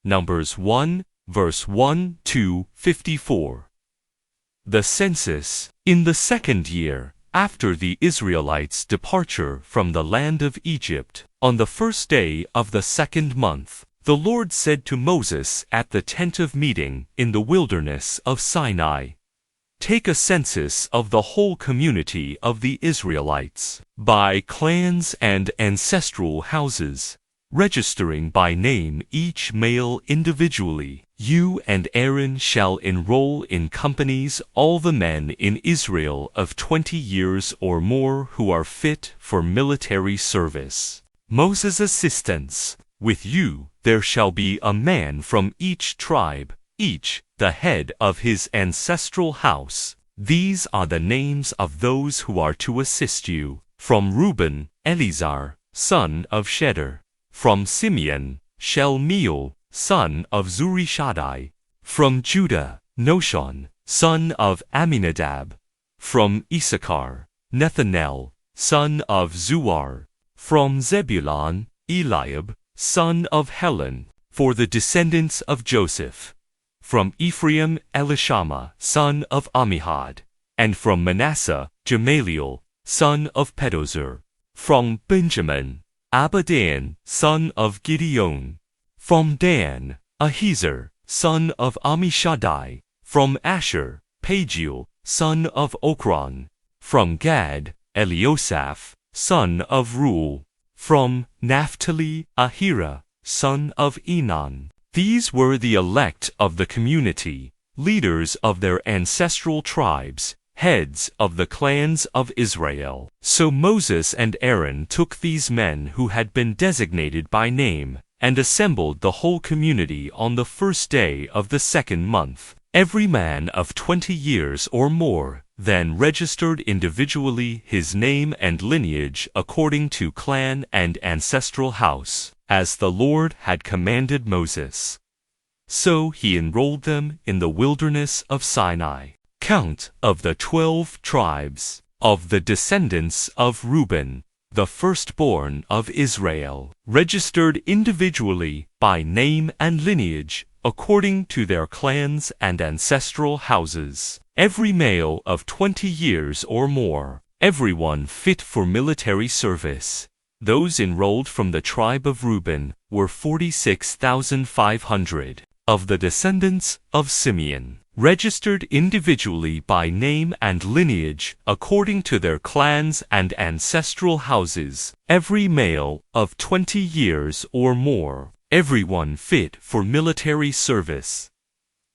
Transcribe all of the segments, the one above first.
Numbers 1, verse 1 to 54. The census. In the second year, after the Israelites' departure from the land of Egypt, on the first day of the second month, the Lord said to Moses at the tent of meeting in the wilderness of Sinai, "Take a census of the whole community of the Israelites, by clans and ancestral houses, registering by name each male individually. You and Aaron shall enroll in companies all the men in Israel of 20 years or more who are fit for military service. Moses' assistants. With you there shall be a man from each tribe, each the head of his ancestral house. These are the names of those who are to assist you. From Reuben, Eleazar, son of Shedder. From Simeon, Shelmiel, son of Zurishaddai. From Judah, Noshon, son of Amminadab. From Issachar, Nethanel, son of Zuar. From Zebulun, Eliab, son of Helon, for the descendants of Joseph. From Ephraim, Elishama, son of Ammihud. And from Manasseh, Gamaliel, son of Pedozur. From Benjamin, Abidan, son of Gideon. From Dan, Ahiezer, son of Ammishaddai. From Asher, Pagiel, son of Okran. From Gad, Eliosaph, son of Reuel. From Naphtali, Ahira, son of Enan. These were the elect of the community, leaders of their ancestral tribes, heads of the clans of Israel. So Moses and Aaron took these men who had been designated by name, and assembled the whole community on the first day of the second month. Every man of 20 years or more then registered individually his name and lineage according to clan and ancestral house, as the Lord had commanded Moses. So he enrolled them in the wilderness of Sinai. Count of the 12 tribes of the descendants of Reuben, the firstborn of Israel, registered individually by name and lineage according to their clans and ancestral houses. Every male of 20 years or more, everyone fit for military service. Those enrolled from the tribe of Reuben were 46,500. Of the descendants of Simeon, registered individually by name and lineage according to their clans and ancestral houses, every male of 20 years or more, everyone fit for military service.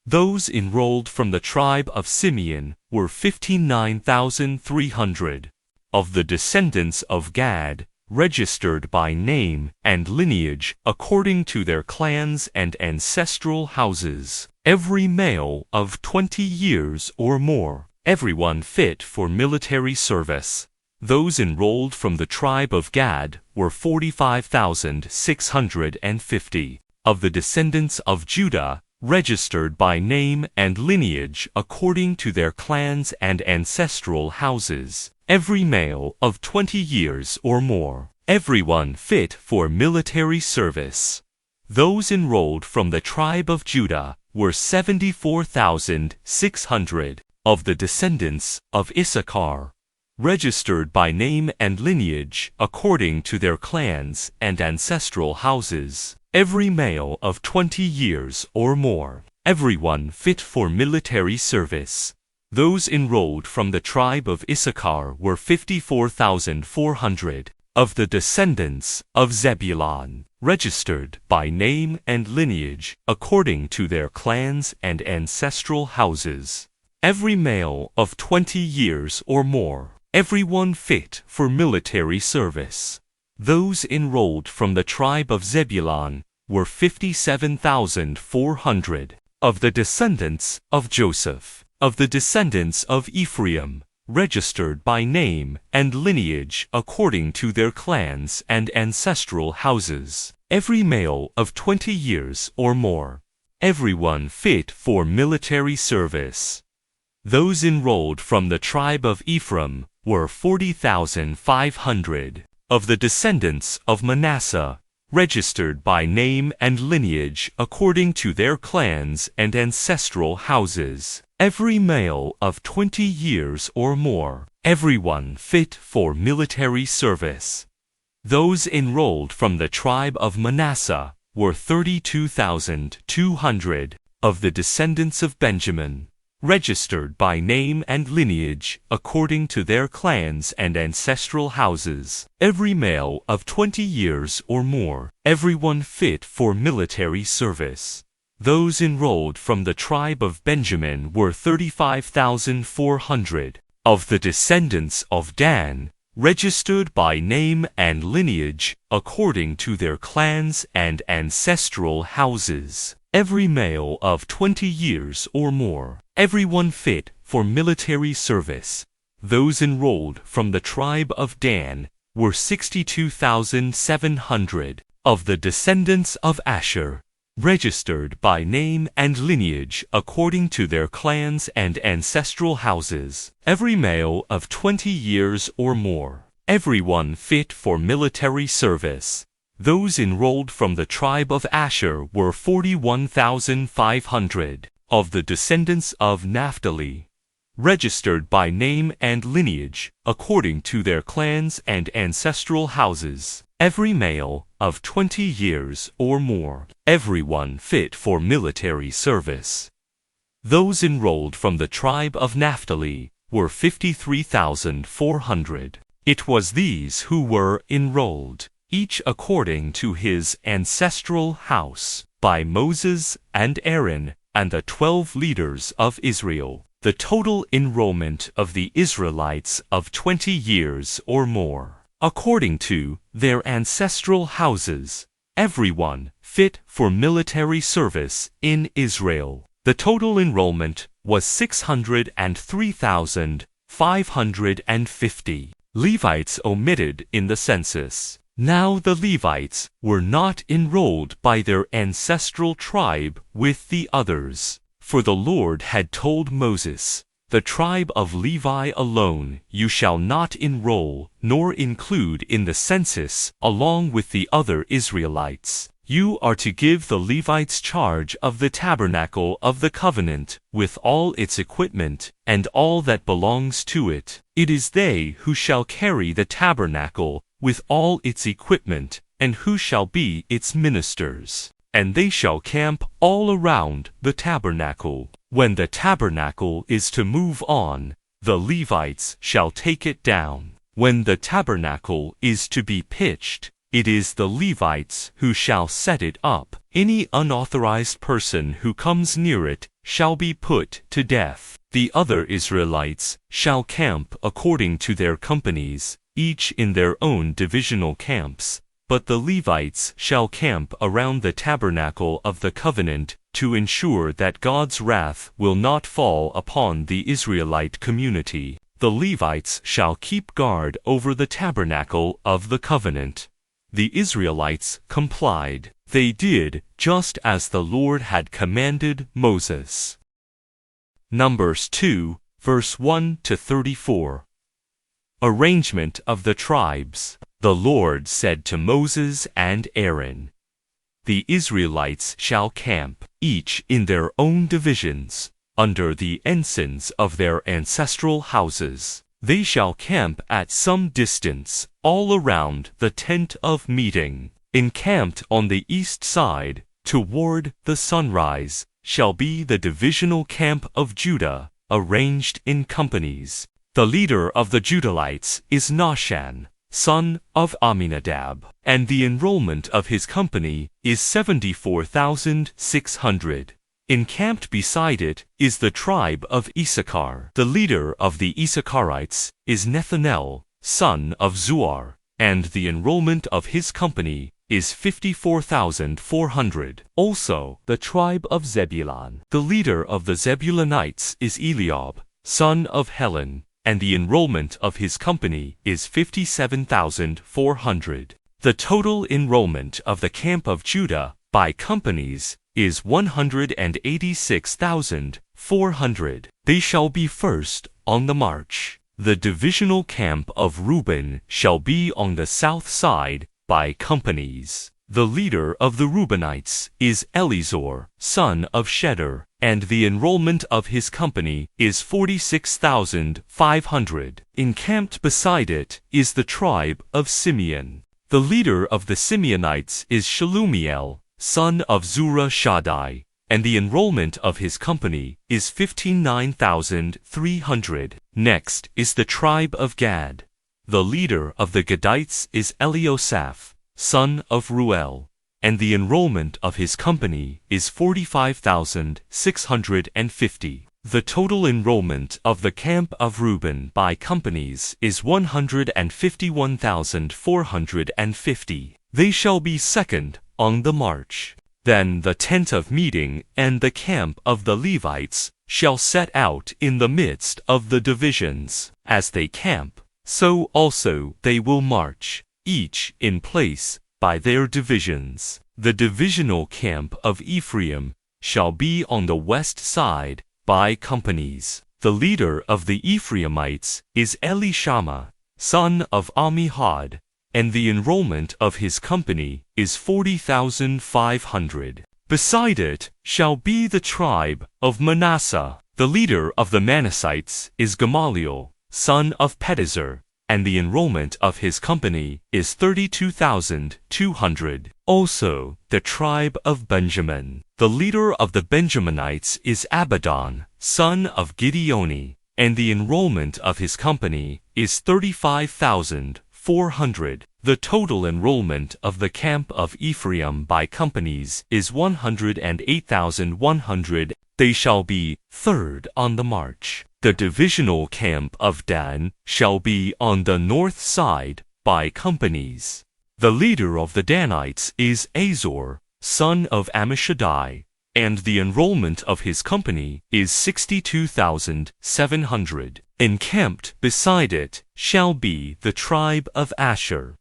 Those enrolled from the tribe of Simeon were 59,300. Of the descendants of Gad, registered by name and lineage according to their clans and ancestral houses, every male of 20 years or more, everyone fit for military service. Those enrolled from the tribe of Gad were 45,650. Of the descendants of Judah, registered by name and lineage according to their clans and ancestral houses, every male of 20 years or more, everyone fit for military service. Those enrolled from the tribe of Judah were 74,600. Of the descendants of Issachar, registered by name and lineage according to their clans and ancestral houses, every male of 20 years or more, everyone fit for military service. Those enrolled from the tribe of Issachar were 54,400. Of the descendants of Zebulun, registered by name and lineage according to their clans and ancestral houses, every male of 20 years or more, everyone fit for military service. Those enrolled from the tribe of Zebulun were 57,400. Of the descendants of Joseph, of the descendants of Ephraim, registered by name and lineage according to their clans and ancestral houses, every male of 20 years or more, everyone fit for military service. Those enrolled from the tribe of Ephraim were 40,500. Of the descendants of Manasseh, registered by name and lineage according to their clans and ancestral houses, every male of 20 years or more, everyone fit for military service. Those enrolled from the tribe of Manasseh were 32,200 of the descendants of Benjamin, registered by name and lineage according to their clans and ancestral houses, every male of 20 years or more, everyone fit for military service. Those enrolled from the tribe of Benjamin were 35,400 of the descendants of Dan, registered by name and lineage according to their clans and ancestral houses, every male of 20 years or more, everyone fit for military service. Those enrolled from the tribe of Dan were 62,700 of the descendants of Asher, registered by name and lineage according to their clans and ancestral houses, every male of 20 years or more, everyone fit for military service. Those enrolled from the tribe of Asher were 41,500 of the descendants of Naphtali, registered by name and lineage according to their clans and ancestral houses, every male of 20 years or more, everyone fit for military service. Those enrolled from the tribe of Naphtali were 53,400. It was these who were enrolled, each according to his ancestral house, by Moses and Aaron and the 12 leaders of Israel. The total enrollment of the Israelites of 20 years or more, according to their ancestral houses, everyone fit for military service in Israel. The total enrollment was 603,550. Levites omitted in the census. Now the Levites were not enrolled by their ancestral tribe with the others. For the Lord had told Moses, "The tribe of Levi alone you shall not enroll nor include in the census along with the other Israelites. You are to give the Levites charge of the tabernacle of the covenant with all its equipment and all that belongs to it. It is they who shall carry the tabernacle with all its equipment and who shall be its ministers. And they shall camp all around the tabernacle. When the tabernacle is to move on, the Levites shall take it down. When the tabernacle is to be pitched, it is the Levites who shall set it up. Any unauthorized person who comes near it shall be put to death. The other Israelites shall camp according to their companies, each in their own divisional camps. But the Levites shall camp around the tabernacle of the covenant to ensure that God's wrath will not fall upon the Israelite community. The Levites shall keep guard over the tabernacle of the covenant. The Israelites complied. They did just as the Lord had commanded Moses. Numbers 2, verse 1 to 34. Arrangement of the tribes. The Lord said to Moses and Aaron, "The Israelites shall camp, each in their own divisions, under the ensigns of their ancestral houses. They shall camp at some distance, all around the tent of meeting. Encamped on the east side, toward the sunrise, shall be the divisional camp of Judah, arranged in companies. The leader of the Judahites is Nahshon, son of Amminadab, and the enrollment of his company is 74,600. Encamped beside it is the tribe of Issachar. The leader of the Issacharites is Nethanel, son of Zuar, and the enrollment of his company is 54,400. Also, the tribe of Zebulun. The leader of the Zebulunites is Eliab, son of Helon, and the enrollment of his company is 57,400. The total enrollment of the camp of Judah by companies is 186,400. They shall be first on the march. The divisional camp of Reuben shall be on the south side by companies. The leader of the Reubenites is Eleazar, son of Shedder, and the enrollment of his company is 46,500. Encamped beside it is the tribe of Simeon. The leader of the Simeonites is Shelumiel, son of Zurah Shaddai, and the enrollment of his company is 59,300. Next is the tribe of Gad. The leader of the Gadites is Eliosaph, son of Ruel, and the enrollment of his company is 45,650. The total enrollment of the camp of Reuben by companies is 151,450. They shall be second on the march. Then the tent of meeting and the camp of the Levites shall set out in the midst of the divisions. As they camp, so also they will march, each in place, by their divisions. The divisional camp of Ephraim shall be on the west side, by companies. The leader of the Ephraimites is Elishama, son of Ammihud, and the enrollment of his company is 40,500. Beside it shall be the tribe of Manasseh. The leader of the Manassites is Gamaliel, son of Pedazur, and the enrollment of his company is 32,200. Also, the tribe of Benjamin. The leader of the Benjaminites is Abidan, son of Gideoni, and the enrollment of his company is 35,400. The total enrollment of the camp of Ephraim by companies is 108,100. They shall be third on the march. The divisional camp of Dan shall be on the north side, by companies. The leader of the Danites is Azor, son of Ammishaddai, and the enrollment of his company is 62,700. Encamped beside it shall be the tribe of Asher.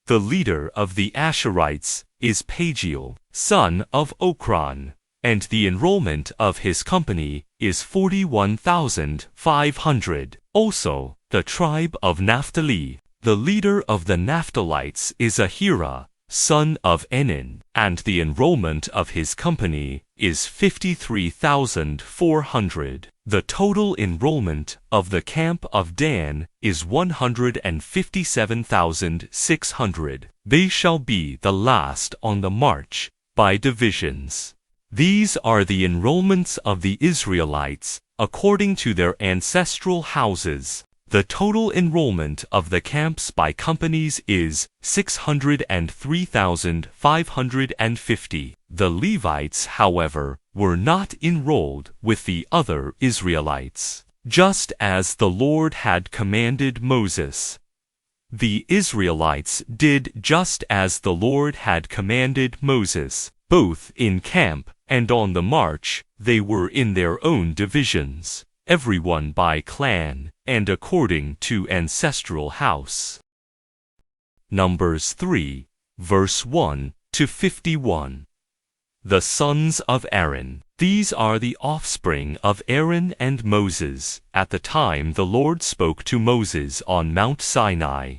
The leader of the Asherites is Pagiel, son of Okran, and the enrollment of his company is 41,500. Also, the tribe of Naphtali. The leader of the Naphtalites is Ahira, son of Enan, and the enrollment of his company is 53,400. The total enrollment of the camp of Dan is 157,600. They shall be the last on the march, by divisions. These are the enrollments of the Israelites, according to their ancestral houses. The total enrollment of the camps by companies is 603,550. The Levites, however, were not enrolled with the other Israelites, just as the Lord had commanded Moses. The Israelites did just as the Lord had commanded Moses, both in camp and on the march. They were in their own divisions, everyone by clan, and according to ancestral house. Numbers 3, verse 1 to 51. The sons of Aaron. These are the offspring of Aaron and Moses, at the time the Lord spoke to Moses on Mount Sinai.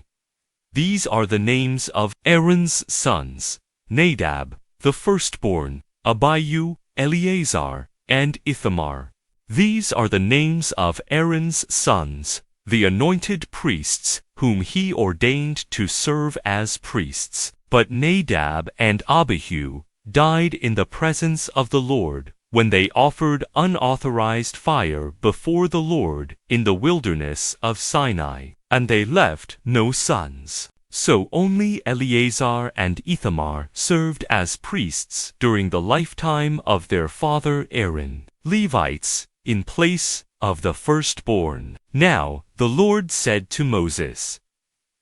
These are the names of Aaron's sons: Nadab, the firstborn, Abihu, Eleazar, and Ithamar. These are the names of Aaron's sons, the anointed priests, whom he ordained to serve as priests. But Nadab and Abihu died in the presence of the Lord, when they offered unauthorized fire before the Lord in the wilderness of Sinai, and they left no sons. So only Eleazar and Ithamar served as priests during the lifetime of their father Aaron, Levites, in place of the firstborn. Now the Lord said to Moses,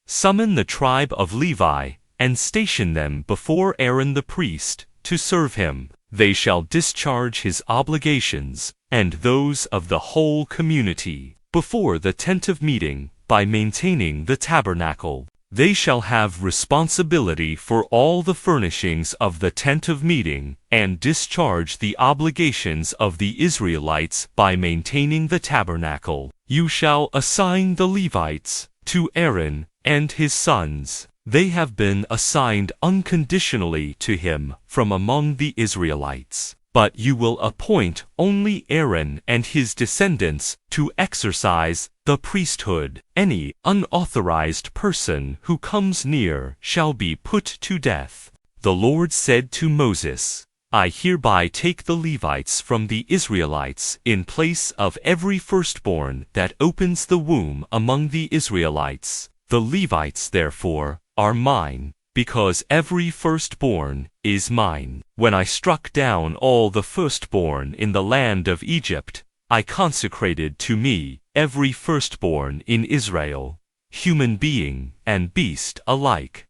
"Summon the tribe of Levi, and station them before Aaron the priest, to serve him. They shall discharge his obligations, and those of the whole community, before the tent of meeting, by maintaining the tabernacle. They shall have responsibility for all the furnishings of the tent of meeting, and discharge the obligations of the Israelites by maintaining the tabernacle. You shall assign the Levites to Aaron and his sons. They have been assigned unconditionally to him from among the Israelites. But you will appoint only Aaron and his descendants to exercise the priesthood. Any unauthorized person who comes near shall be put to death. The Lord said to Moses, I hereby take the Levites from the Israelites in place of every firstborn that opens the womb among the Israelites. The Levites, therefore, are mine, because every firstborn is mine. When I struck down all the firstborn in the land of Egypt, I consecrated to me every firstborn in Israel, human being and beast alike.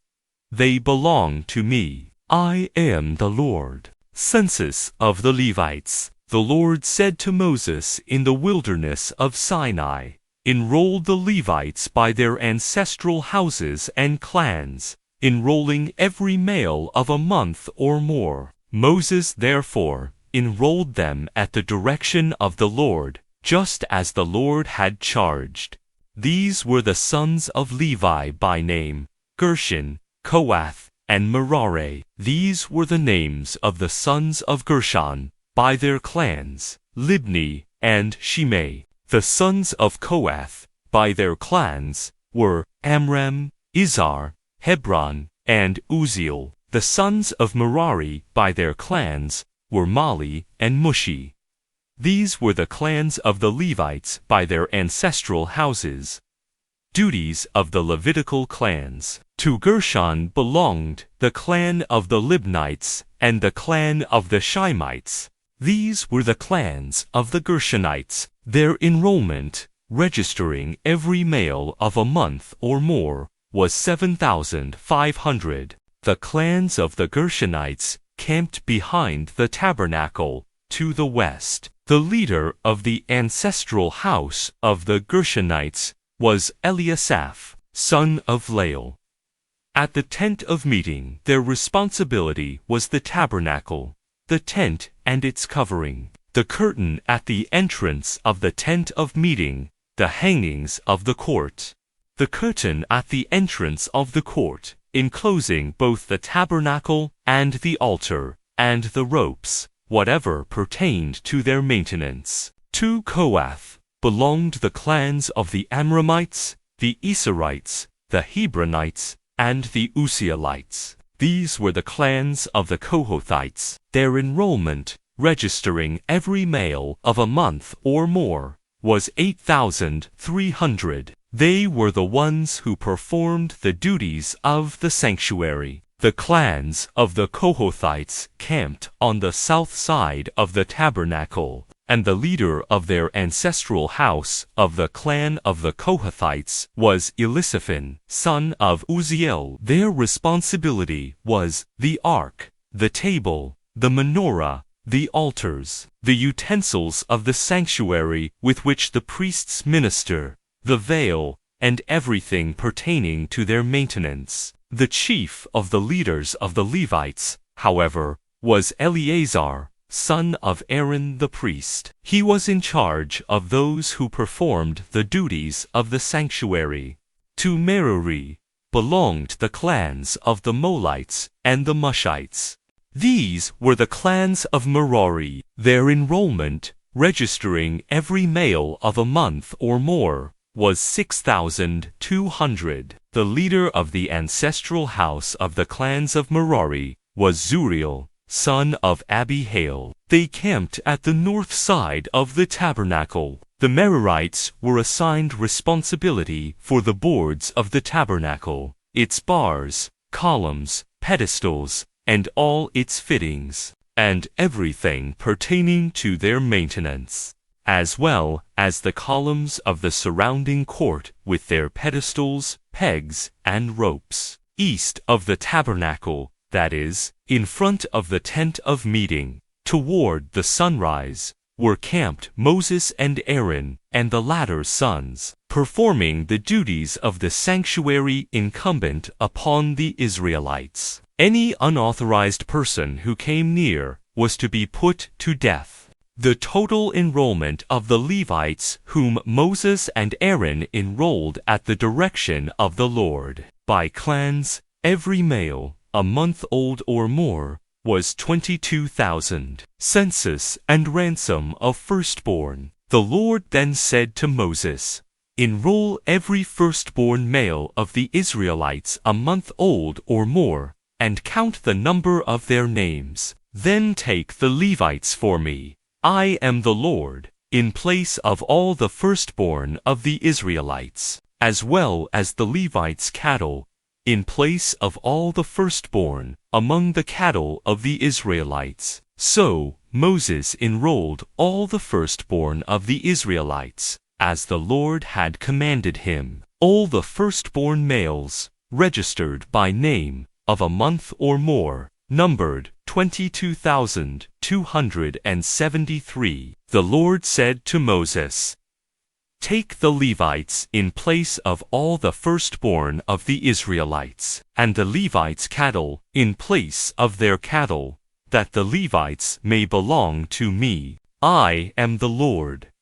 They belong to me. I am the Lord. Census of the Levites. The Lord said to Moses in the wilderness of Sinai, enroll the Levites by their ancestral houses and clans, enrolling every male of a month or more. Moses therefore enrolled them at the direction of the Lord, just as the Lord had charged. These were the sons of Levi by name, Gershon, Kohath, and Merari. These were the names of the sons of Gershon, by their clans, Libni and Shimei. The sons of Kohath, by their clans, were Amram, Izhar, Hebron, and Uzziel. The sons of Merari, by their clans, were Mali and Mushi. These were the clans of the Levites by their ancestral houses. Duties of the Levitical clans. To Gershon belonged the clan of the Libnites and the clan of the Shimites. These were the clans of the Gershonites. Their enrollment, registering every male of a month or more, was 7,500. The clans of the Gershonites camped behind the tabernacle, to the west. The leader of the ancestral house of the Gershonites was Eliasaph, son of Lael. At the tent of meeting, their responsibility was the tabernacle, the tent and its covering, the curtain at the entrance of the tent of meeting, the hangings of the court, the curtain at the entrance of the court, enclosing both the tabernacle and the altar, and the ropes, whatever pertained to their maintenance. To Kohath belonged the clans of the Amramites, the Esarites, the Hebronites, and the Uzzielites. These were the clans of the Kohathites. Their enrollment, registering every male of a month or more, was 8,300. They were the ones who performed the duties of the sanctuary. The clans of the Kohathites camped on the south side of the tabernacle, and the leader of their ancestral house of the clan of the Kohathites was Elisaphan, son of Uzziel. Their responsibility was the ark, the table, the menorah, the altars, the utensils of the sanctuary with which the priests minister, the veil, and everything pertaining to their maintenance. The chief of the leaders of the Levites, however, was Eleazar, son of Aaron the priest. He was in charge of those who performed the duties of the sanctuary. To Merari belonged the clans of the Molites and the Mushites. These were the clans of Merari. Their enrollment, registering every male of a month or more, was 6,200. The leader of the ancestral house of the clans of Merari was Zuriel, son of Abihail. They camped at the north side of the tabernacle. The Merarites were assigned responsibility for the boards of the tabernacle, its bars, columns, pedestals, and all its fittings, and everything pertaining to their maintenance, as well as the columns of the surrounding court with their pedestals, pegs, and ropes. East of the tabernacle, that is, in front of the tent of meeting, toward the sunrise, were camped Moses and Aaron and the latter's sons, performing the duties of the sanctuary incumbent upon the Israelites. Any unauthorized person who came near was to be put to death. The total enrollment of the Levites whom Moses and Aaron enrolled at the direction of the Lord, by clans, every male, a month old or more, was 22,000. Census and ransom of firstborn. The Lord then said to Moses, "Enroll every firstborn male of the Israelites a month old or more, and count the number of their names. Then take the Levites for me. I am the Lord, in place of all the firstborn of the Israelites, as well as the Levites' cattle, in place of all the firstborn among the cattle of the Israelites." So Moses enrolled all the firstborn of the Israelites, as the Lord had commanded him, all the firstborn males, registered by name, of a month or more, numbered 22,273. The Lord said to Moses, "Take the Levites in place of all the firstborn of the Israelites, and the Levites' cattle in place of their cattle, that the Levites may belong to me. I am the Lord.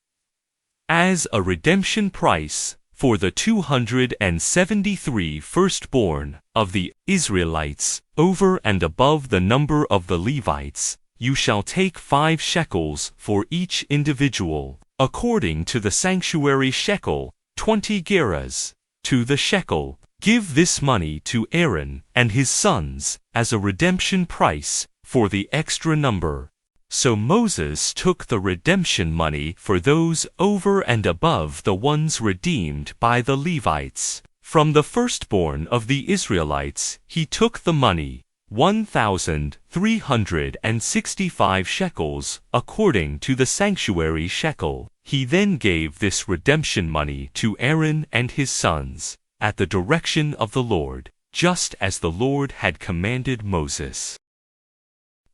As a redemption price for the 273 firstborn of the Israelites, over and above the number of the Levites, you shall take 5 shekels for each individual, according to the sanctuary shekel, 20 gerahs to the shekel. Give this money to Aaron and his sons as a redemption price for the extra number." So Moses took the redemption money for those over and above the ones redeemed by the Levites. From the firstborn of the Israelites he took the money, 1,365 shekels, according to the sanctuary shekel. He then gave this redemption money to Aaron and his sons, at the direction of the Lord, just as the Lord had commanded Moses.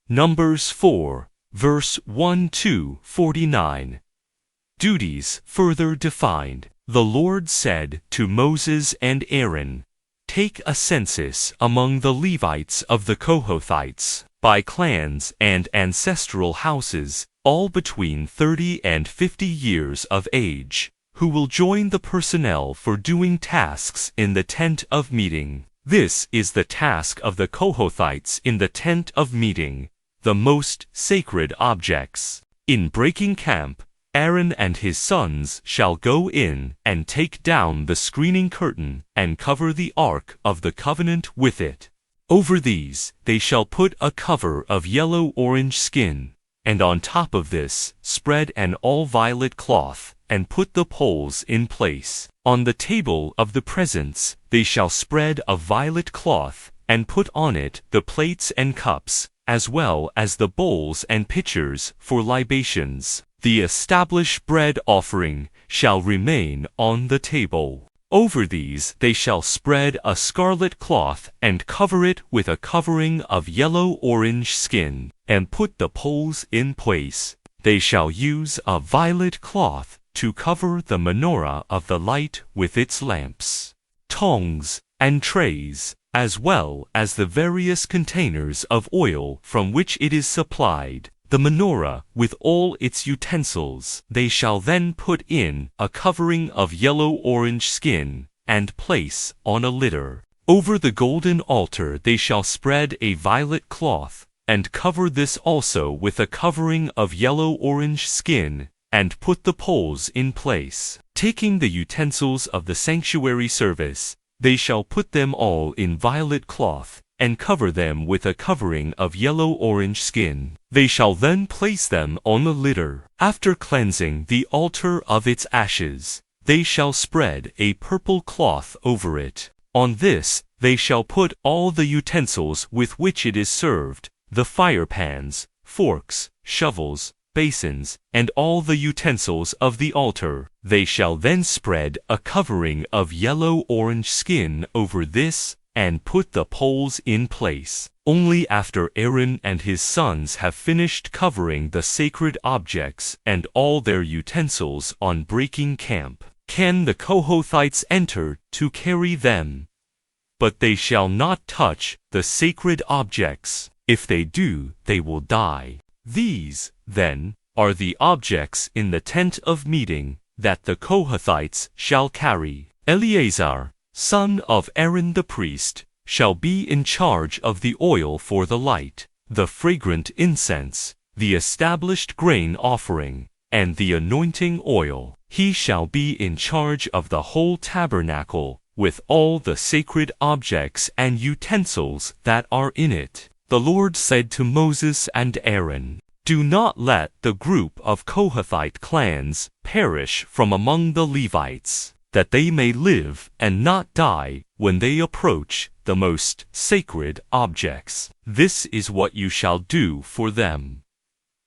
Numbers 4, verse 1-49. Duties further defined. The Lord said to Moses and Aaron, "Take a census among the Levites of the Kohathites, by clans and ancestral houses, all between 30 and 50 years of age, who will join the personnel for doing tasks in the tent of meeting." This is the task of the Kohathites in the tent of meeting, the most sacred objects. In breaking camp, Aaron and his sons shall go in and take down the screening curtain and cover the Ark of the Covenant with it. Over these they shall put a cover of yellow-orange skin, and on top of this spread an all-violet cloth, and put the poles in place. On the table of the presence they shall spread a violet cloth, and put on it the plates and cups, as well as the bowls and pitchers for libations. The established bread offering shall remain on the table. Over these they shall spread a scarlet cloth, and cover it with a covering of yellow-orange skin, and put the poles in place. They shall use a violet cloth to cover the menorah of the light with its lamps, tongs, and trays, as well as the various containers of oil from which it is supplied, the menorah with all its utensils. They shall then put in a covering of yellow-orange skin, and place on a litter. Over the golden altar they shall spread a violet cloth, and cover this also with a covering of yellow-orange skin, and put the poles in place. Taking the utensils of the sanctuary service, they shall put them all in violet cloth, and cover them with a covering of yellow-orange skin. They shall then place them on the litter. After cleansing the altar of its ashes, they shall spread a purple cloth over it. On this they shall put all the utensils with which it is served, the fire pans, forks, shovels, basins, and all the utensils of the altar. They shall then spread a covering of yellow-orange skin over this, and put the poles in place. Only after Aaron and his sons have finished covering the sacred objects and all their utensils on breaking camp, can the Kohathites enter to carry them. But they shall not touch the sacred objects. If they do, they will die. These, then, are the objects in the tent of meeting that the Kohathites shall carry. Eleazar, son of Aaron the priest, shall be in charge of the oil for the light, the fragrant incense, the established grain offering, and the anointing oil. He shall be in charge of the whole tabernacle, with all the sacred objects and utensils that are in it. The Lord said to Moses and Aaron, "Do not let the group of Kohathite clans perish from among the Levites, that they may live and not die when they approach the most sacred objects. This is what you shall do for them.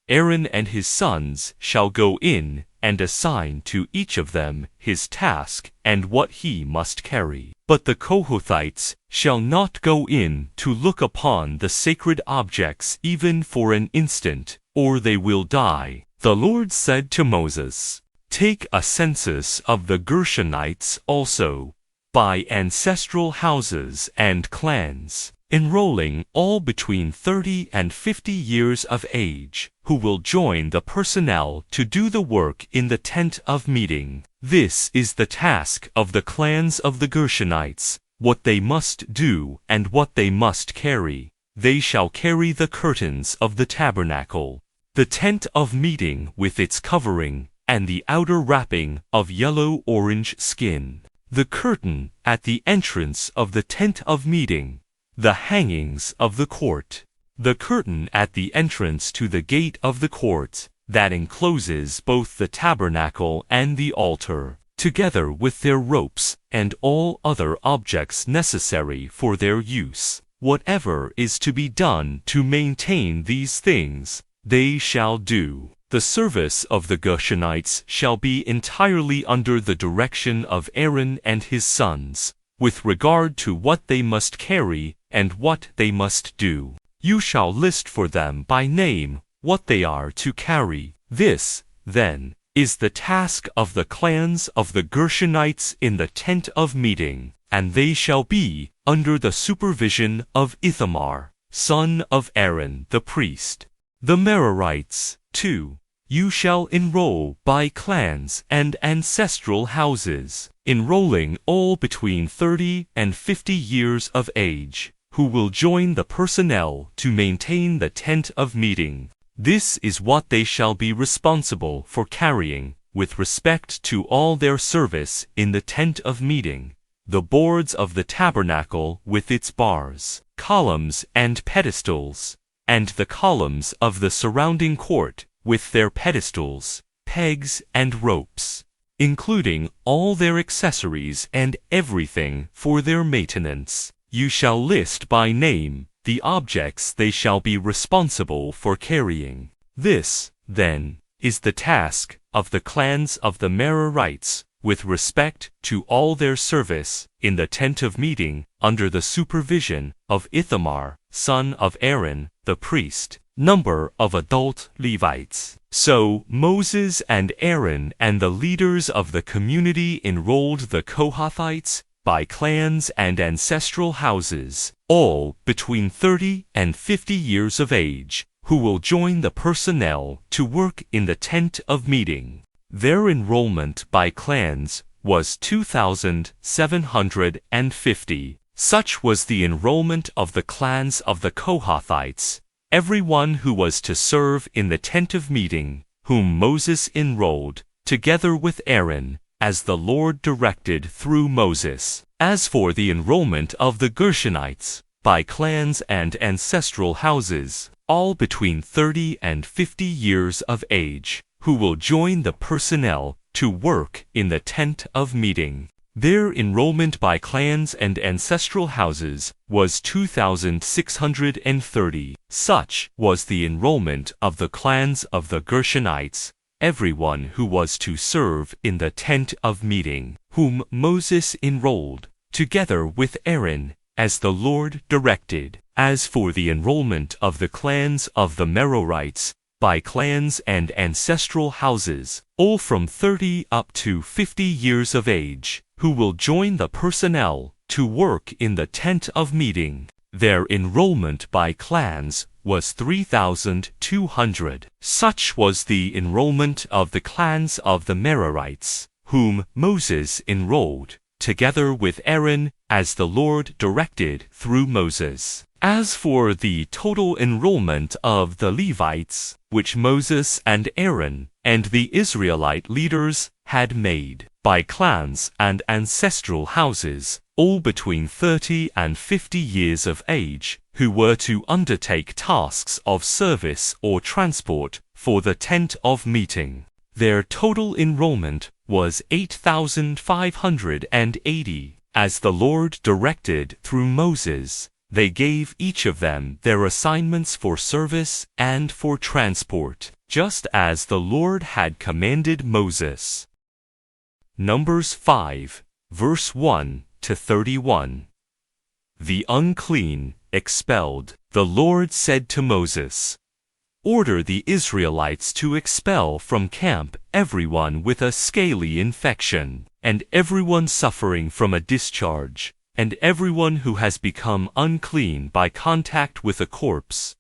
Aaron and his sons shall go in and assign to each of them his task and what he must carry. But the Kohathites shall not go in to look upon the sacred objects even for an instant, or they will die." The Lord said to Moses, "Take a census of the Gershonites also, by ancestral houses and clans, enrolling all between 30 and 50 years of age, who will join the personnel to do the work in the tent of meeting. This is the task of the clans of the Gershonites, what they must do and what they must carry. They shall carry the curtains of the tabernacle, the tent of meeting with its covering, and the outer wrapping of yellow-orange skin, the curtain at the entrance of the tent of meeting, the hangings of the court, the curtain at the entrance to the gate of the court, that encloses both the tabernacle and the altar, together with their ropes and all other objects necessary for their use. Whatever is to be done to maintain these things, they shall do. The service of the Gershonites shall be entirely under the direction of Aaron and his sons, with regard to what they must carry and what they must do. You shall list for them by name what they are to carry. This, then, is the task of the clans of the Gershonites in the tent of meeting, and they shall be under the supervision of Ithamar, son of Aaron the priest. The Merarites, too, you shall enroll by clans and ancestral houses, enrolling all between 30 and 50 years of age, who will join the personnel to maintain the tent of meeting. This is what they shall be responsible for carrying, with respect to all their service in the tent of meeting: the boards of the tabernacle with its bars, columns and pedestals, and the columns of the surrounding court with their pedestals, pegs and ropes, including all their accessories and everything for their maintenance. You shall list by name the objects they shall be responsible for carrying. This, then, is the task of the clans of the Merarites with respect to all their service in the tent of meeting under the supervision of Ithamar, son of Aaron, the priest. Number of adult Levites. So Moses and Aaron and the leaders of the community enrolled the Kohathites by clans and ancestral houses, all between 30 and 50 years of age, who will join the personnel to work in the tent of meeting. Their enrollment by clans was 2,750. Such was the enrollment of the clans of the Kohathites, everyone who was to serve in the tent of meeting, whom Moses enrolled, together with Aaron, as the Lord directed through Moses. As for the enrollment of the Gershonites, by clans and ancestral houses, all between 30 and 50 years of age, who will join the personnel to work in the tent of meeting. Their enrollment by clans and ancestral houses was 2,630. Such was the enrollment of the clans of the Gershonites, everyone who was to serve in the tent of meeting, whom Moses enrolled, together with Aaron, as the Lord directed. As for the enrollment of the clans of the Merarites, by clans and ancestral houses, all from 30 up to 50 years of age, who will join the personnel to work in the tent of meeting, their enrollment by clans was 3,200. Such was the enrollment of the clans of the Merarites, whom Moses enrolled, together with Aaron, as the Lord directed through Moses. As for the total enrollment of the Levites, which Moses and Aaron and the Israelite leaders had made, by clans and ancestral houses, all between 30 and 50 years of age, who were to undertake tasks of service or transport for the tent of meeting. Their total enrollment was 8,580, as the Lord directed through Moses. They gave each of them their assignments for service and for transport, just as the Lord had commanded Moses. Numbers 5, verse 1 to 31. The unclean expelled. The Lord said to Moses, "Order the Israelites to expel from camp everyone with a scaly infection, and everyone suffering from a discharge, and everyone who has become unclean by contact with a corpse.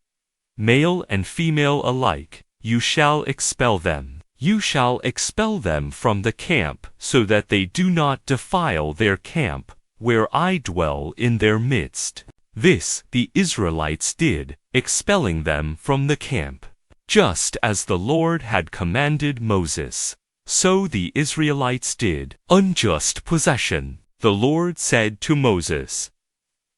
Male and female alike, you shall expel them. You shall expel them from the camp, so that they do not defile their camp, where I dwell in their midst." This the Israelites did, expelling them from the camp. Just as the Lord had commanded Moses, so the Israelites did. Unjust possession. The Lord said to Moses,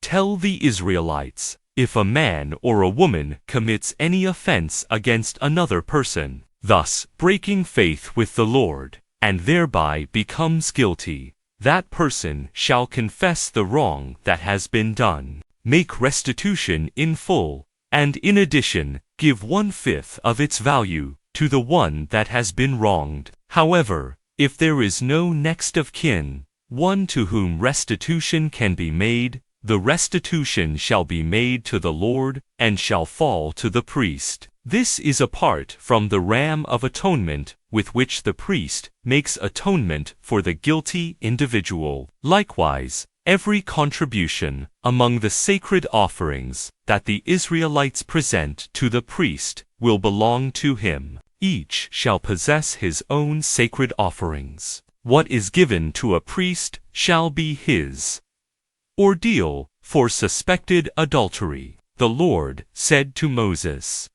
"Tell the Israelites, if a man or a woman commits any offense against another person, thus breaking faith with the Lord, and thereby becomes guilty, that person shall confess the wrong that has been done, make restitution in full, and in addition give 1/5 of its value to the one that has been wronged. However, if there is no next of kin, one to whom restitution can be made, the restitution shall be made to the Lord, and shall fall to the priest. This is apart from the ram of atonement, with which the priest makes atonement for the guilty individual. Likewise, every contribution among the sacred offerings that the Israelites present to the priest will belong to him. Each shall possess his own sacred offerings. What is given to a priest shall be his. Ordeal for suspected adultery. The Lord said to Moses,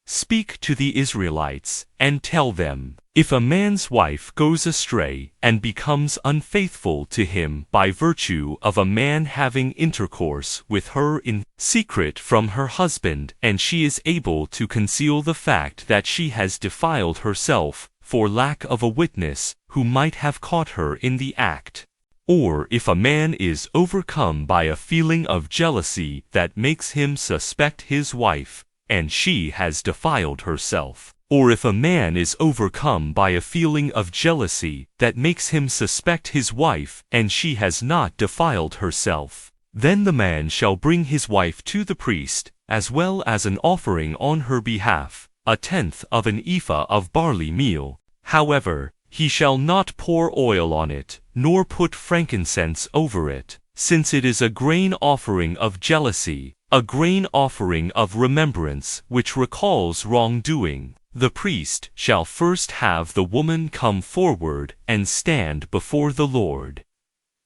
"Speak to the Israelites, and tell them, if a man's wife goes astray and becomes unfaithful to him by virtue of a man having intercourse with her in secret from her husband, and she is able to conceal the fact that she has defiled herself, for lack of a witness who might have caught her in the act, or if a man is overcome by a feeling of jealousy that makes him suspect his wife, and she has defiled herself, or if a man is overcome by a feeling of jealousy that makes him suspect his wife, and she has not defiled herself, then the man shall bring his wife to the priest, as well as an offering on her behalf, 1/10 of an ephah of barley meal. However, he shall not pour oil on it, nor put frankincense over it, since it is a grain offering of jealousy, a grain offering of remembrance which recalls wrongdoing. The priest shall first have the woman come forward and stand before the Lord.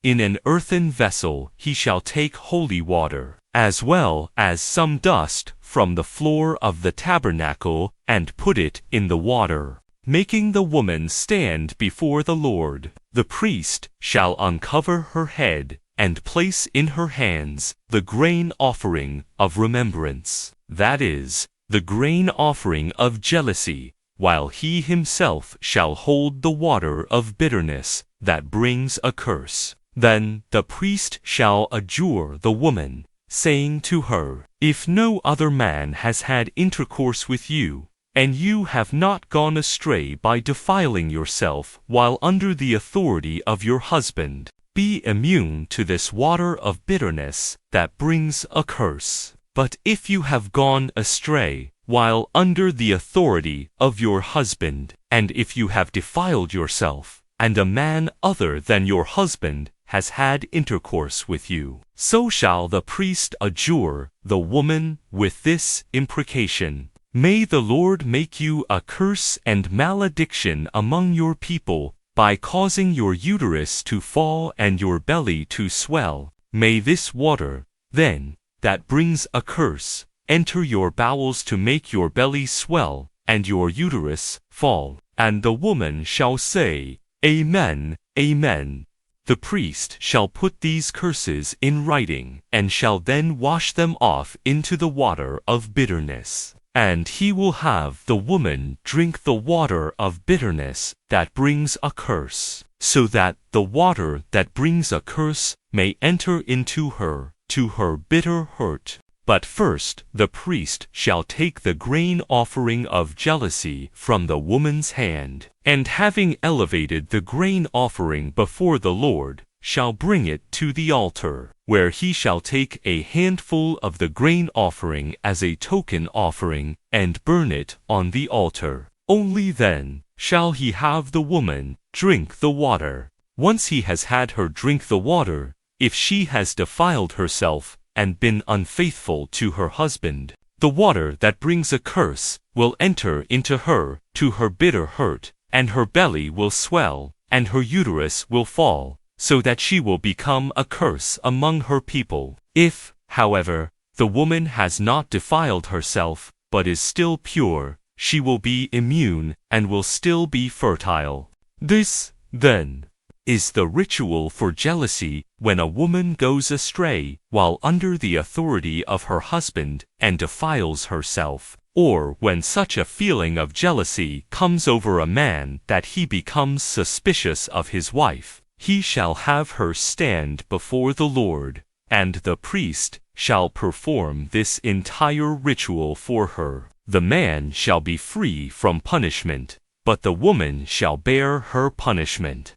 In an earthen vessel he shall take holy water, as well as some dust from the floor of the tabernacle, and put it in the water, making the woman stand before the Lord. The priest shall uncover her head, and place in her hands the grain offering of remembrance, that is, the grain offering of jealousy, while he himself shall hold the water of bitterness that brings a curse. Then the priest shall adjure the woman, saying to her, "If no other man has had intercourse with you, and you have not gone astray by defiling yourself while under the authority of your husband, be immune to this water of bitterness that brings a curse. But if you have gone astray while under the authority of your husband, and if you have defiled yourself, and a man other than your husband has had intercourse with you. So shall the priest adjure the woman with this imprecation: May the Lord make you a curse and malediction among your people, by causing your uterus to fall and your belly to swell. May this water, then, that brings a curse, enter your bowels to make your belly swell, and your uterus fall. And the woman shall say, Amen, Amen. The priest shall put these curses in writing, and shall then wash them off into the water of bitterness. And he will have the woman drink the water of bitterness that brings a curse, so that the water that brings a curse may enter into her, to her bitter hurt. But first the priest shall take the grain offering of jealousy from the woman's hand, and having elevated the grain offering before the Lord, shall bring it to the altar, where he shall take a handful of the grain offering as a token offering, and burn it on the altar. Only then shall he have the woman drink the water. Once he has had her drink the water, if she has defiled herself and been unfaithful to her husband, the water that brings a curse will enter into her, to her bitter hurt, and her belly will swell, and her uterus will fall, so that she will become a curse among her people. If, however, the woman has not defiled herself, but is still pure, she will be immune and will still be fertile. This, then, is the ritual for jealousy when a woman goes astray while under the authority of her husband and defiles herself, or when such a feeling of jealousy comes over a man that he becomes suspicious of his wife. He shall have her stand before the Lord, and the priest shall perform this entire ritual for her. The man shall be free from punishment, but the woman shall bear her punishment.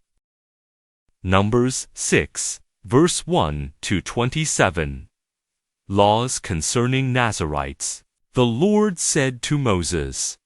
Numbers 6, verse 1 to 27. Laws concerning Nazirites. The Lord said to Moses,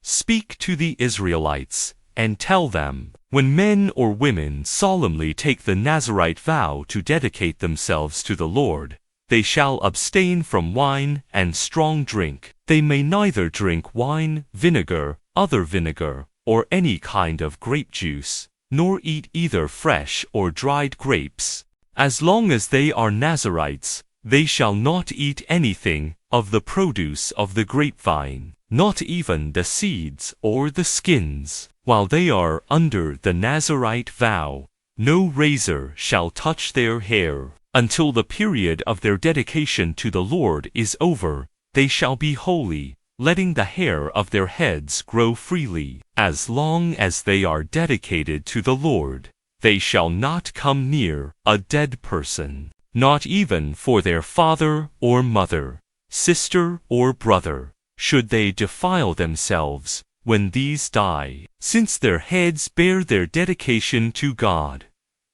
Speak to the Israelites, and tell them, when men or women solemnly take the Nazirite vow to dedicate themselves to the Lord, they shall abstain from wine and strong drink. They may neither drink wine, vinegar, other vinegar, or any kind of grape juice, nor eat either fresh or dried grapes. As long as they are Nazirites, they shall not eat anything of the produce of the grapevine, not even the seeds or the skins. While they are under the Nazirite vow, no razor shall touch their hair. Until the period of their dedication to the Lord is over, they shall be holy, letting the hair of their heads grow freely. As long as they are dedicated to the Lord, they shall not come near a dead person, not even for their father or mother, sister or brother, should they defile themselves when these die, since their heads bear their dedication to God.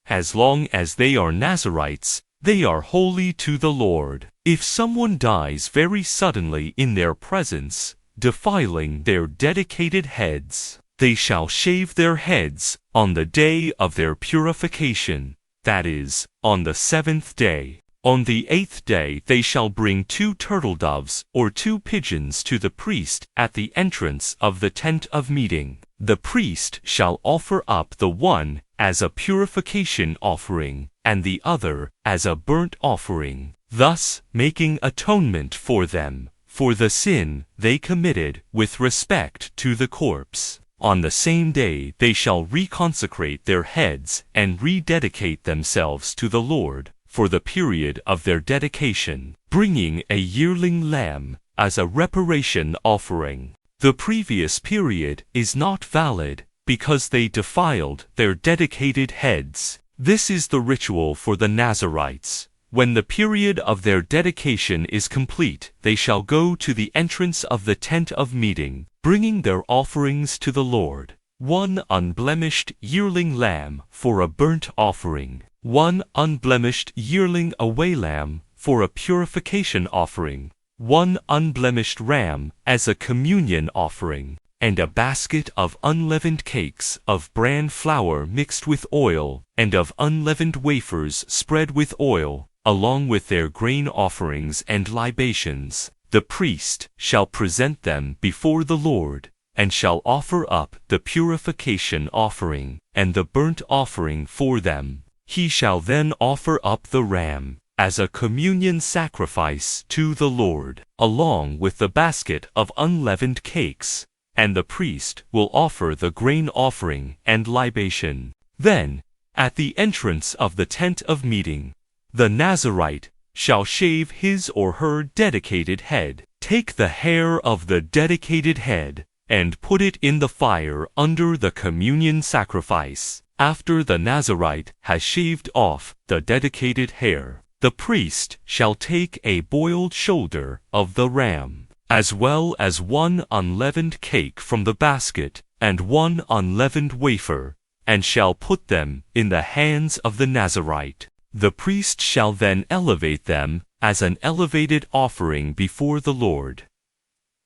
As long as they are Nazirites, they are holy to the Lord. If someone dies very suddenly in their presence, defiling their dedicated heads, they shall shave their heads on the day of their purification, that is, on the 7th day. On the 8th day they shall bring 2 turtle doves or 2 pigeons to the priest at the entrance of the tent of meeting. The priest shall offer up the one as a purification offering, and the other as a burnt offering, thus making atonement for them, for the sin they committed with respect to the corpse. On the same day they shall reconsecrate their heads and rededicate themselves to the Lord for the period of their dedication, bringing a yearling lamb as a reparation offering. The previous period is not valid because they defiled their dedicated heads. This is the ritual for the Nazirites. When the period of their dedication is complete, they shall go to the entrance of the tent of meeting, bringing their offerings to the Lord: 1 unblemished yearling lamb for a burnt offering, 1 unblemished yearling away lamb for a purification offering, 1 unblemished ram as a communion offering, and a basket of unleavened cakes of bran flour mixed with oil, and of unleavened wafers spread with oil, along with their grain offerings and libations. The priest shall present them before the Lord, and shall offer up the purification offering, and the burnt offering for them. He shall then offer up the ram, as a communion sacrifice to the Lord, along with the basket of unleavened cakes, and the priest will offer the grain offering and libation. Then, at the entrance of the tent of meeting, the Nazirite shall shave his or her dedicated head. Take the hair of the dedicated head, and put it in the fire under the communion sacrifice. After the Nazirite has shaved off the dedicated hair, the priest shall take a boiled shoulder of the ram, as well as 1 unleavened cake from the basket, and 1 unleavened wafer, and shall put them in the hands of the Nazirite. The priest shall then elevate them as an elevated offering before the Lord.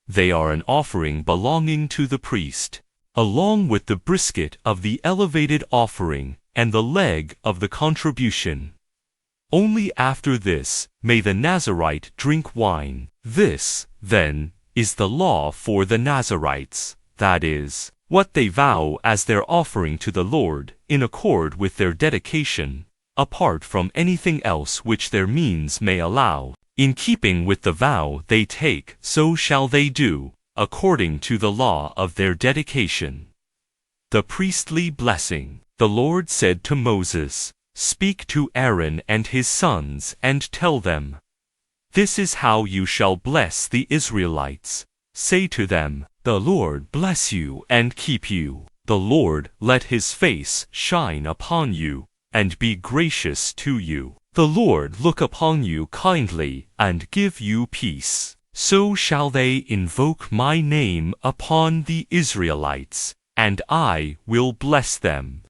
They are an offering belonging to the priest, along with the brisket of the elevated offering and the leg of the contribution. Only after this may the Nazirite drink wine. This, then, is the law for the Nazirites, that is, what they vow as their offering to the Lord, in accord with their dedication, apart from anything else which their means may allow. In keeping with the vow they take, so shall they do, according to the law of their dedication. The priestly blessing. The Lord said to Moses, "Speak to Aaron and his sons and tell them, this is how you shall bless the Israelites. Say to them, the Lord bless you and keep you. The Lord let his face shine upon you, and be gracious to you. The Lord look upon you kindly, and give you peace. So shall they invoke my name upon the Israelites, and I will bless them."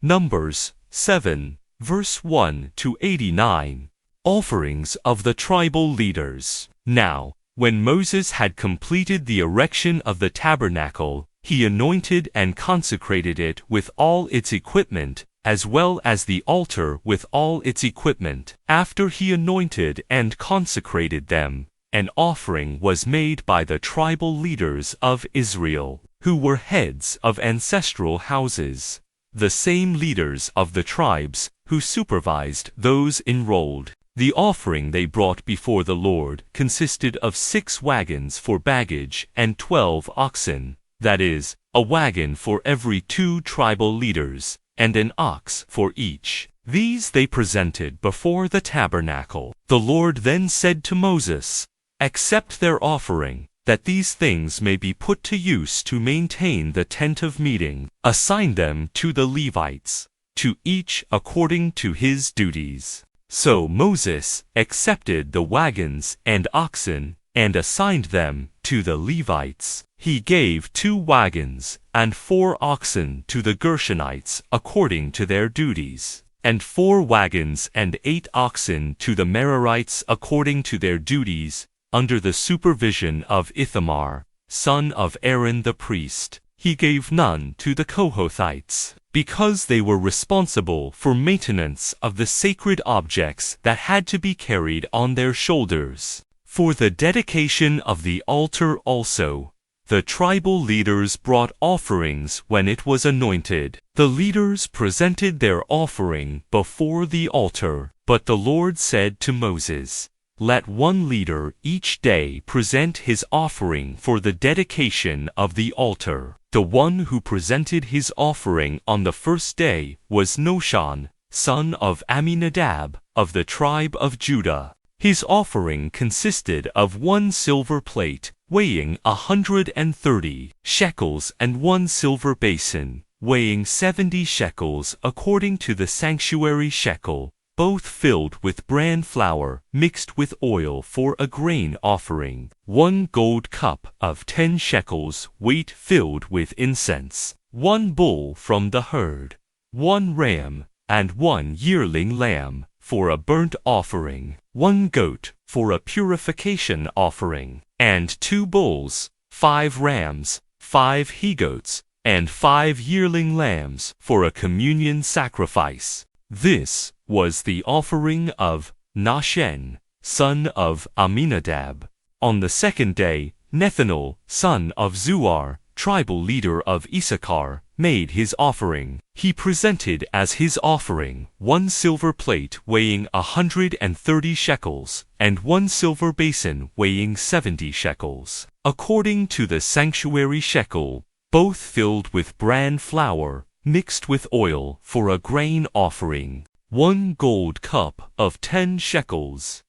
Numbers 7, verse 1 to 89. Offerings of the tribal leaders. Now, when Moses had completed the erection of the tabernacle, he anointed and consecrated it with all its equipment, as well as the altar with all its equipment. After he anointed and consecrated them, an offering was made by the tribal leaders of Israel, who were heads of ancestral houses, the same leaders of the tribes who supervised those enrolled. The offering they brought before the Lord consisted of 6 wagons for baggage and 12 oxen, that is, a wagon for every 2 tribal leaders, and an ox for each. These they presented before the tabernacle. The Lord then said to Moses, "Accept their offering, that these things may be put to use to maintain the tent of meeting. Assign them to the Levites, to each according to his duties." So Moses accepted the wagons and oxen, and assigned them to the Levites. He gave 2 wagons and 4 oxen to the Gershonites according to their duties, and 4 wagons and 8 oxen to the Merarites according to their duties, under the supervision of Ithamar, son of Aaron the priest. He gave none to the Kohathites, because they were responsible for maintenance of the sacred objects that had to be carried on their shoulders. For the dedication of the altar also, the tribal leaders brought offerings when it was anointed. The leaders presented their offering before the altar, but the Lord said to Moses, "Let 1 leader each day present his offering for the dedication of the altar." The one who presented his offering on the first day was Noshan, son of Amminadab, of the tribe of Judah. His offering consisted of 1 silver plate, weighing 130 shekels, and 1 silver basin, weighing 70 shekels according to the sanctuary shekel, both filled with bran flour mixed with oil for a grain offering. 1 gold cup of 10 shekels weight filled with incense. 1 bull from the herd. 1 ram, and 1 yearling lamb for a burnt offering. 1 goat for a purification offering, and 2 bulls 5 rams, 5 he-goats, and 5 yearling lambs for a communion sacrifice. This was the offering of Nahshon, son of Amminadab. On the second day, Nethanel, son of Zuar, tribal leader of Issachar, made his offering. He presented as his offering 1 silver plate weighing 130 shekels, and 1 silver basin weighing 70 shekels, according to the sanctuary shekel, both filled with bran flour, mixed with oil for a grain offering, 1 gold cup of 10 shekels,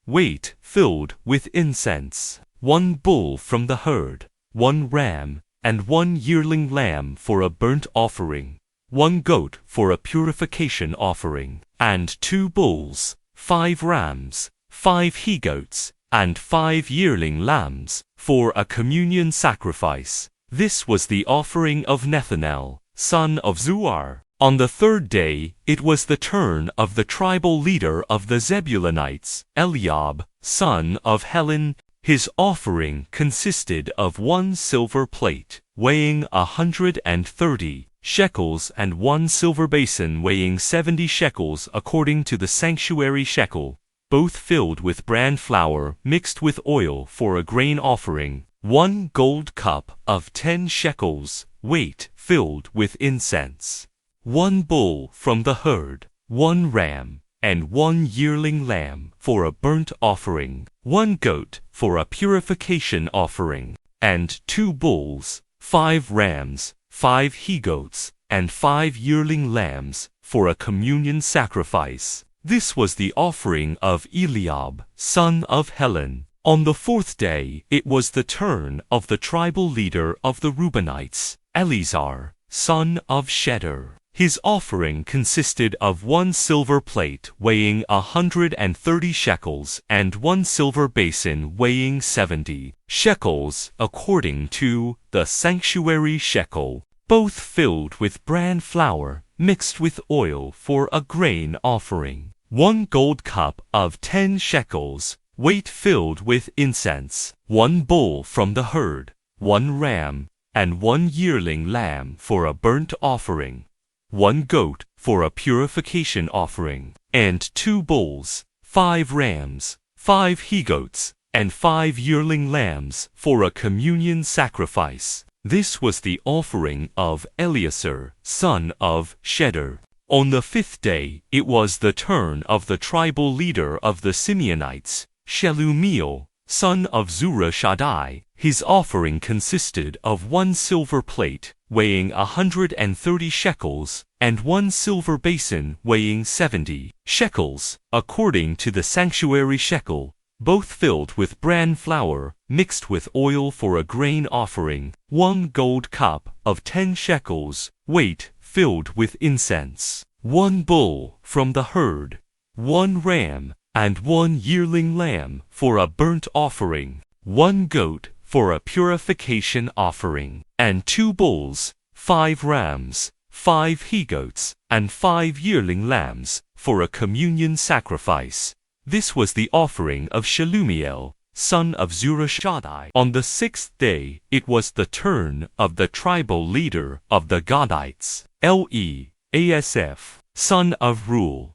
weight filled with incense, 1 bull from the herd, 1 ram, and 1 yearling lamb for a burnt offering, 1 goat for a purification offering, and 2 bulls, 5 rams, 5 he-goats, and 5 yearling lambs for a communion sacrifice. This was the offering of Nethanel, son of Zuar. On the third day, it was the turn of the tribal leader of the Zebulunites, Eliab, son of Helon. His offering consisted of 1 silver plate, weighing 130 shekels, and 1 silver basin weighing 70 shekels according to the sanctuary shekel, both filled with bran flour mixed with oil for a grain offering, 1 gold cup of 10 shekels, weight filled with incense, 1 bull from the herd, 1 ram, and 1 yearling lamb for a burnt offering, 1 goat for a purification offering, and 2 bulls, 5 rams, 5 he-goats, and 5 yearling lambs for a communion sacrifice. This was the offering of Eliab, son of Helon. On the fourth day, it was the turn of the tribal leader of the Reubenites, Eleazar, son of Shedeur. His offering consisted of 1 silver plate weighing 130 shekels and 1 silver basin weighing 70 shekels according to the sanctuary shekel, both filled with bran flour mixed with oil for a grain offering, 1 gold cup of 10 shekels, weight filled with incense, 1 bull from the herd, 1 ram, and 1 yearling lamb for a burnt offering, 1 goat for a purification offering, and 2 bulls, 5 rams, 5 he-goats, and 5 yearling lambs for a communion sacrifice. This was the offering of Eleazar, son of Shedeur. On the 5th day, it was the turn of the tribal leader of the Simeonites, Shelumiel, son of Zurishaddai. His offering consisted of 1 silver plate weighing 130 shekels, and 1 silver basin weighing 70 shekels, according to the sanctuary shekel, both filled with bran flour mixed with oil for a grain offering, 1 gold cup of 10 shekels, weight filled with incense, 1 bull from the herd, 1 ram, and 1 yearling lamb for a burnt offering, 1 goat for a purification offering, and 2 bulls, 5 rams, 5 he-goats, and 5 yearling lambs for a communion sacrifice. This was the offering of Shelumiel, son of Zurishaddai. On the 6th day, it was the turn of the tribal leader of the Gadites, Eliasaph, son of Reuel.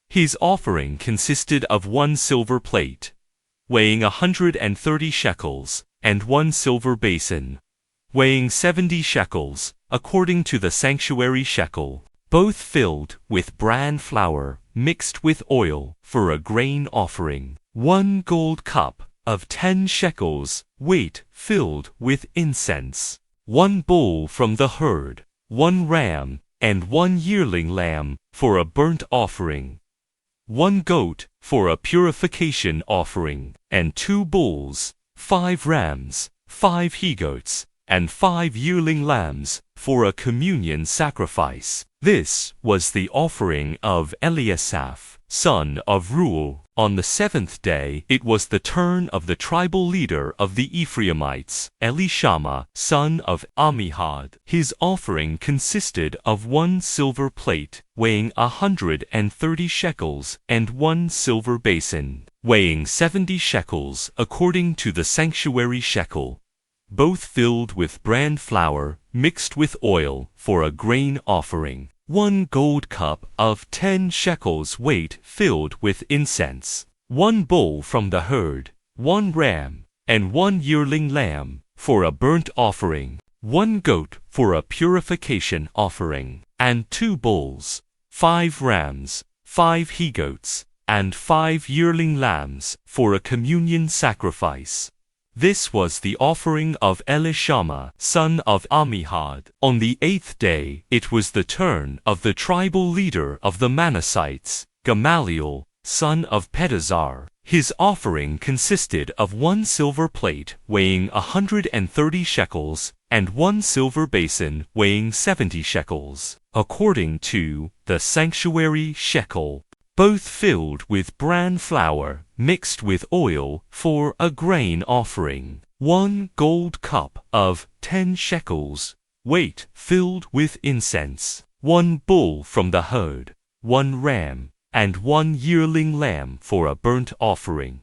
His offering consisted of 1 silver plate, weighing 130 shekels, and 1 silver basin, weighing 70 shekels, according to the sanctuary shekel, both filled with bran flour mixed with oil for a grain offering, 1 gold cup of 10 shekels, weight filled with incense, 1 bull from the herd, 1 ram, and 1 yearling lamb for a burnt offering, 1 goat for a purification offering, and 2 bulls, 5 rams, 5 he-goats, and 5 yearling lambs for a communion sacrifice. This was the offering of Eliasaph, son of Reuel. On the 7th day, it was the turn of the tribal leader of the Ephraimites, Elishama, son of Ammihud. His offering consisted of 1 silver plate, weighing 130 shekels, and 1 silver basin, weighing 70 shekels according to the sanctuary shekel, both filled with bran flour mixed with oil for a grain offering. 1 gold cup of 10 shekels weight filled with incense. 1 bull from the herd, 1 ram, and 1 yearling lamb for a burnt offering. 1 goat for a purification offering, and 2 bulls, 5 rams, 5 he-goats, and 5 yearling lambs for a communion sacrifice. This was the offering of Elishama, son of Ammihud. On the 8th day, it was the turn of the tribal leader of the Manassites, Gamaliel, son of Pedazar. His offering consisted of 1 silver plate weighing 130 shekels, and 1 silver basin weighing 70 shekels, according to the sanctuary shekel, both filled with bran flour mixed with oil for a grain offering. 1 gold cup of 10 shekels, weight filled with incense. 1 bull from the herd, 1 ram, and 1 yearling lamb for a burnt offering.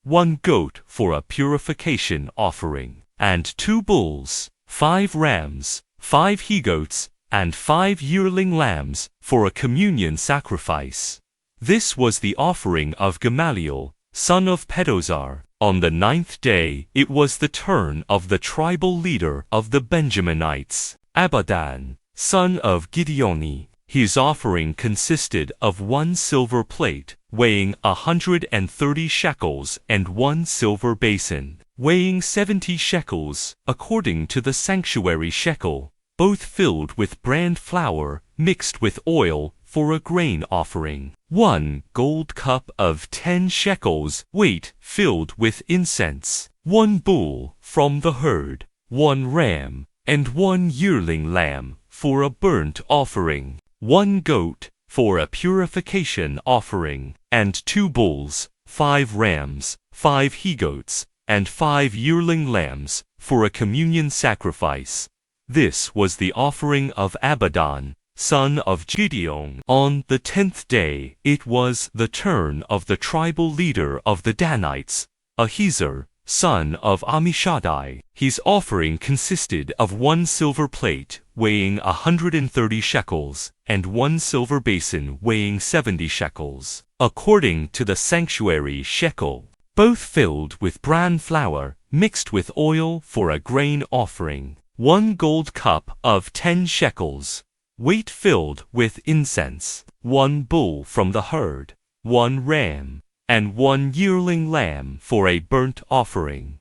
1 goat for a purification offering, and 2 bulls, 5 rams, 5 he-goats, and 5 yearling lambs for a communion sacrifice. This was the offering of Gamaliel, son of Pedazar. On the 9th day, it was the turn of the tribal leader of the Benjaminites, Abidan, son of Gideoni. His offering consisted of 1 silver plate, weighing 130 shekels, and 1 silver basin, weighing 70 shekels, according to the sanctuary shekel, both filled with bran flour mixed with oil for a grain offering. 1 gold cup of 10 shekels, weight filled with incense. 1 bull from the herd, 1 ram, and 1 yearling lamb for a burnt offering. 1 goat for a purification offering, and 2 bulls, 5 rams, 5 he-goats, and 5 yearling lambs for a communion sacrifice. This was the offering of Abidan, son of Gideon. On the 10th day, it was the turn of the tribal leader of the Danites, Ahiezer, son of Ammishaddai. His offering consisted of 1 silver plate weighing 130 shekels, and 1 silver basin weighing 70 shekels, according to the sanctuary shekel, both filled with bran flour mixed with oil for a grain offering. 1 gold cup of 10 shekels, weight filled with incense. 1 bull from the herd, 1 ram, and 1 yearling lamb for a burnt offering.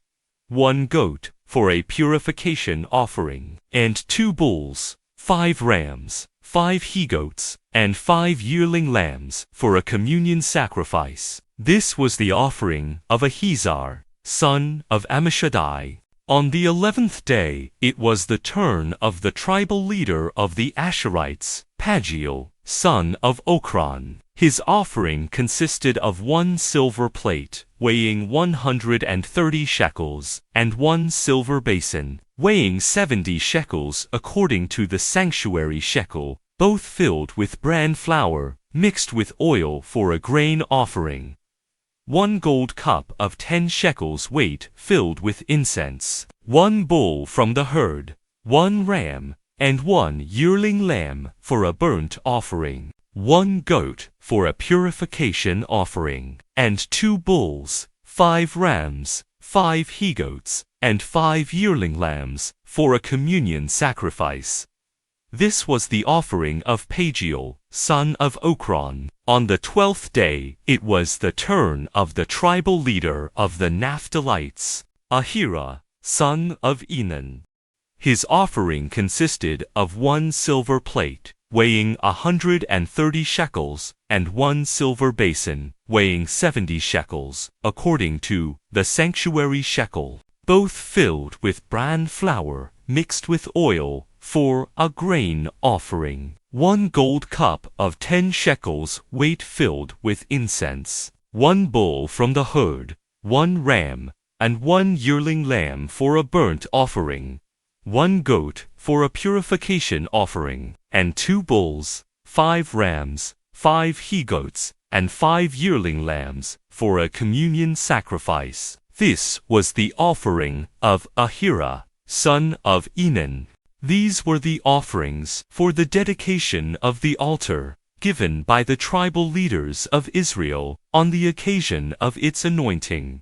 1 goat for a purification offering, and 2 bulls, 5 rams, 5 he-goats, and 5 yearling lambs for a communion sacrifice. This was the offering of Ahiezer, son of Ammishaddai. On the 11th day, it was the turn of the tribal leader of the Asherites, Pagiel, son of Ochran. His offering consisted of 1 silver plate, weighing 130 shekels, and 1 silver basin, weighing 70 shekels according to the sanctuary shekel, both filled with bran flour, mixed with oil for a grain offering. 1 gold cup of 10 shekels weight filled with incense. 1 bull from the herd, 1 ram, and 1 yearling lamb for a burnt offering. 1 goat for a purification offering, and 2 bulls, 5 rams, 5 he-goats, and 5 yearling lambs for a communion sacrifice. This was the offering of Pagiel, son of Ochran. On the 12th day, it was the turn of the tribal leader of the Naphtalites, Ahira, son of Enan. His offering consisted of 1 silver plate, weighing 130 shekels, and 1 silver basin, weighing 70 shekels, according to the sanctuary shekel, both filled with bran flour mixed with oil for a grain offering. 1 gold cup of 10 shekels weight filled with incense. 1 bull from the herd, 1 ram, and 1 yearling lamb for a burnt offering. 1 goat for a purification offering, and 2 bulls, 5 rams, 5 he-goats, and 5 yearling lambs for a communion sacrifice. This was the offering of Ahira, son of Enan. These were the offerings for the dedication of the altar, given by the tribal leaders of Israel on the occasion of its anointing: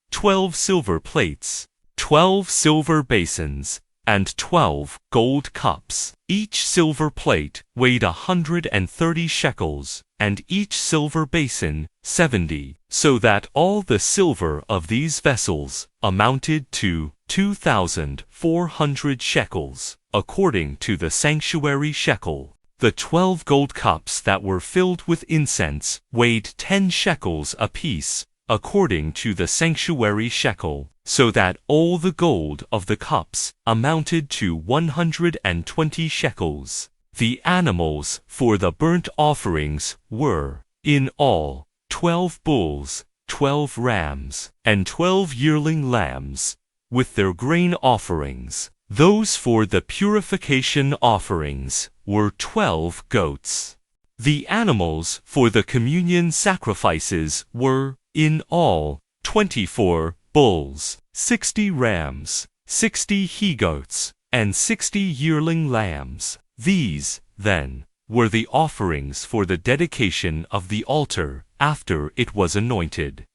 12 silver plates, 12 silver basins, and 12 gold cups. Each silver plate weighed 130 shekels, and each silver basin 70, so that all the silver of these vessels amounted to 2,400 shekels, according to the sanctuary shekel. The 12 gold cups that were filled with incense weighed 10 shekels apiece, according to the sanctuary shekel, so that all the gold of the cups amounted to 120 shekels. The animals for the burnt offerings were, in all, 12 bulls, 12 rams, and 12 yearling lambs, with their grain offerings. Those for the purification offerings were 12 goats. The animals for the communion sacrifices were, in all, 24 bulls, 60 rams, 60 he-goats, and 60 yearling lambs. These, then, were the offerings for the dedication of the altar after it was anointed.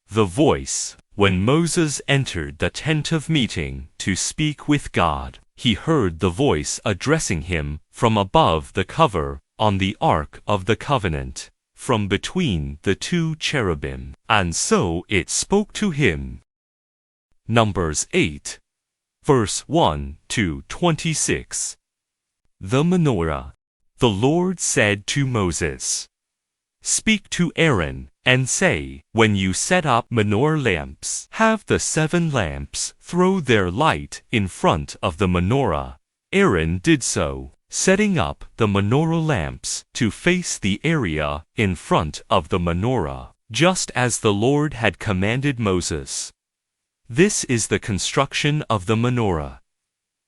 The voice. When Moses entered the tent of meeting to speak with God, he heard the voice addressing him from above the cover on the Ark of the Covenant, from between the two cherubim, and so it spoke to him. Numbers 8, verse 1 to 26. The menorah. The Lord said to Moses, "Speak to Aaron, and say, when you set up menorah lamps, have the 7 lamps throw their light in front of the menorah." Aaron did so, setting up the menorah lamps to face the area in front of the menorah, just as the Lord had commanded Moses. This is the construction of the menorah.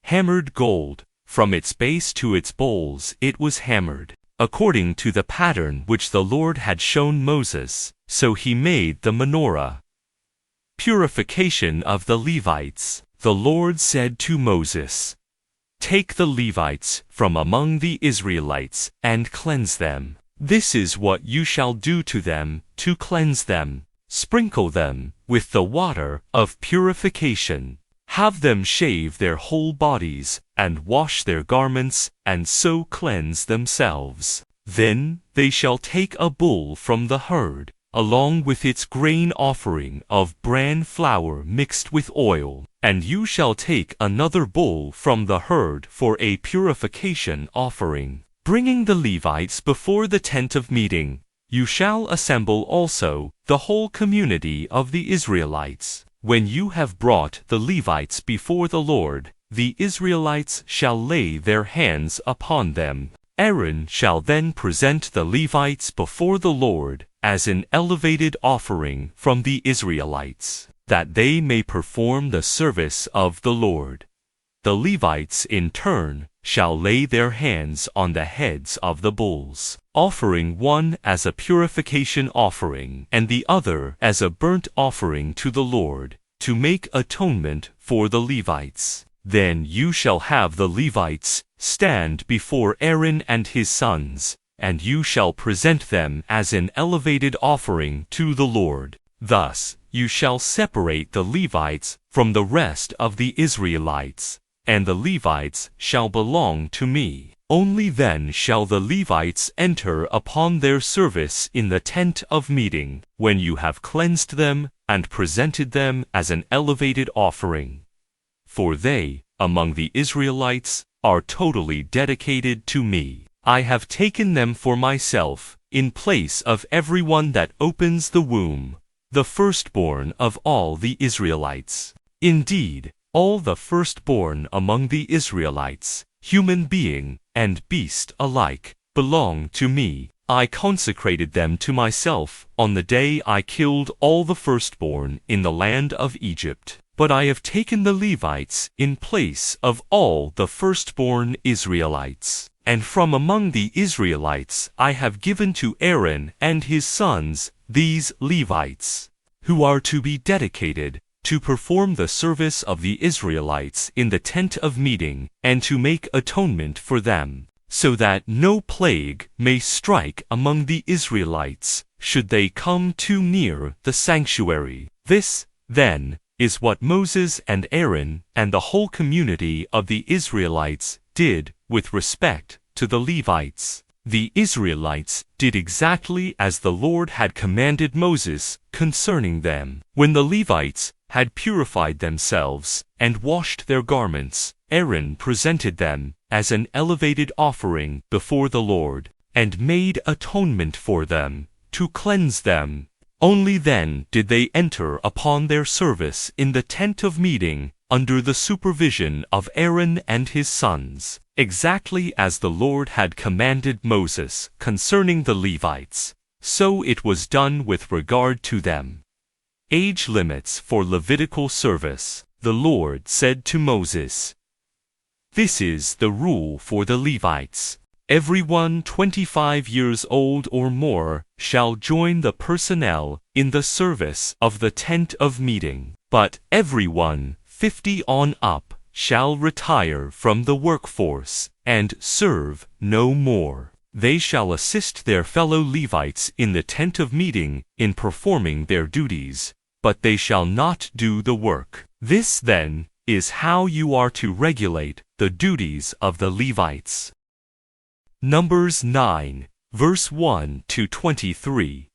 Hammered gold. From its base to its bowls it was hammered, according to the pattern which the Lord had shown Moses, so he made the menorah. Purification of the Levites. The Lord said to Moses, "Take the Levites from among the Israelites and cleanse them. This is what you shall do to them to cleanse them. Sprinkle them with the water of purification. Have them shave their whole bodies, and wash their garments, and so cleanse themselves. Then they shall take a bull from the herd, along with its grain offering of bran flour mixed with oil, and you shall take another bull from the herd for a purification offering, bringing the Levites before the tent of meeting. You shall assemble also the whole community of the Israelites. When you have brought the Levites before the Lord, the Israelites shall lay their hands upon them. Aaron shall then present the Levites before the Lord as an elevated offering from the Israelites, that they may perform the service of the Lord. The Levites in turn shall lay their hands on the heads of the bulls, offering one as a purification offering and the other as a burnt offering to the Lord, to make atonement for the Levites. Then you shall have the Levites stand before Aaron and his sons, and you shall present them as an elevated offering to the Lord. Thus you shall separate the Levites from the rest of the Israelites, and the Levites shall belong to me. Only then shall the Levites enter upon their service in the tent of meeting, when you have cleansed them and presented them as an elevated offering. For they, among the Israelites, are totally dedicated to me. I have taken them for myself, in place of everyone that opens the womb, the firstborn of all the Israelites. Indeed, all the firstborn among the Israelites, human being and beast alike, belong to me. I consecrated them to myself on the day I killed all the firstborn in the land of Egypt. But I have taken the Levites in place of all the firstborn Israelites. And from among the Israelites I have given to Aaron and his sons these Levites, who are to be dedicated to perform the service of the Israelites in the tent of meeting, and to make atonement for them, so that no plague may strike among the Israelites, should they come too near the sanctuary. This, then, is what Moses and Aaron and the whole community of the Israelites did with respect to the Levites. The Israelites did exactly as the Lord had commanded Moses concerning them. When the Levites had purified themselves and washed their garments, Aaron presented them as an elevated offering before the Lord, and made atonement for them, to cleanse them. Only then did they enter upon their service in the tent of meeting, under the supervision of Aaron and his sons, exactly as the Lord had commanded Moses concerning the Levites. So it was done with regard to them. Age limits for Levitical service. The Lord said to Moses, "This is the rule for the Levites. Everyone 25 years old or more shall join the personnel in the service of the tent of meeting, but everyone 50 on up shall retire from the workforce and serve no more. They shall assist their fellow Levites in the tent of meeting in performing their duties, but they shall not do the work." This, then, is how you are to regulate the duties of the Levites. Numbers 9, verse 1 to 23.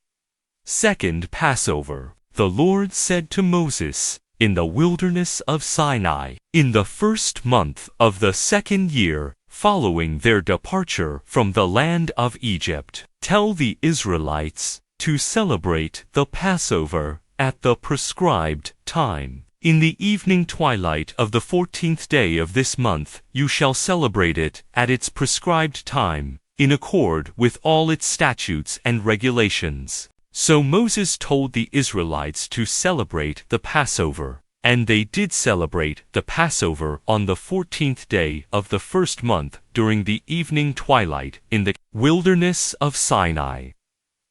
Second Passover. The Lord said to Moses, in the wilderness of Sinai, in the first month of the second year, following their departure from the land of Egypt, tell the Israelites to celebrate the Passover at the prescribed time. In the evening twilight of the 14th day of this month, you shall celebrate it at its prescribed time, in accord with all its statutes and regulations. So Moses told the Israelites to celebrate the Passover, and they did celebrate the Passover on the 14th day of the first month during the evening twilight in the wilderness of Sinai.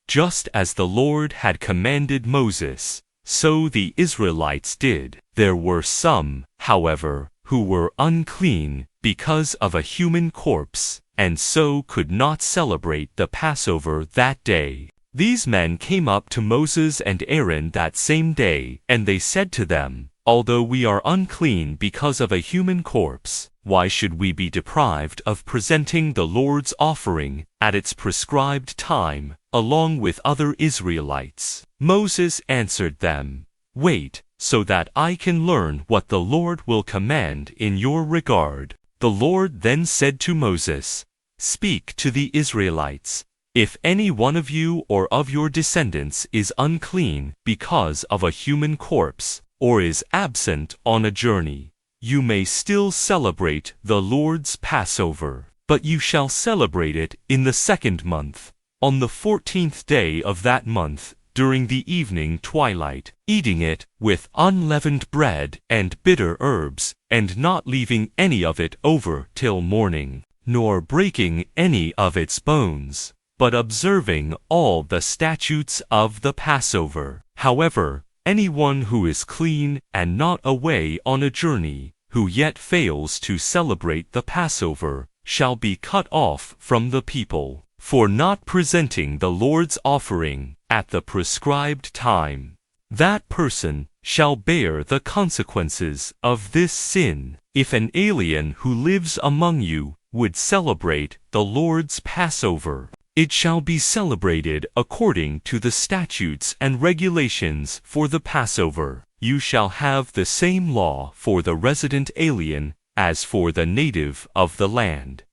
Just as the Lord had commanded Moses, so the Israelites did. There were some, however, who were unclean because of a human corpse, and so could not celebrate the Passover that day. These men came up to Moses and Aaron that same day, and they said to them, "Although we are unclean because of a human corpse, why should we be deprived of presenting the Lord's offering at its prescribed time, along with other Israelites?" Moses answered them, "Wait, so that I can learn what the Lord will command in your regard." The Lord then said to Moses, "Speak to the Israelites. If any one of you or of your descendants is unclean because of a human corpse, or is absent on a journey, you may still celebrate the Lord's Passover, but you shall celebrate it in the second month, on the 14th day of that month, during the evening twilight, eating it with unleavened bread and bitter herbs, and not leaving any of it over till morning, nor breaking any of its bones, but observing all the statutes of the Passover. However, anyone who is clean and not away on a journey, who yet fails to celebrate the Passover, shall be cut off from the people, for not presenting the Lord's offering at the prescribed time. That person shall bear the consequences of this sin. If an alien who lives among you would celebrate the Lord's Passover, it shall be celebrated according to the statutes and regulations for the Passover. You shall have the same law for the resident alien as for the native of the land.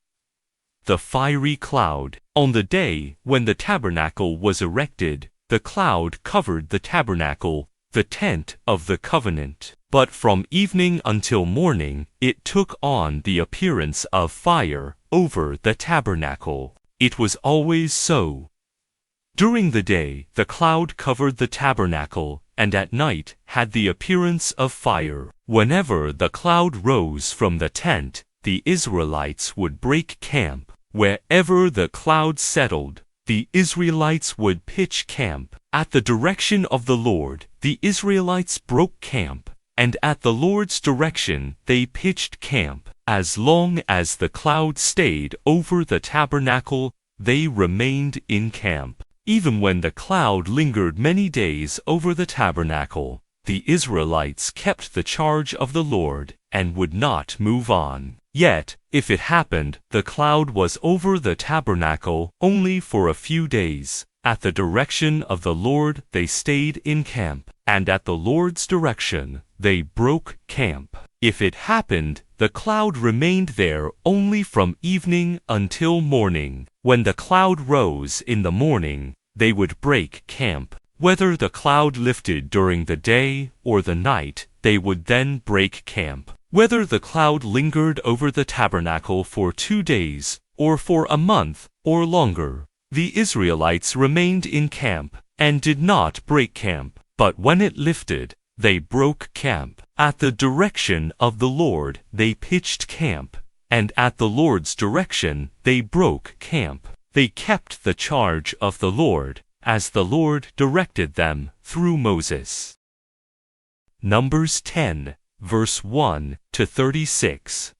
The fiery cloud. On the day when the tabernacle was erected, the cloud covered the tabernacle, the tent of the covenant. But from evening until morning, it took on the appearance of fire over the tabernacle. It was always so. During the day, the cloud covered the tabernacle, and at night had the appearance of fire. Whenever the cloud rose from the tent, the Israelites would break camp. Wherever the cloud settled, the Israelites would pitch camp. At the direction of the Lord, the Israelites broke camp, and at the Lord's direction they pitched camp. As long as the cloud stayed over the tabernacle, they remained in camp. Even when the cloud lingered many days over the tabernacle, the Israelites kept the charge of the Lord and would not move on. Yet, if it happened the cloud was over the tabernacle only for a few days, at the direction of the Lord they stayed in camp, and at the Lord's direction they broke camp. If it happened the cloud remained there only from evening until morning, when the cloud rose in the morning, they would break camp. Whether the cloud lifted during the day or the night, they would then break camp. Whether the cloud lingered over the tabernacle for 2 days, or for a month, or longer, the Israelites remained in camp, and did not break camp. But when it lifted, they broke camp. At the direction of the Lord they pitched camp, and at the Lord's direction they broke camp. They kept the charge of the Lord, as the Lord directed them through Moses. Numbers 10, verse 1 to 36.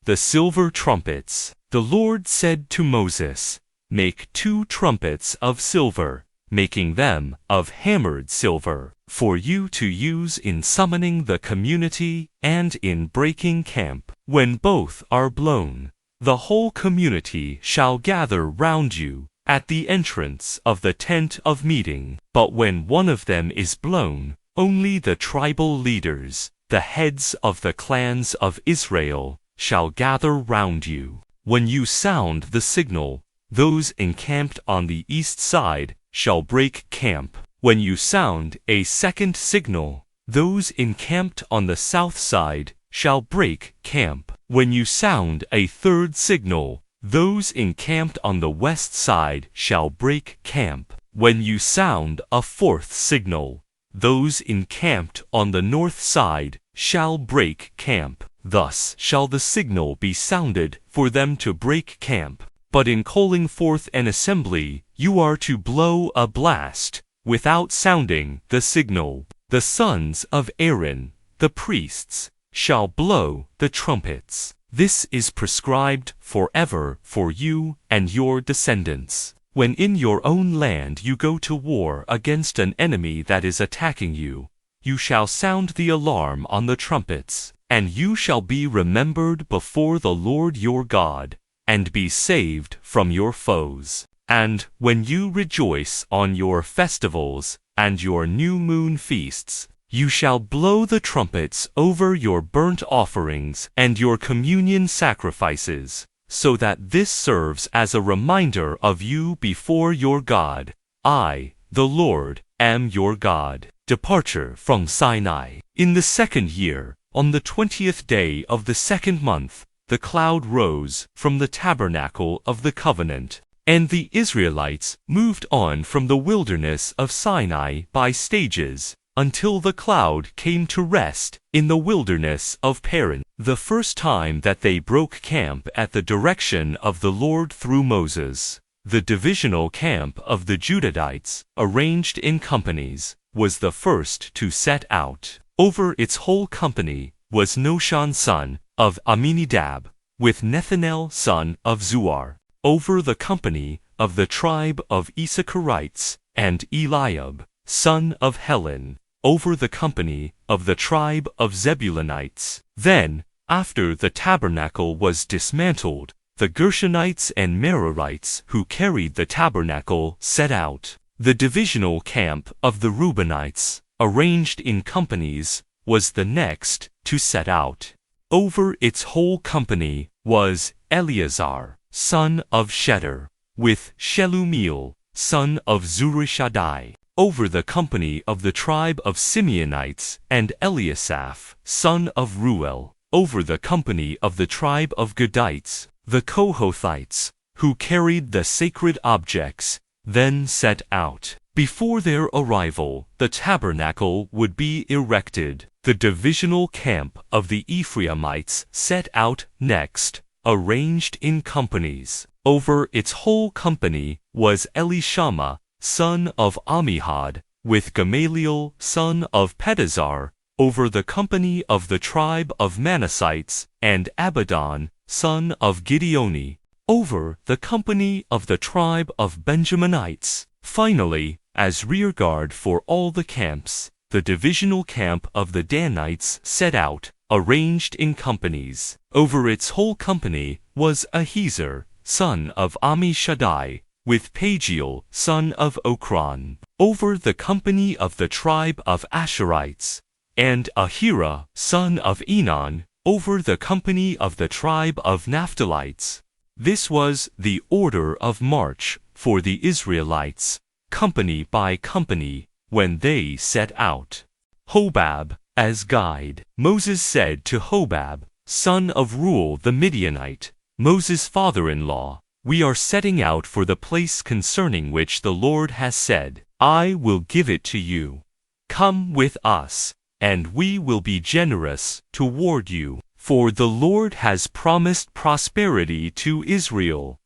The silver trumpets. The Lord said to Moses, "Make 2 trumpets of silver, making them of hammered silver, for you to use in summoning the community and in breaking camp. When both are blown, the whole community shall gather round you at the entrance of the tent of meeting. But when one of them is blown, only the tribal leaders, the heads of the clans of Israel, shall gather round you. When you sound the signal, those encamped on the east side shall break camp. When you sound a second signal, those encamped on the south side shall break camp. When you sound a third signal, those encamped on the west side shall break camp. When you sound a fourth signal, those encamped on the north side shall break camp. Thus shall the signal be sounded for them to break camp. But in calling forth an assembly, you are to blow a blast, without sounding the signal. The sons of Aaron, the priests, shall blow the trumpets. This is prescribed forever for you and your descendants. When in your own land you go to war against an enemy that is attacking you, you shall sound the alarm on the trumpets, and you shall be remembered before the Lord your God, and be saved from your foes. And when you rejoice on your festivals and your new moon feasts, you shall blow the trumpets over your burnt offerings and your communion sacrifices, so that this serves as a reminder of you before your God. I, the Lord, am your God. Departure from Sinai. In the 2nd year, on the 20th day of the 2nd month, the cloud rose from the tabernacle of the covenant, and the Israelites moved on from the wilderness of Sinai by stages, until the cloud came to rest in the wilderness of Paran. The first time that they broke camp at the direction of the Lord through Moses, the divisional camp of the Judahites, arranged in companies, was the first to set out. Over its whole company was Noshan son of Aminadab, with Nethanel son of Zuar. Over the company of the tribe of Issacharites, and Eliab, son of Helon, over the company of the tribe of Zebulunites. Then, after the tabernacle was dismantled, the Gershonites and Merarites who carried the tabernacle set out. The divisional camp of the Reubenites, arranged in companies, was the next to set out. Over its whole company was Eleazar, son of Shedder, with Shelumiel, son of Zurishaddai. Over the company of the tribe of Simeonites, and Eliasaph, son of Ruel. Over the company of the tribe of Gadites, the Kohathites, who carried the sacred objects, then set out. Before their arrival, the tabernacle would be erected. The divisional camp of the Ephraimites set out next, arranged in companies. Over its whole company was Elishama, son of Ammihud, with Gamaliel, son of Pedazar, over the company of the tribe of Manassites, and Abidan, son of Gideoni, over the company of the tribe of Benjaminites. Finally, as rearguard for all the camps, the divisional camp of the Danites set out, arranged in companies. Over its whole company was Ahiezer, son of Ammishaddai, with Pagiel, son of Okran, over the company of the tribe of Asherites, and Ahira, son of Enan, over the company of the tribe of Naphtalites. This was the order of march for the Israelites, company by company, when they set out. Hobab, as guide. Moses said to Hobab, son of Reuel the Midianite, Moses' father-in-law, "We are setting out for the place concerning which the Lord has said, I will give it to you. Come with us, and we will be generous toward you, for the Lord has promised prosperity to Israel."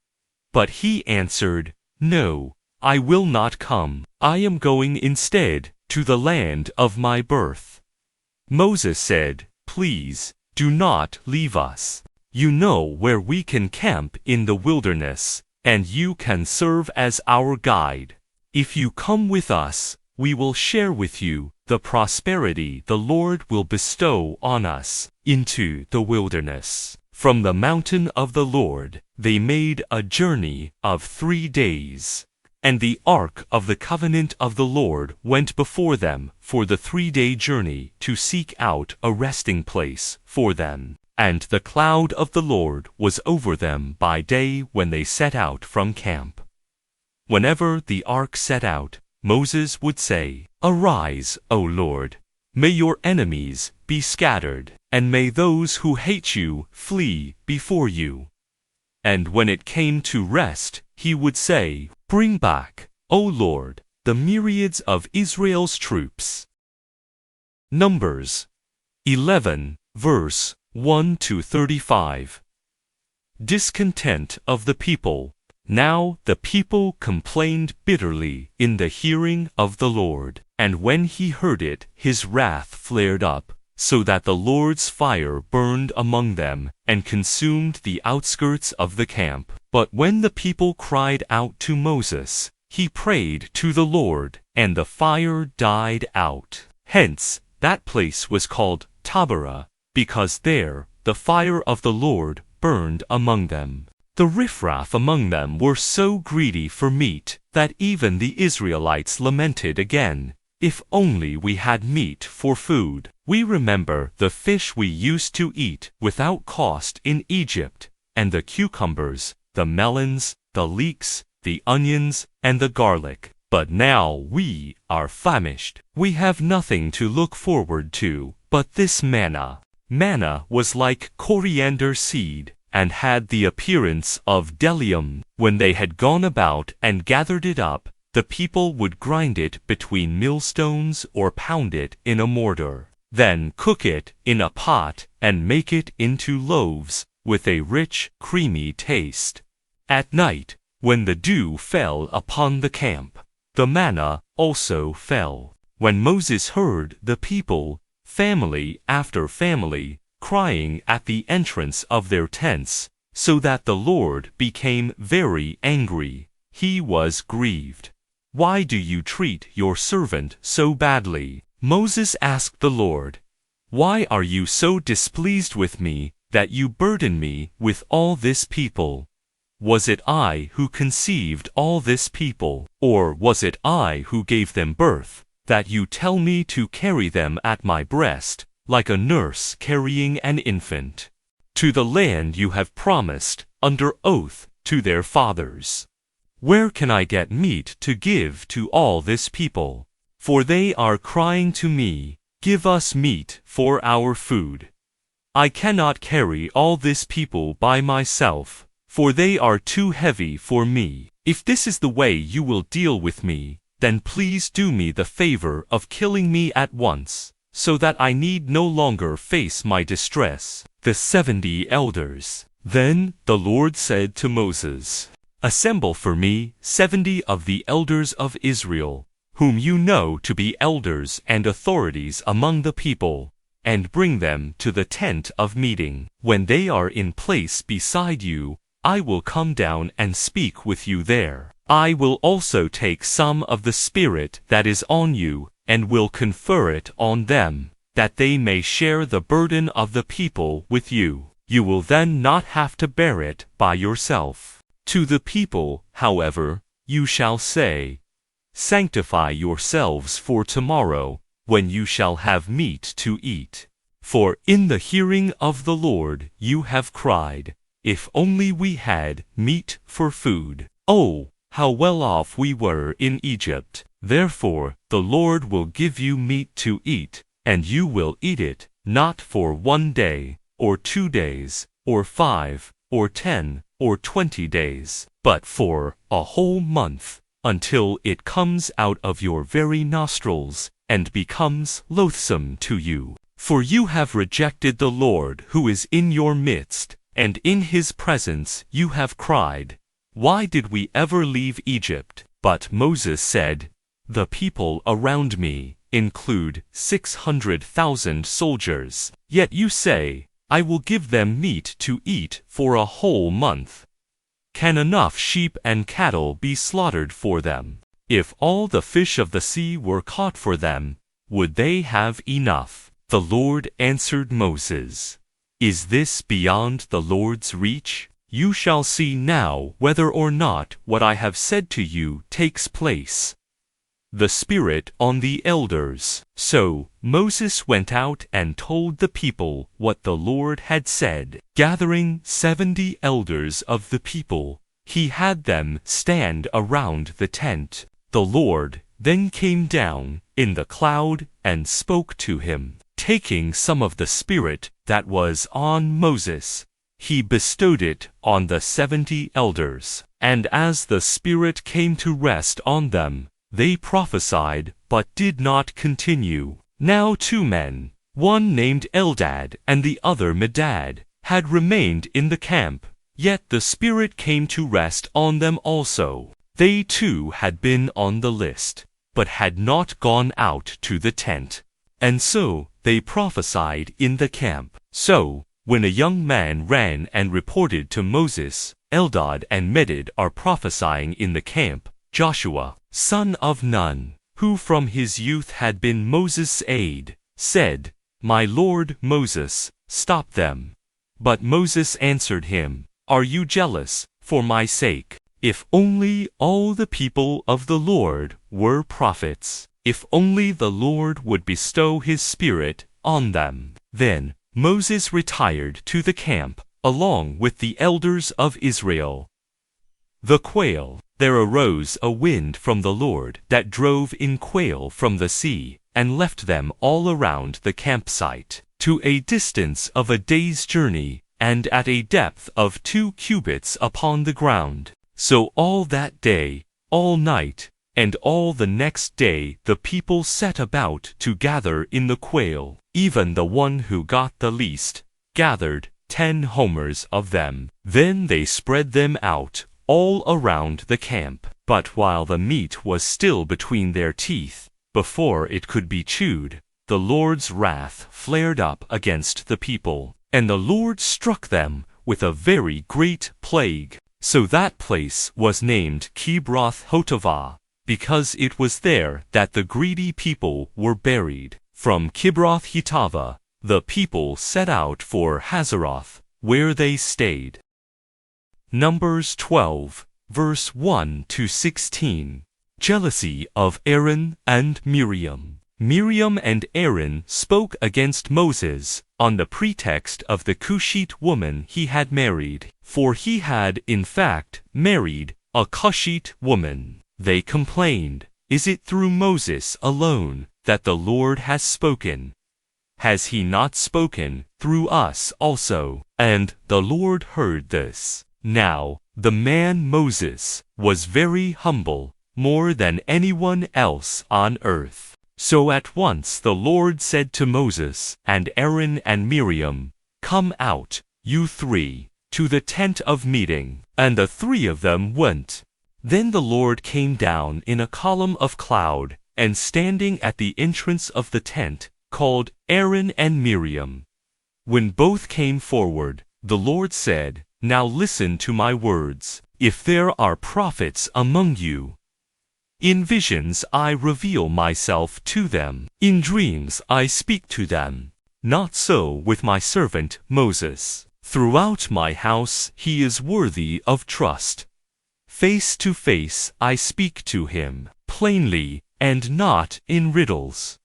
But he answered, "No, I will not come. I am going instead to the land of my birth." Moses said, "Please, do not leave us. You know where we can camp in the wilderness, and you can serve as our guide. If you come with us, we will share with you the prosperity the Lord will bestow on us into the wilderness." From the mountain of the Lord, they made a journey of 3 days. And the ark of the covenant of the Lord went before them for the 3-day journey to seek out a resting place for them. And the cloud of the Lord was over them by day when they set out from camp. Whenever the ark set out, Moses would say, "Arise, O Lord! May your enemies be scattered, and may those who hate you flee before you." And when it came to rest, he would say, "Bring back, O Lord, the myriads of Israel's troops." Numbers 11, verse 1 to 35. Discontent of the people. Now the people complained bitterly in the hearing of the Lord, and when he heard it, his wrath flared up, so that the Lord's fire burned among them and consumed the outskirts of the camp. But when the people cried out to Moses, he prayed to the Lord, and the fire died out. Hence, that place was called Taberah, because there the fire of the Lord burned among them. The riffraff among them were so greedy for meat that even the Israelites lamented again, "If only we had meat for food. We remember the fish we used to eat without cost in Egypt, and the cucumbers, the melons, the leeks, the onions, and the garlic. But now we are famished. We have nothing to look forward to but this manna." Manna was like coriander seed, and had the appearance of bdellium. When they had gone about and gathered it up, the people would grind it between millstones or pound it in a mortar, then cook it in a pot and make it into loaves with a rich, creamy taste. At night, when the dew fell upon the camp, the manna also fell. When Moses heard the people, family after family, crying at the entrance of their tents, so that the Lord became very angry, he was grieved. "Why do you treat your servant so badly?" Moses asked the Lord. "Why are you so displeased with me that you burden me with all this people? Was it I who conceived all this people, or was it I who gave them birth, that you tell me to carry them at my breast, like a nurse carrying an infant, to the land you have promised under oath to their fathers? Where can I get meat to give to all this people? For they are crying to me, 'Give us meat for our food.' I cannot carry all this people by myself, for they are too heavy for me. If this is the way you will deal with me, then please do me the favor of killing me at once, so that I need no longer face my distress." The 70 elders. Then the Lord said to Moses, Assemble for me 70 of the elders of Israel, whom you know to be elders and authorities among the people, and bring them to the tent of meeting. When they are in place beside you, I will come down and speak with you there. I will also take some of the Spirit that is on you, and will confer it on them, that they may share the burden of the people with you. You will then not have to bear it by yourself. To the people, however, you shall say, Sanctify yourselves for tomorrow, when you shall have meat to eat. For in the hearing of the Lord you have cried, If only we had meat for food. Oh, how well off we were in Egypt. Therefore the Lord will give you meat to eat, and you will eat it, not for 1 day, or 2 days, or 5, or 10, or 20 days, but for a whole month, until it comes out of your very nostrils, and becomes loathsome to you. For you have rejected the Lord who is in your midst, and in his presence you have cried, Why did we ever leave Egypt? But Moses said, The people around me include 600,000 soldiers. Yet you say, I will give them meat to eat for a whole month. Can enough sheep and cattle be slaughtered for them? If all the fish of the sea were caught for them, would they have enough? The Lord answered Moses, Is this beyond the Lord's reach? You shall see now whether or not what I have said to you takes place. The Spirit on the elders. So Moses went out and told the people what the Lord had said. Gathering 70 elders of the people, he had them stand around the tent. The Lord then came down in the cloud and spoke to him. Taking some of the Spirit that was on Moses, he bestowed it on the 70 elders. And as the Spirit came to rest on them, they prophesied, but did not continue. Now 2 men, one named Eldad and the other Medad, had remained in the camp, yet the Spirit came to rest on them also. They too had been on the list, but had not gone out to the tent. And so they prophesied in the camp. So, when a young man ran and reported to Moses, Eldad and Medad are prophesying in the camp, Joshua, son of Nun, who from his youth had been Moses' aide, said, My lord Moses, stop them. But Moses answered him, Are you jealous, for my sake? If only all the people of the Lord were prophets, if only the Lord would bestow his Spirit on them. Then Moses retired to the camp, along with the elders of Israel. The quail. There arose a wind from the Lord that drove in quail from the sea, and left them all around the campsite, to a distance of a day's journey, and at a depth of 2 cubits upon the ground. So all that day, all night, and all the next day the people set about to gather in the quail. Even the one who got the least gathered 10 homers of them. Then they spread them out all around the camp. But while the meat was still between their teeth, before it could be chewed, the Lord's wrath flared up against the people, and the Lord struck them with a very great plague. So that place was named Kibroth-Hotavah, because it was there that the greedy people were buried. From Kibroth-Hotavah, the people set out for Hazeroth, where they stayed. Numbers 12, verse 1 to 16. Jealousy of Aaron and Miriam. Miriam and Aaron spoke against Moses on the pretext of the Cushite woman he had married, for he had in fact married a Cushite woman. They complained, Is it through Moses alone that the Lord has spoken? Has he not spoken through us also? And the Lord heard this. Now, the man Moses was very humble, more than anyone else on earth. So at once the Lord said to Moses and Aaron and Miriam, Come out, you 3, to the tent of meeting, and the three of them went. Then the Lord came down in a column of cloud, and standing at the entrance of the tent, called Aaron and Miriam. When both came forward, the Lord said, "Now listen to my words. If there are prophets among you, in visions I reveal myself to them. In dreams I speak to them. Not so with my servant Moses. Throughout my house he is worthy of trust. Face to face I speak to him, plainly, and not in riddles.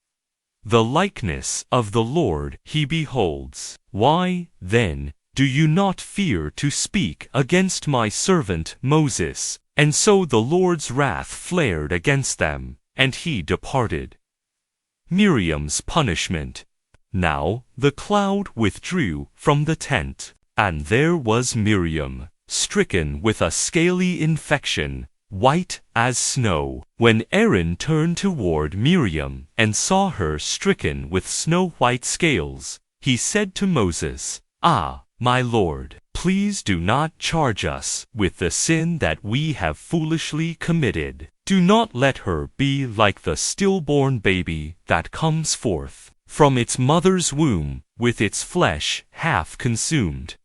The likeness of the Lord he beholds. Why, then, do you not fear to speak against my servant Moses?" And so the Lord's wrath flared against them, and he departed. Miriam's punishment. Now the cloud withdrew from the tent, and there was Miriam, stricken with a scaly infection, white as snow. When Aaron turned toward Miriam and saw her stricken with snow-white scales, he said to Moses, "Ah, my Lord, please do not charge us with the sin that we have foolishly committed. Do not let her be like the stillborn baby that comes forth from its mother's womb, with its flesh half consumed."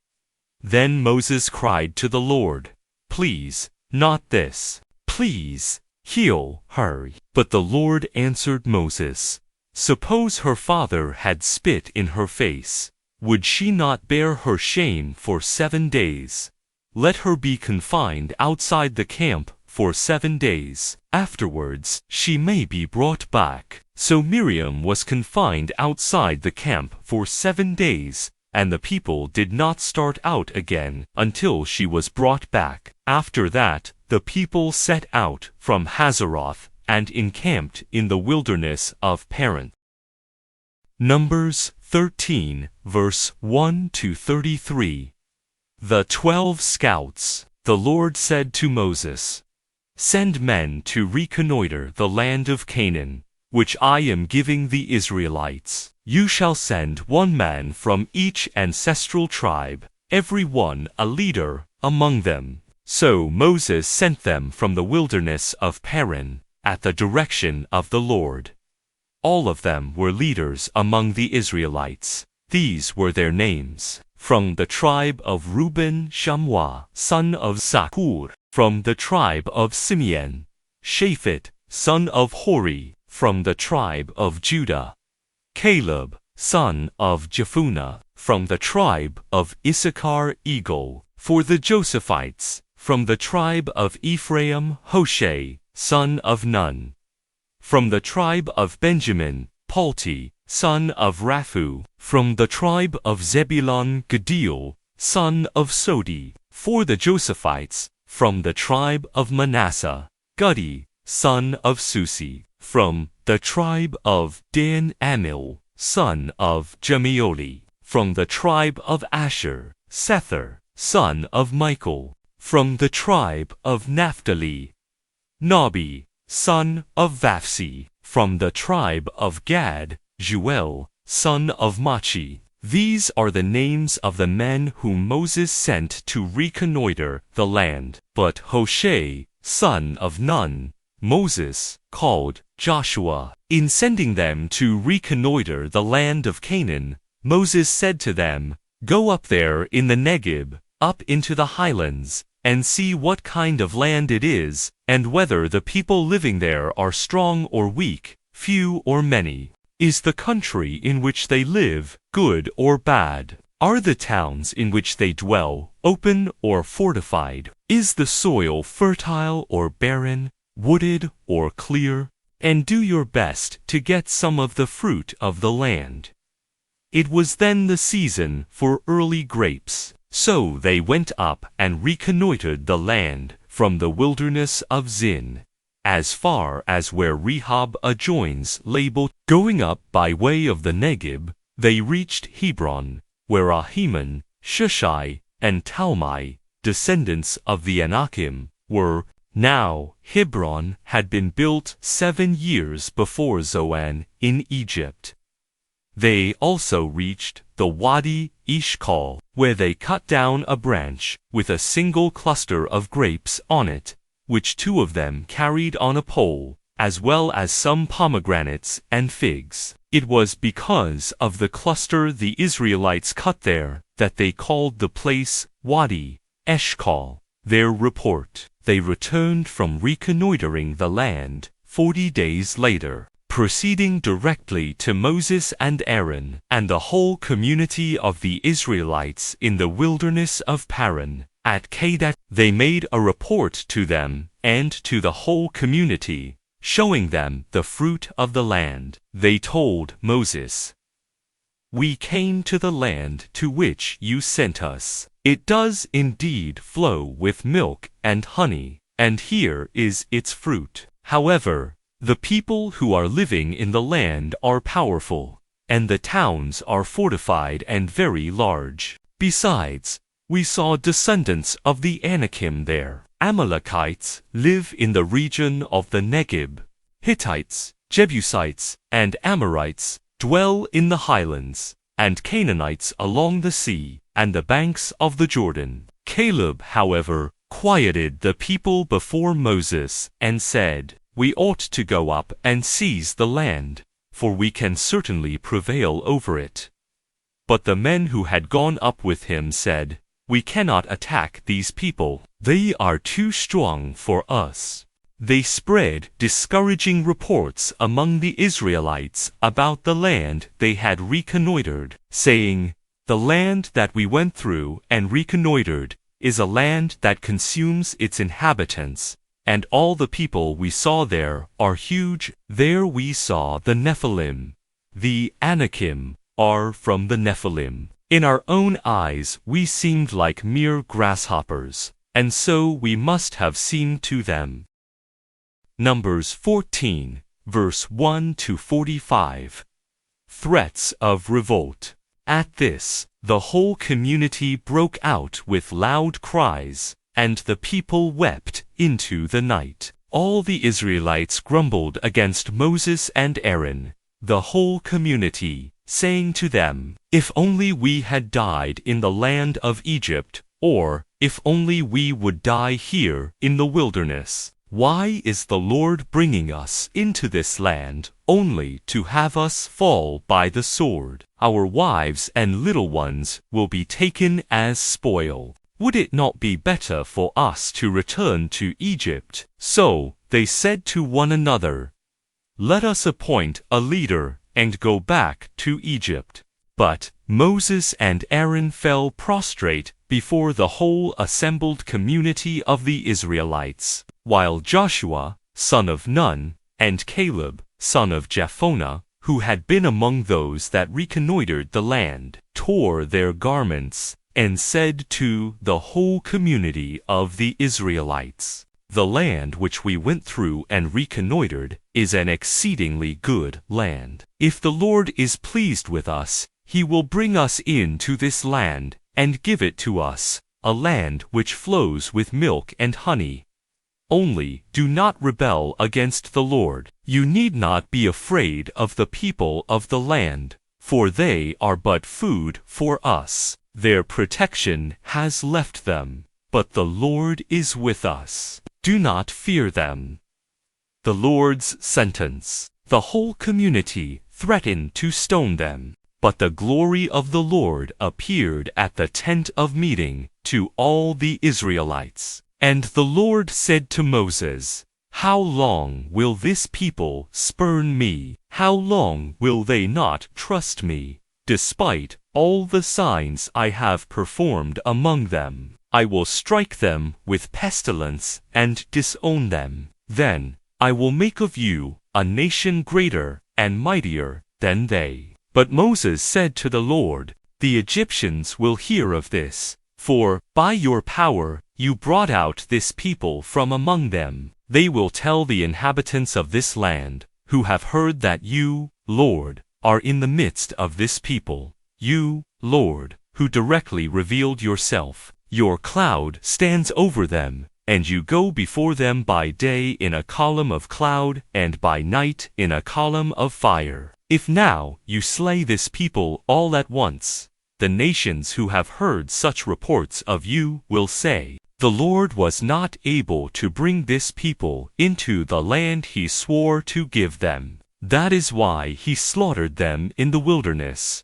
Then Moses cried to the Lord, "Please, not this. Please, heal her." But the Lord answered Moses, "Suppose her father had spit in her face. Would she not bear her shame for 7 days? Let her be confined outside the camp for 7 days. Afterwards she may be brought back." So Miriam was confined outside the camp for 7 days, and the people did not start out again until she was brought back. After that, the people set out from Hazeroth and encamped in the wilderness of Paran. Numbers 13, verse 1-33. The 12 scouts. The Lord said to Moses, "Send men to reconnoiter the land of Canaan, which I am giving the Israelites. You shall send 1 man from each ancestral tribe, every one a leader among them." So Moses sent them from the wilderness of Paran, at the direction of the Lord. All of them were leaders among the Israelites. These were their names. From the tribe of Reuben, Shammua, son of Zakur. From the tribe of Simeon, Shaphat, son of Hori. From the tribe of Judah, Caleb, son of Jephunneh. From the tribe of Issachar, Eagle. For the Josephites, from the tribe of Ephraim, Hoshea, son of Nun. From the tribe of Benjamin, Palti, son of Raphu. From the tribe of Zebulun, Gaddiel, son of Sodi. For the Josephites, from the tribe of Manasseh, Gudi, son of Susi. From the tribe of Dan, Amil, son of Jamioli. From the tribe of Asher, Sethur, son of Michael. From the tribe of Naphtali, Nabi, son of Vapsi. From the tribe of Gad, Juel, son of Machi. These are the names of the men whom Moses sent to reconnoiter the land. But Hoshea, son of Nun, Moses called Joshua. In sending them to reconnoiter the land of Canaan, Moses said to them, "Go up there in the Negeb, up into the highlands, and see what kind of land it is, and whether the people living there are strong or weak, few or many. Is the country in which they live good or bad? Are the towns in which they dwell open or fortified? Is the soil fertile or barren, wooded or clear? And do your best to get some of the fruit of the land." It was then the season for early grapes. So they went up and reconnoitered the land from the wilderness of Zin, as far as where Rehob adjoins Label. Going up by way of the Negeb, they reached Hebron, where Ahiman, Shushai, and Talmai, descendants of the Anakim, were. Now Hebron had been built 7 years before Zoan in Egypt. They also reached the Wadi Eshcol, where they cut down a branch, with a single cluster of grapes on it, which 2 of them carried on a pole, as well as some pomegranates and figs. It was because of the cluster the Israelites cut there, that they called the place Wadi Eshcol. Their report. They returned from reconnoitering the land 40 days later, proceeding directly to Moses and Aaron, and the whole community of the Israelites in the wilderness of Paran, at Kadesh. They made a report to them, and to the whole community, showing them the fruit of the land. They told Moses, "We came to the land to which you sent us. It does indeed flow with milk and honey, and here is its fruit. However, the people who are living in the land are powerful, and the towns are fortified and very large. Besides, we saw descendants of the Anakim there. Amalekites live in the region of the Negeb. Hittites, Jebusites, and Amorites dwell in the highlands, and Canaanites along the sea and the banks of the Jordan." Caleb, however, quieted the people before Moses and said, "We ought to go up and seize the land, for we can certainly prevail over it." But the men who had gone up with him said, "We cannot attack these people. They are too strong for us." They spread discouraging reports among the Israelites about the land they had reconnoitered, saying, "The land that we went through and reconnoitered is a land that consumes its inhabitants, and all the people we saw there are huge. There we saw the Nephilim. The Anakim are from the Nephilim. In our own eyes we seemed like mere grasshoppers, and so we must have seemed to them." Numbers 14, verse 1 to 45. Threats of revolt. At this, the whole community broke out with loud cries, and the people wept into the night. All the Israelites grumbled against Moses and Aaron, the whole community, saying to them, "If only we had died in the land of Egypt, or if only we would die here in the wilderness. Why is the Lord bringing us into this land only to have us fall by the sword? Our wives and little ones will be taken as spoil. Would it not be better for us to return to Egypt?" So they said to one another, "Let us appoint a leader and go back to Egypt." But Moses and Aaron fell prostrate before the whole assembled community of the Israelites, while Joshua, son of Nun, and Caleb, son of Jephunneh, who had been among those that reconnoitered the land, tore their garments, and said to the whole community of the Israelites, "The land which we went through and reconnoitered is an exceedingly good land. If the Lord is pleased with us, he will bring us into this land, and give it to us, a land which flows with milk and honey. Only do not rebel against the Lord. You need not be afraid of the people of the land, for they are but food for us. Their protection has left them, but the Lord is with us. Do not fear them." The Lord's sentence. The whole community threatened to stone them, but the glory of the Lord appeared at the tent of meeting to all the Israelites. And the Lord said to Moses, "How long will this people spurn me? How long will they not trust me? Despite all the signs I have performed among them, I will strike them with pestilence and disown them. Then I will make of you a nation greater and mightier than they." But Moses said to the Lord, "The Egyptians will hear of this, for by your power you brought out this people from among them. They will tell the inhabitants of this land, who have heard that you, Lord, are in the midst of this people. You, Lord, who directly revealed yourself. Your cloud stands over them, and you go before them by day in a column of cloud, and by night in a column of fire. If now you slay this people all at once, the nations who have heard such reports of you will say, "The Lord was not able to bring this people into the land he swore to give them. That is why he slaughtered them in the wilderness."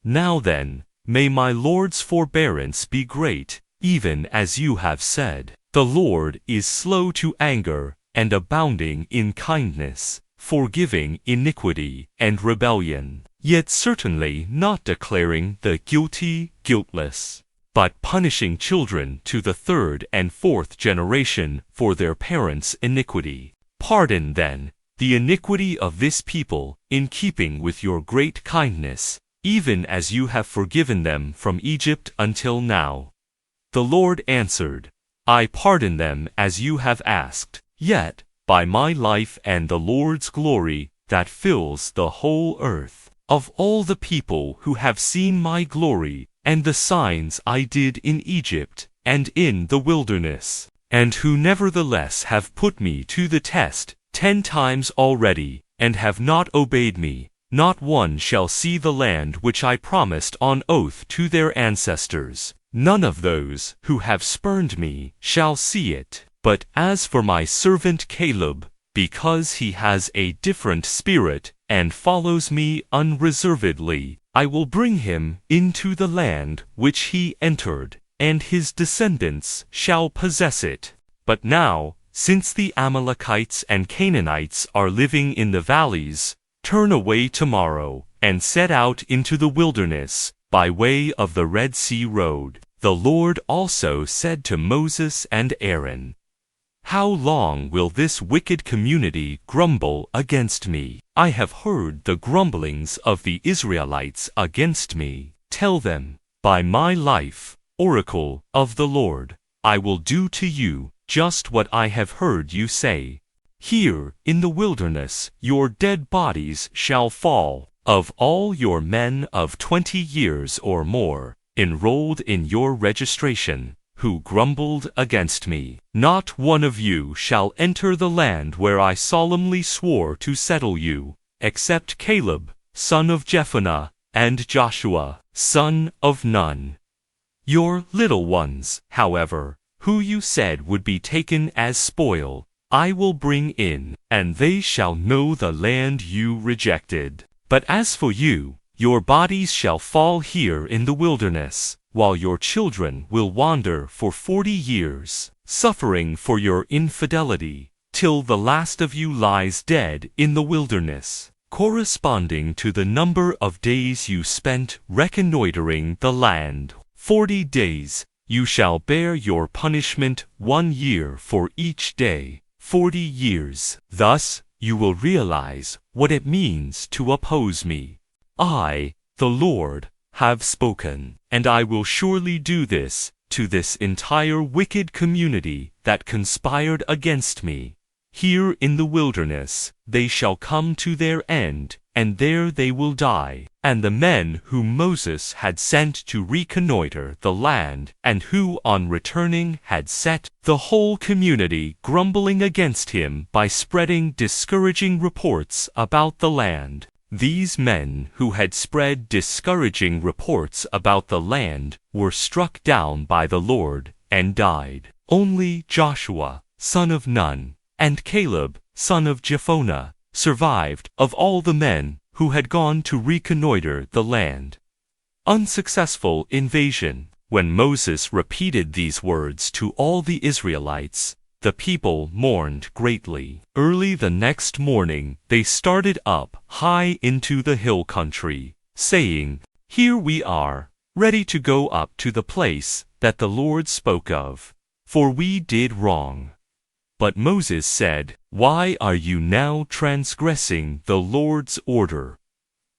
Now then, may my Lord's forbearance be great, even as you have said. The Lord is slow to anger, and abounding in kindness, forgiving iniquity and rebellion, yet certainly not declaring the guilty guiltless, but punishing children to the third and fourth generation for their parents' iniquity. Pardon, then, the iniquity of this people, in keeping with your great kindness, even as you have forgiven them from Egypt until now. The Lord answered, I pardon them as you have asked, yet, by my life and the Lord's glory that fills the whole earth, of all the people who have seen my glory, and the signs I did in Egypt and in the wilderness, and who nevertheless have put me to the test 10 times already, and have not obeyed me, not one shall see the land which I promised on oath to their ancestors. None of those who have spurned me shall see it. But as for my servant Caleb, because he has a different spirit and follows me unreservedly, I will bring him into the land which he entered, and his descendants shall possess it. But now, since the Amalekites and Canaanites are living in the valleys, turn away tomorrow, and set out into the wilderness, by way of the Red Sea road. The Lord also said to Moses and Aaron, How long will this wicked community grumble against me? I have heard the grumblings of the Israelites against me. Tell them, by my life, oracle of the Lord, I will do to you just what I have heard you say. Here, in the wilderness, your dead bodies shall fall, of all your men of 20 years or more, enrolled in your registration, who grumbled against me. Not one of you shall enter the land where I solemnly swore to settle you, except Caleb, son of Jephunneh, and Joshua, son of Nun. Your little ones, however, who you said would be taken as spoil, I will bring in, and they shall know the land you rejected. But as for you, your bodies shall fall here in the wilderness, while your children will wander for 40 years, suffering for your infidelity, till the last of you lies dead in the wilderness, corresponding to the number of days you spent reconnoitering the land. 40 days, you shall bear your punishment 1 year for each day, 40 years. Thus, you will realize what it means to oppose me. I, the Lord, have spoken, and I will surely do this to this entire wicked community that conspired against me. Here in the wilderness they shall come to their end, and there they will die. And the men whom Moses had sent to reconnoiter the land, and who on returning had set the whole community grumbling against him by spreading discouraging reports about the land. These men who had spread discouraging reports about the land were struck down by the Lord and died. Only Joshua, son of Nun, and Caleb, son of Jephunneh, survived of all the men who had gone to reconnoiter the land. Unsuccessful invasion. When Moses repeated these words to all the Israelites, the people mourned greatly. Early the next morning they started up high into the hill country, saying, Here we are, ready to go up to the place that the Lord spoke of, for we did wrong. But Moses said, Why are you now transgressing the Lord's order?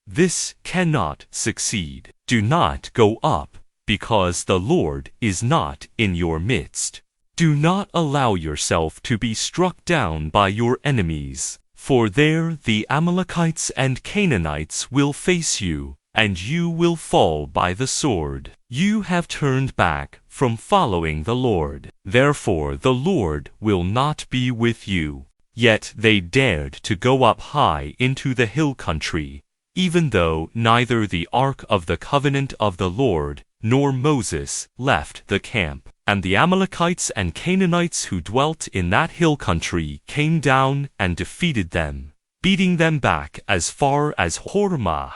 This cannot succeed. Do not go up, because the Lord is not in your midst. Do not allow yourself to be struck down by your enemies, for there the Amalekites and Canaanites will face you, and you will fall by the sword. You have turned back from following the Lord. Therefore the Lord will not be with you. Yet they dared to go up high into the hill country, even though neither the ark of the covenant of the Lord nor Moses left the camp. And the Amalekites and Canaanites who dwelt in that hill country came down and defeated them, beating them back as far as Hormah.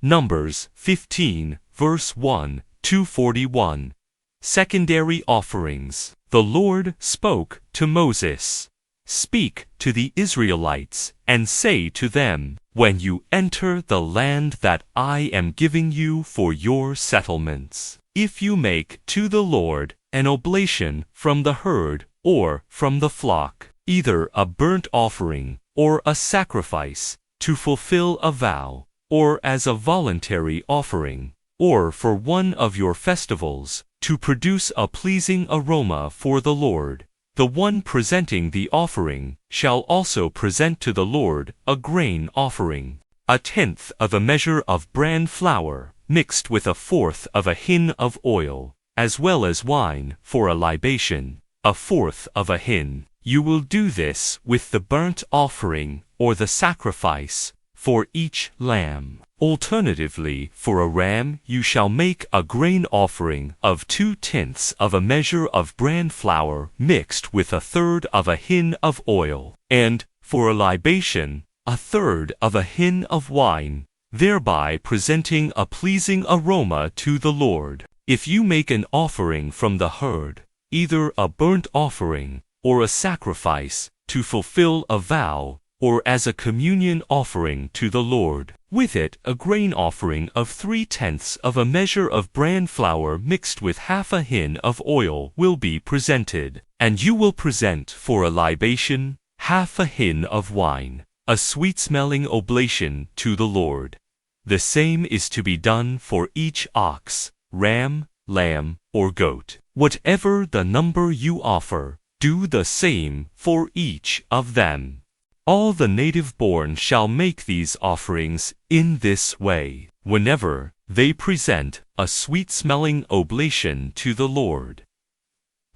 Numbers 15, verse 1 to 41. Secondary offerings. The Lord spoke to Moses, "Speak to the Israelites, and say to them, when you enter the land that I am giving you for your settlements, if you make to the Lord an oblation from the herd or from the flock, either a burnt offering or a sacrifice to fulfill a vow, or as a voluntary offering, or for one of your festivals, to produce a pleasing aroma for the Lord, the one presenting the offering shall also present to the Lord a grain offering, 1/10 of a measure of bran flour, mixed with 1/4 of a hin of oil, as well as wine for a libation, 1/4 of a hin. You will do this with the burnt offering or the sacrifice for each lamb. Alternatively, for a ram you shall make a grain offering of 2/10 of a measure of bran flour mixed with 1/3 of a hin of oil, and, for a libation, 1/3 of a hin of wine, thereby presenting a pleasing aroma to the Lord. If you make an offering from the herd, either a burnt offering or a sacrifice to fulfill a vow, or as a communion offering to the Lord, with it a grain offering of 3/10 of a measure of bran flour mixed with 1/2 a hin of oil will be presented, and you will present for a libation 1/2 a hin of wine, a sweet-smelling oblation to the Lord. The same is to be done for each ox, ram, lamb, or goat. Whatever the number you offer, do the same for each of them. All the native-born shall make these offerings in this way, whenever they present a sweet-smelling oblation to the Lord.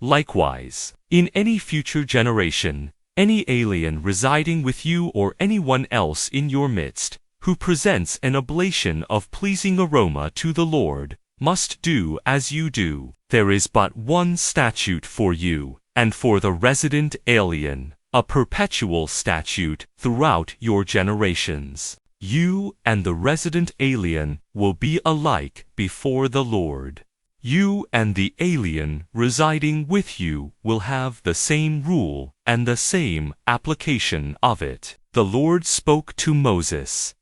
Likewise, in any future generation, any alien residing with you or anyone else in your midst, who presents an oblation of pleasing aroma to the Lord, must do as you do. There is but one statute for you, and for the resident alien, a perpetual statute throughout your generations. You and the resident alien will be alike before the Lord. You and the alien residing with you will have the same rule and the same application of it. The Lord spoke to Moses,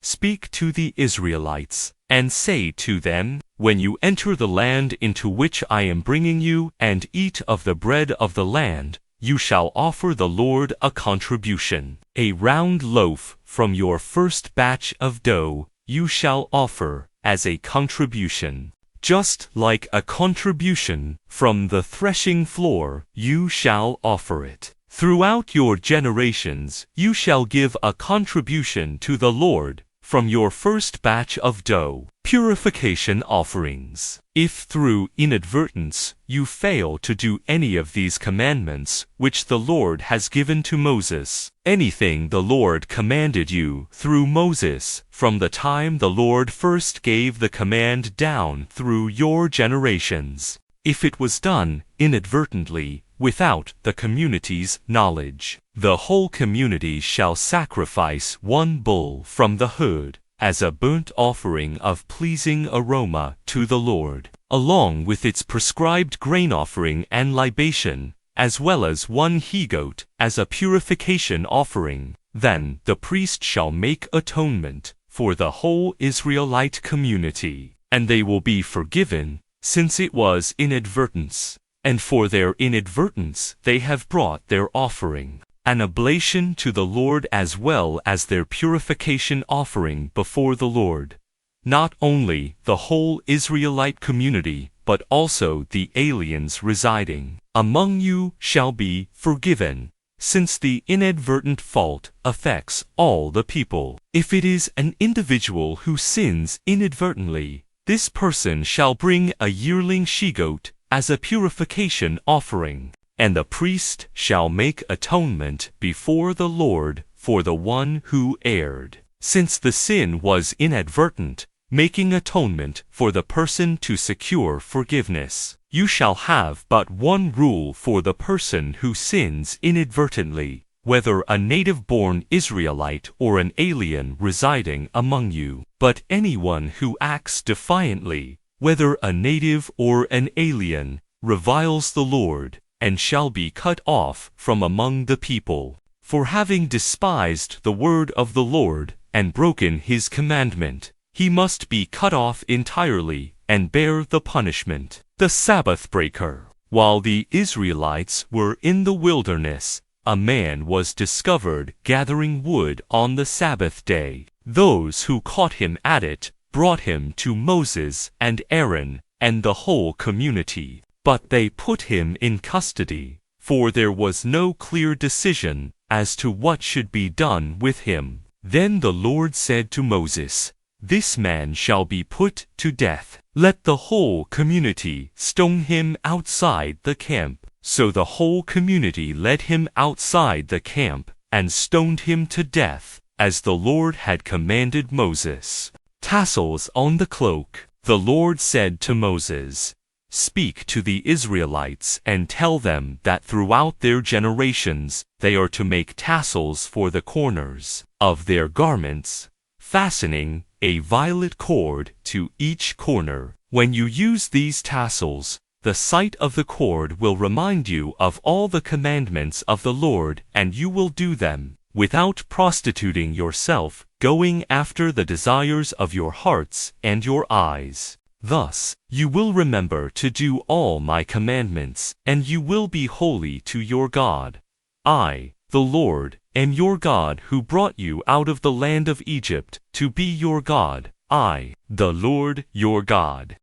"Speak to the Israelites, and say to them, when you enter the land into which I am bringing you, and eat of the bread of the land, you shall offer the Lord a contribution. A round loaf from your first batch of dough you shall offer as a contribution. Just like a contribution from the threshing floor, you shall offer it. Throughout your generations you shall give a contribution to the Lord from your first batch of dough." Purification offerings. If through inadvertence you fail to do any of these commandments which the Lord has given to Moses, anything the Lord commanded you through Moses from the time the Lord first gave the command down through your generations, if it was done inadvertently without the community's knowledge, the whole community shall sacrifice one bull from the herd as a burnt offering of pleasing aroma to the Lord, along with its prescribed grain offering and libation, as well as one he-goat as a purification offering. Then the priest shall make atonement for the whole Israelite community, and they will be forgiven, since it was inadvertence, and for their inadvertence they have brought their offering, an oblation to the Lord as well as their purification offering before the Lord. Not only the whole Israelite community, but also the aliens residing among you shall be forgiven, since the inadvertent fault affects all the people. If it is an individual who sins inadvertently, this person shall bring a yearling she-goat as a purification offering, and the priest shall make atonement before the Lord for the one who erred. since the sin was inadvertent, making atonement for the person to secure forgiveness. You shall have but one rule for the person who sins inadvertently, whether a native-born Israelite or an alien residing among you. But anyone who acts defiantly, whether a native or an alien, reviles the Lord, and shall be cut off from among the people. For having despised the word of the Lord, and broken his commandment, he must be cut off entirely, and bear the punishment. The Sabbath breaker. While the Israelites were in the wilderness, a man was discovered gathering wood on the Sabbath day. Those who caught him at it brought him to Moses and Aaron and the whole community. But they put him in custody, for there was no clear decision as to what should be done with him. Then the Lord said to Moses, "This man shall be put to death. Let the whole community stone him outside the camp." So the whole community led him outside the camp and stoned him to death, as the Lord had commanded Moses. Tassels on the cloak. The Lord said to Moses, "Speak to the Israelites and tell them that throughout their generations they are to make tassels for the corners of their garments, fastening a violet cord to each corner. When you use these tassels, the sight of the cord will remind you of all the commandments of the Lord, and you will do them, without prostituting yourself, going after the desires of your hearts and your eyes. Thus, you will remember to do all my commandments, and you will be holy to your God. I, the Lord, am your God who brought you out of the land of Egypt, to be your God. I, the Lord your God."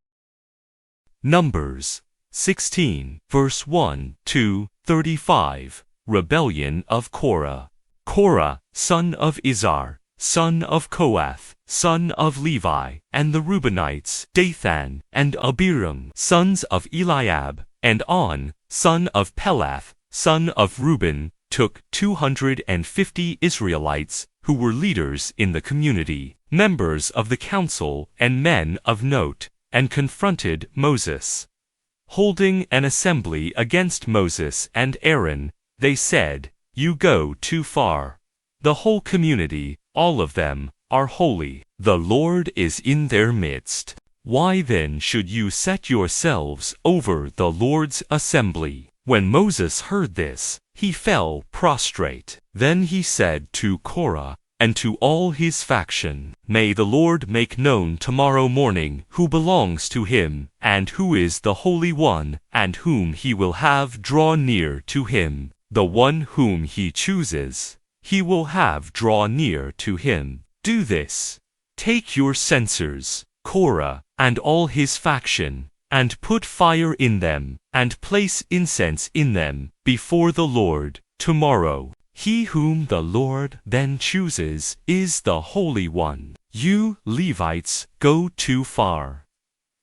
Numbers 16, verse 1 to 35. Rebellion of Korah. Korah, son of Izhar, son of Kohath, son of Levi, and the Reubenites, Dathan and Abiram, sons of Eliab, and On, son of Pelath, son of Reuben, took 250 Israelites who were leaders in the community, members of the council and men of note, and confronted Moses. Holding an assembly against Moses and Aaron, they said, "You go too far. The whole community, all of them, are holy. The Lord is in their midst. Why then should you set yourselves over the Lord's assembly?" When Moses heard this, he fell prostrate. Then he said to Korah and to all his faction, "May the Lord make known tomorrow morning who belongs to him, and who is the Holy One, and whom he will have draw near to him. The one whom he chooses, he will have draw near to him. Do this. Take your censers, Korah and all his faction, and put fire in them, and place incense in them, before the Lord, tomorrow. He whom the Lord then chooses is the Holy One. You, Levites, go too far."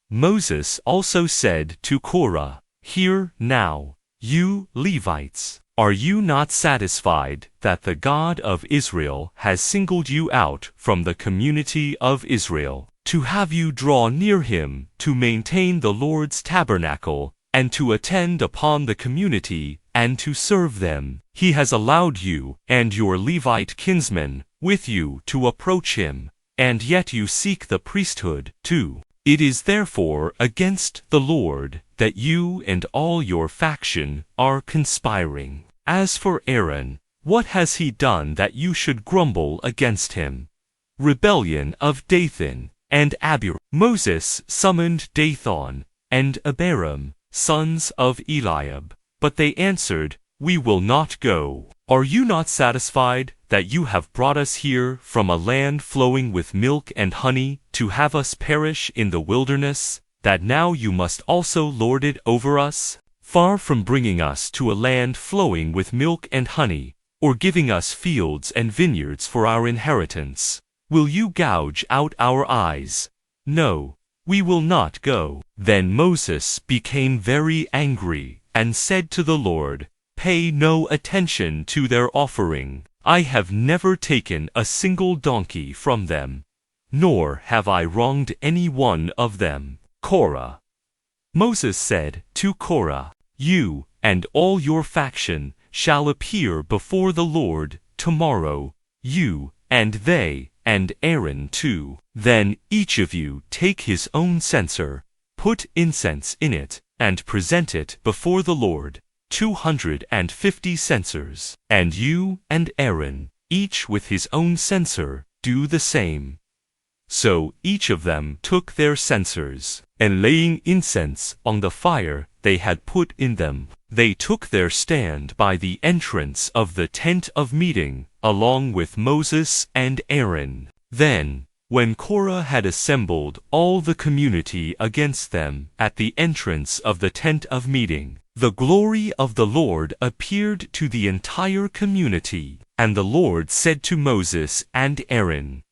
Moses also said to Korah, "Hear now, you Levites, are you not satisfied that the God of Israel has singled you out from the community of Israel, to have you draw near him, to maintain the Lord's tabernacle, and to attend upon the community, and to serve them? He has allowed you, and your Levite kinsmen, with you to approach him, and yet you seek the priesthood, too. It is therefore against the Lord that you and all your faction are conspiring. As for Aaron, what has he done that you should grumble against him?" Rebellion of Dathan and Abiram. Moses summoned Dathan and Abiram, sons of Eliab, but they answered, "We will not go. Are you not satisfied that you have brought us here from a land flowing with milk and honey, to have us perish in the wilderness, that now you must also lord it over us? Far from bringing us to a land flowing with milk and honey, or giving us fields and vineyards for our inheritance, will you gouge out our eyes? No, we will not go." Then Moses became very angry, and said to the Lord, "Pay no attention to their offering, I have never taken a single donkey from them, nor have I wronged any one of them. Korah. Moses said to Korah, You and all your faction shall appear before the Lord tomorrow, you and they, and Aaron too. Then each of you take his own censer, put incense in it, and present it before the Lord, 250 censers. And you and Aaron, each with his own censer, do the same. So each of them took their censers, and laying incense on the fire they had put in them, they took their stand by the entrance of the tent of meeting, along with Moses and Aaron. Then, when Korah had assembled all the community against them at the entrance of the tent of meeting, the glory of the Lord appeared to the entire community, and the Lord said to Moses and Aaron,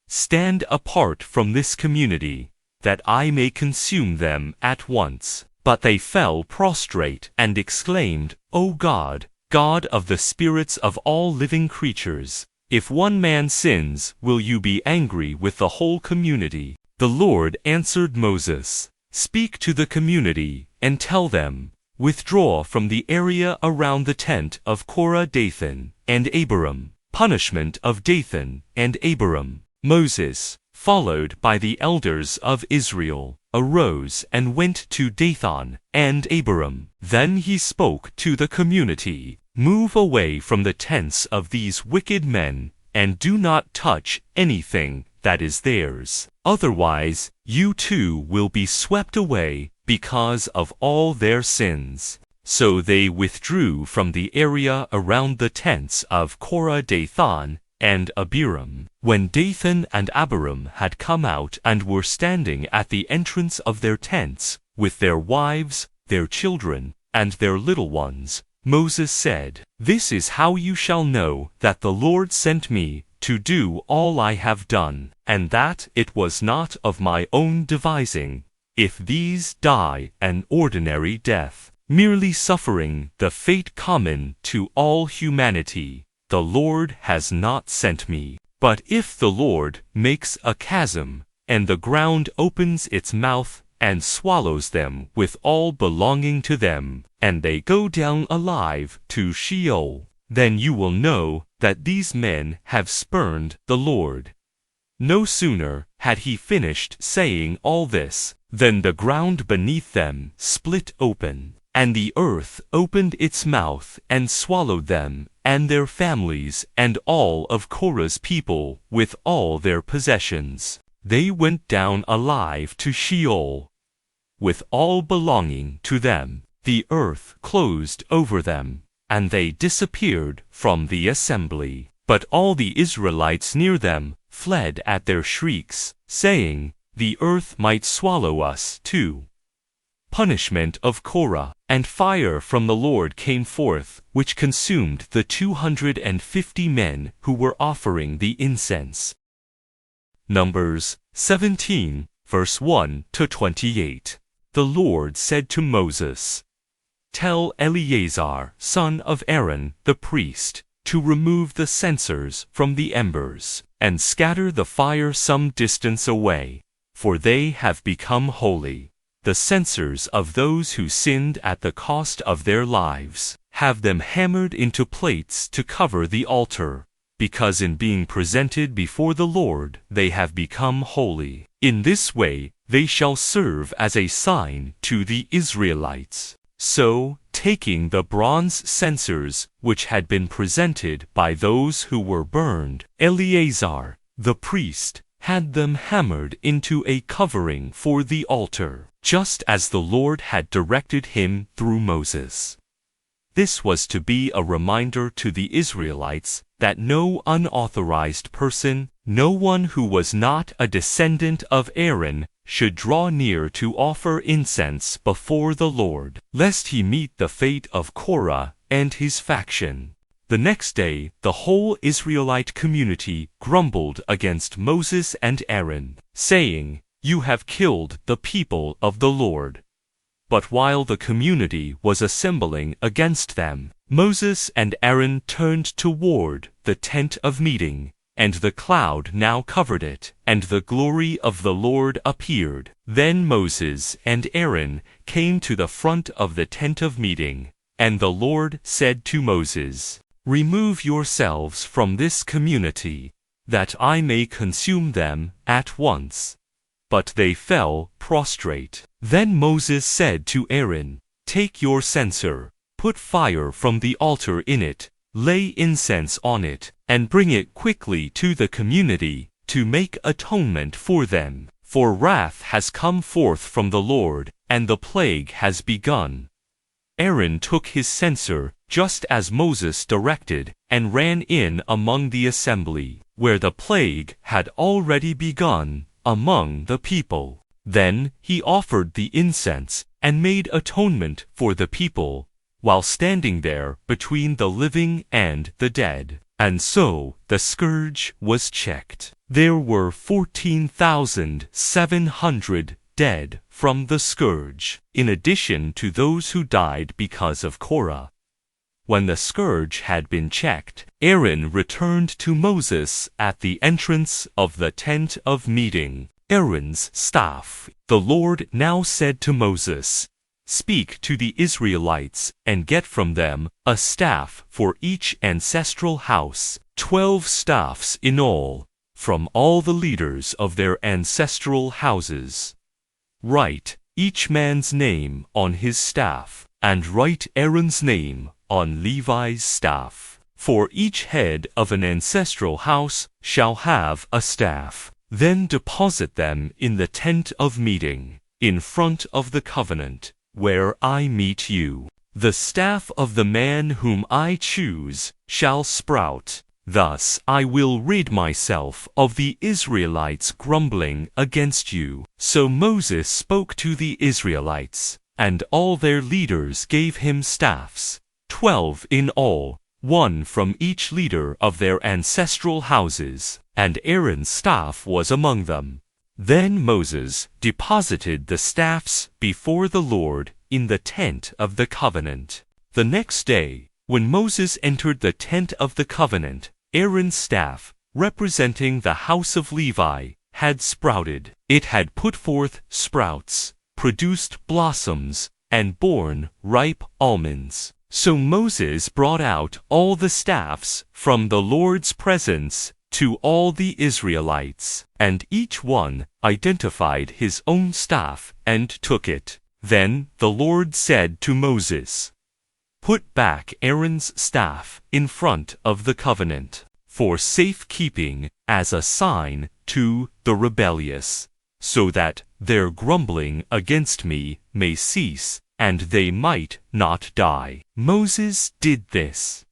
Stand apart from this community, that I may consume them at once. But they fell prostrate and exclaimed, O God, God of the spirits of all living creatures, if one man sins, will you be angry with the whole community? The Lord answered Moses, Speak to the community, and tell them, Withdraw from the area around the tent of Korah, Dathan, and Abiram. Punishment of Dathan and Abiram. Moses, followed by the elders of Israel, arose and went to Dathan and Abiram. Then he spoke to the community, Move away from the tents of these wicked men, and do not touch anything that is theirs. Otherwise, you too will be swept away because of all their sins. So they withdrew from the area around the tents of Korah, Dathan, and Abiram. When Dathan and Abiram had come out and were standing at the entrance of their tents, with their wives, their children, and their little ones, Moses said, This is how you shall know that the Lord sent me to do all I have done, and that it was not of my own devising, if these die an ordinary death, merely suffering the fate common to all humanity. The Lord has not sent me. But if the Lord makes a chasm, and the ground opens its mouth, and swallows them with all belonging to them, and they go down alive to Sheol, then you will know that these men have spurned the Lord. No sooner had he finished saying all this, than the ground beneath them split open, and the earth opened its mouth and swallowed them, and their families, and all of Korah's people, with all their possessions. They went down alive to Sheol, with all belonging to them. The earth closed over them, and they disappeared from the assembly. But all the Israelites near them fled at their shrieks, saying, The earth might swallow us too. Punishment of Korah. And fire from the Lord came forth, which consumed the 250 men who were offering the incense. Numbers 17, verse 1 to 28. The Lord said to Moses, Tell Eleazar, son of Aaron, the priest, to remove the censers from the embers, and scatter the fire some distance away, for they have become holy. The censers of those who sinned at the cost of their lives, have them hammered into plates to cover the altar, because in being presented before the Lord they have become holy. In this way they shall serve as a sign to the Israelites. So, taking the bronze censers which had been presented by those who were burned, Eleazar, the priest, had them hammered into a covering for the altar, just as the Lord had directed him through Moses. This was to be a reminder to the Israelites that no unauthorized person, no one who was not a descendant of Aaron, should draw near to offer incense before the Lord, lest he meet the fate of Korah and his faction. The next day, the whole Israelite community grumbled against Moses and Aaron, saying, You have killed the people of the Lord. But while the community was assembling against them, Moses and Aaron turned toward the tent of meeting, and the cloud now covered it, and the glory of the Lord appeared. Then Moses and Aaron came to the front of the tent of meeting, and the Lord said to Moses, "Remove yourselves from this community, that I may consume them at once." But they fell prostrate. Then Moses said to Aaron, "Take your censer, put fire from the altar in it, lay incense on it, and bring it quickly to the community, to make atonement for them. For wrath has come forth from the Lord, and the plague has begun." Aaron took his censer, just as Moses directed, and ran in among the assembly, where the plague had already begun among the people. Then he offered the incense, and made atonement for the people, while standing there between the living and the dead. And so the scourge was checked. There were 14,700 dead from the scourge, in addition to those who died because of Korah. When the scourge had been checked, Aaron returned to Moses at the entrance of the tent of meeting. Aaron's staff. The Lord now said to Moses, "Speak to the Israelites, and get from them a staff for each ancestral house, 12 staffs in all, from all the leaders of their ancestral houses. Write each man's name on his staff, and write Aaron's name on Levi's staff. For each head of an ancestral house shall have a staff. Then deposit them in the tent of meeting, in front of the covenant, where I meet you. The staff of the man whom I choose shall sprout. Thus I will rid myself of the Israelites grumbling against you." So Moses spoke to the Israelites, and all their leaders gave him staffs, 12 in all, one from each leader of their ancestral houses, and Aaron's staff was among them. Then Moses deposited the staffs before the Lord in the tent of the covenant. The next day, when Moses entered the tent of the covenant, Aaron's staff, representing the house of Levi, had sprouted. It had put forth sprouts, produced blossoms, and borne ripe almonds. So Moses brought out all the staffs from the Lord's presence to all the Israelites, and each one identified his own staff and took it. Then the Lord said to Moses, "Put back Aaron's staff in front of the covenant, for safekeeping, as a sign to the rebellious, so that their grumbling against me may cease, and they might not die." Moses did this.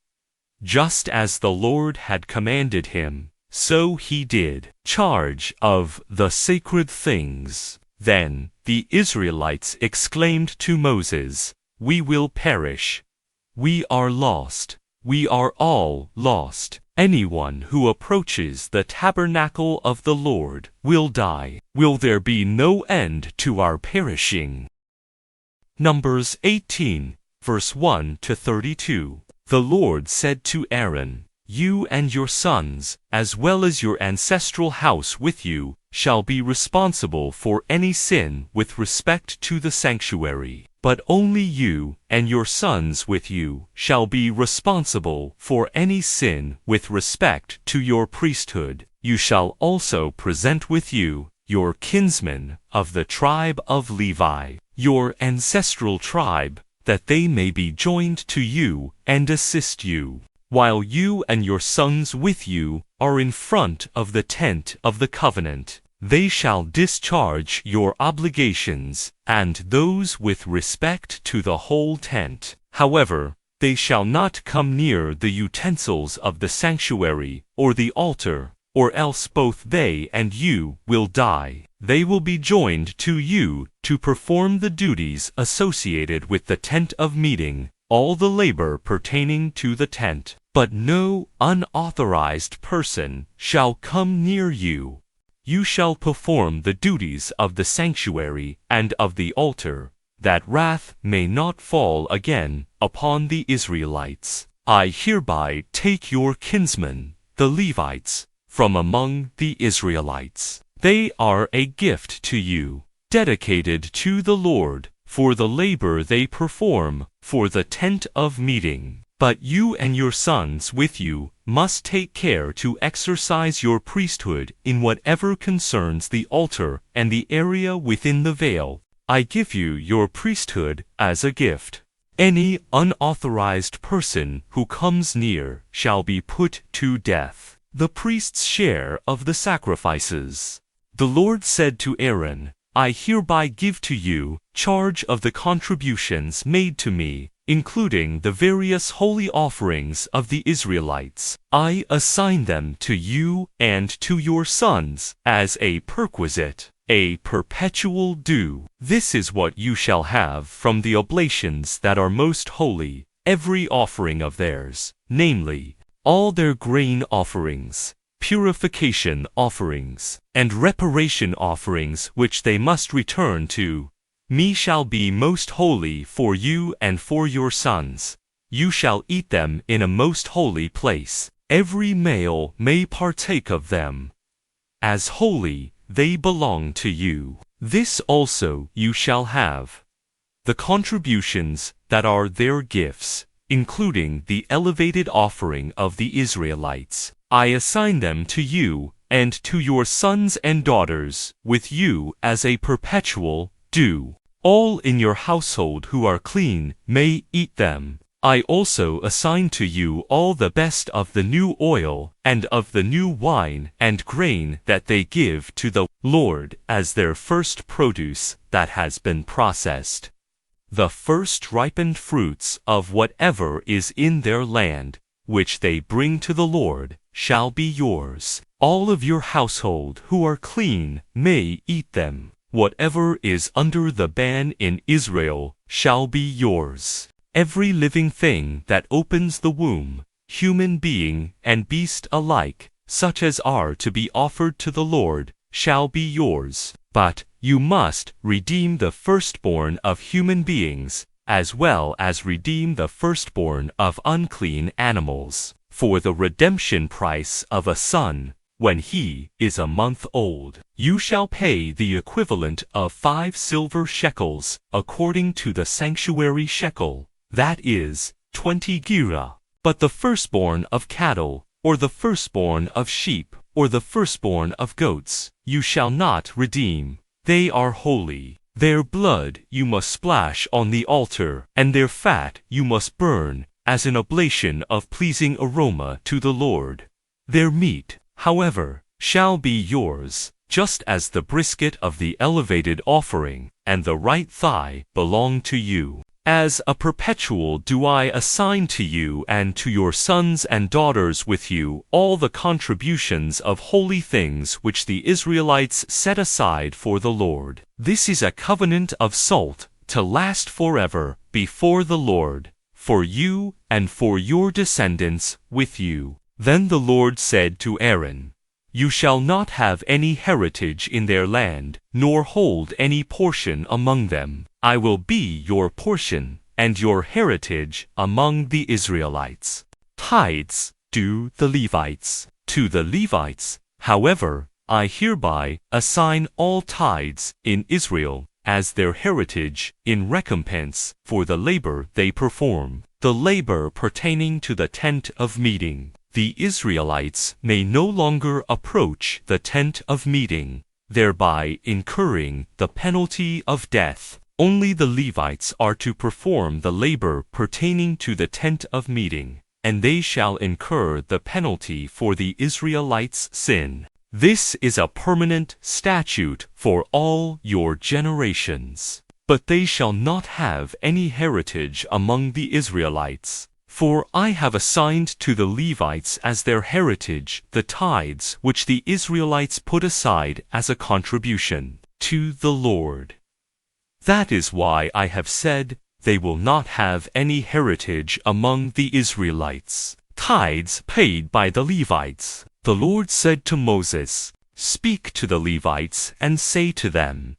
Just as the Lord had commanded him, so he did. Charge of the sacred things. Then the Israelites exclaimed to Moses, "We will perish. We are lost. We are all lost. Anyone who approaches the tabernacle of the Lord will die. Will there be no end to our perishing?" Numbers 18, verse 1 to 32. The Lord said to Aaron, "You and your sons, as well as your ancestral house with you, shall be responsible for any sin with respect to the sanctuary. But only you and your sons with you shall be responsible for any sin with respect to your priesthood. You shall also present with you your kinsmen of the tribe of Levi, your ancestral tribe, that they may be joined to you and assist you, while you and your sons with you are in front of the tent of the covenant. They shall discharge your obligations, and those with respect to the whole tent. However, they shall not come near the utensils of the sanctuary or the altar, or else both they and you will die. They will be joined to you to perform the duties associated with the tent of meeting, all the labor pertaining to the tent. But no unauthorized person shall come near you. You shall perform the duties of the sanctuary and of the altar, that wrath may not fall again upon the Israelites. I hereby take your kinsmen, the Levites, from among the Israelites. They are a gift to you, dedicated to the Lord, for the labor they perform for the tent of meeting. But you and your sons with you must take care to exercise your priesthood in whatever concerns the altar and the area within the veil. I give you your priesthood as a gift. Any unauthorized person who comes near shall be put to death. The priest's share of the sacrifices. The Lord said to Aaron, I hereby give to you charge of the contributions made to me, including the various holy offerings of the Israelites. I assign them to you and to your sons as a perquisite, a perpetual due. This is what you shall have from the oblations that are most holy, every offering of theirs, namely, all their grain offerings, purification offerings, and reparation offerings which they must return to me shall be most holy for you and for your sons. You shall eat them in a most holy place. Every male may partake of them. As holy, they belong to you. This also you shall have. The contributions that are their gifts, including the elevated offering of the Israelites, I assign them to you and to your sons and daughters, with you as a perpetual due. All in your household who are clean may eat them. I also assign to you all the best of the new oil and of the new wine and grain that they give to the Lord as their first produce that has been processed. The first ripened fruits of whatever is in their land, which they bring to the Lord, shall be yours. All of your household who are clean may eat them. Whatever is under the ban in Israel shall be yours. Every living thing that opens the womb, human being and beast alike, such as are to be offered to the Lord, shall be yours. But you must redeem the firstborn of human beings, as well as redeem the firstborn of unclean animals, for the redemption price of a son. When he is a month old, you shall pay the equivalent of 5 silver shekels, according to the sanctuary shekel, that is, 20 gerah. But the firstborn of cattle, or the firstborn of sheep, or the firstborn of goats, you shall not redeem. They are holy. Their blood you must splash on the altar, and their fat you must burn, as an oblation of pleasing aroma to the Lord. Their meat, however, shall be yours, just as the brisket of the elevated offering and the right thigh belong to you. As a perpetual do I assign to you and to your sons and daughters with you all the contributions of holy things which the Israelites set aside for the Lord. This is a covenant of salt, to last forever before the Lord, for you and for your descendants with you. Then the Lord said to Aaron, You shall not have any heritage in their land, nor hold any portion among them. I will be your portion, and your heritage among the Israelites. Tithes do the Levites. To the Levites, however, I hereby assign all tithes in Israel as their heritage in recompense for the labor they perform, the labor pertaining to the tent of meeting. The Israelites may no longer approach the tent of meeting, thereby incurring the penalty of death. Only the Levites are to perform the labor pertaining to the tent of meeting, and they shall incur the penalty for the Israelites' sin. This is a permanent statute for all your generations. But they shall not have any heritage among the Israelites. For I have assigned to the Levites as their heritage the tithes which the Israelites put aside as a contribution to the Lord. That is why I have said, they will not have any heritage among the Israelites. Tithes paid by the Levites. The Lord said to Moses, Speak to the Levites and say to them,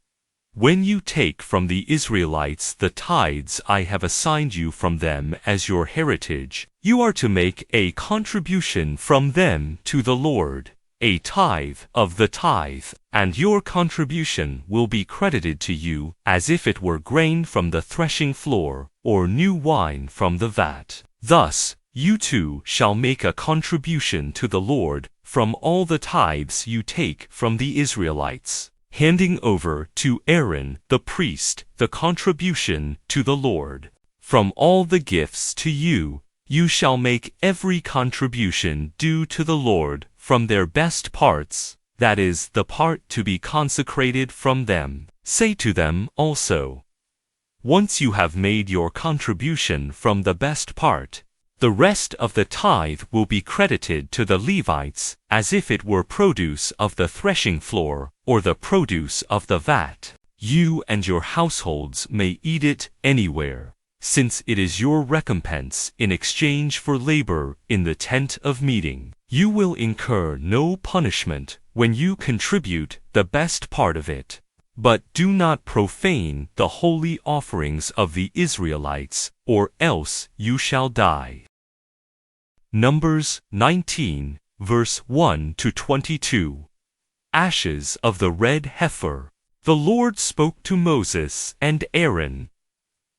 When you take from the Israelites the tithes I have assigned you from them as your heritage, you are to make a contribution from them to the Lord, a tithe of the tithe, and your contribution will be credited to you as if it were grain from the threshing floor, or new wine from the vat. Thus, you too shall make a contribution to the Lord from all the tithes you take from the Israelites, handing over to Aaron the priest the contribution to the Lord. From all the gifts to you, you shall make every contribution due to the Lord from their best parts, that is, the part to be consecrated from them. Say to them also, once you have made your contribution from the best part, the rest of the tithe will be credited to the Levites as if it were produce of the threshing floor or the produce of the vat. You and your households may eat it anywhere, since it is your recompense in exchange for labor in the tent of meeting. You will incur no punishment when you contribute the best part of it. But do not profane the holy offerings of the Israelites, or else you shall die. Numbers 19, verse 1-22. Ashes of the red heifer. The Lord spoke to Moses and Aaron.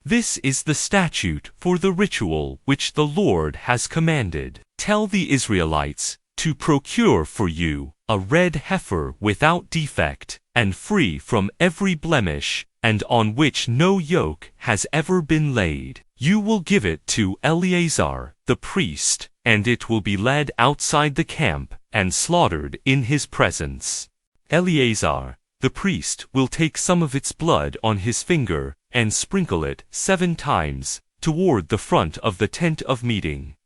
This is the statute for the ritual which the Lord has commanded. Tell the Israelites to procure for you a red heifer without defect, and free from every blemish, and on which no yoke has ever been laid. You will give it to Eleazar the priest, and it will be led outside the camp and slaughtered in his presence. Eleazar the priest will take some of its blood on his finger and sprinkle it 7 times toward the front of the tent of meeting.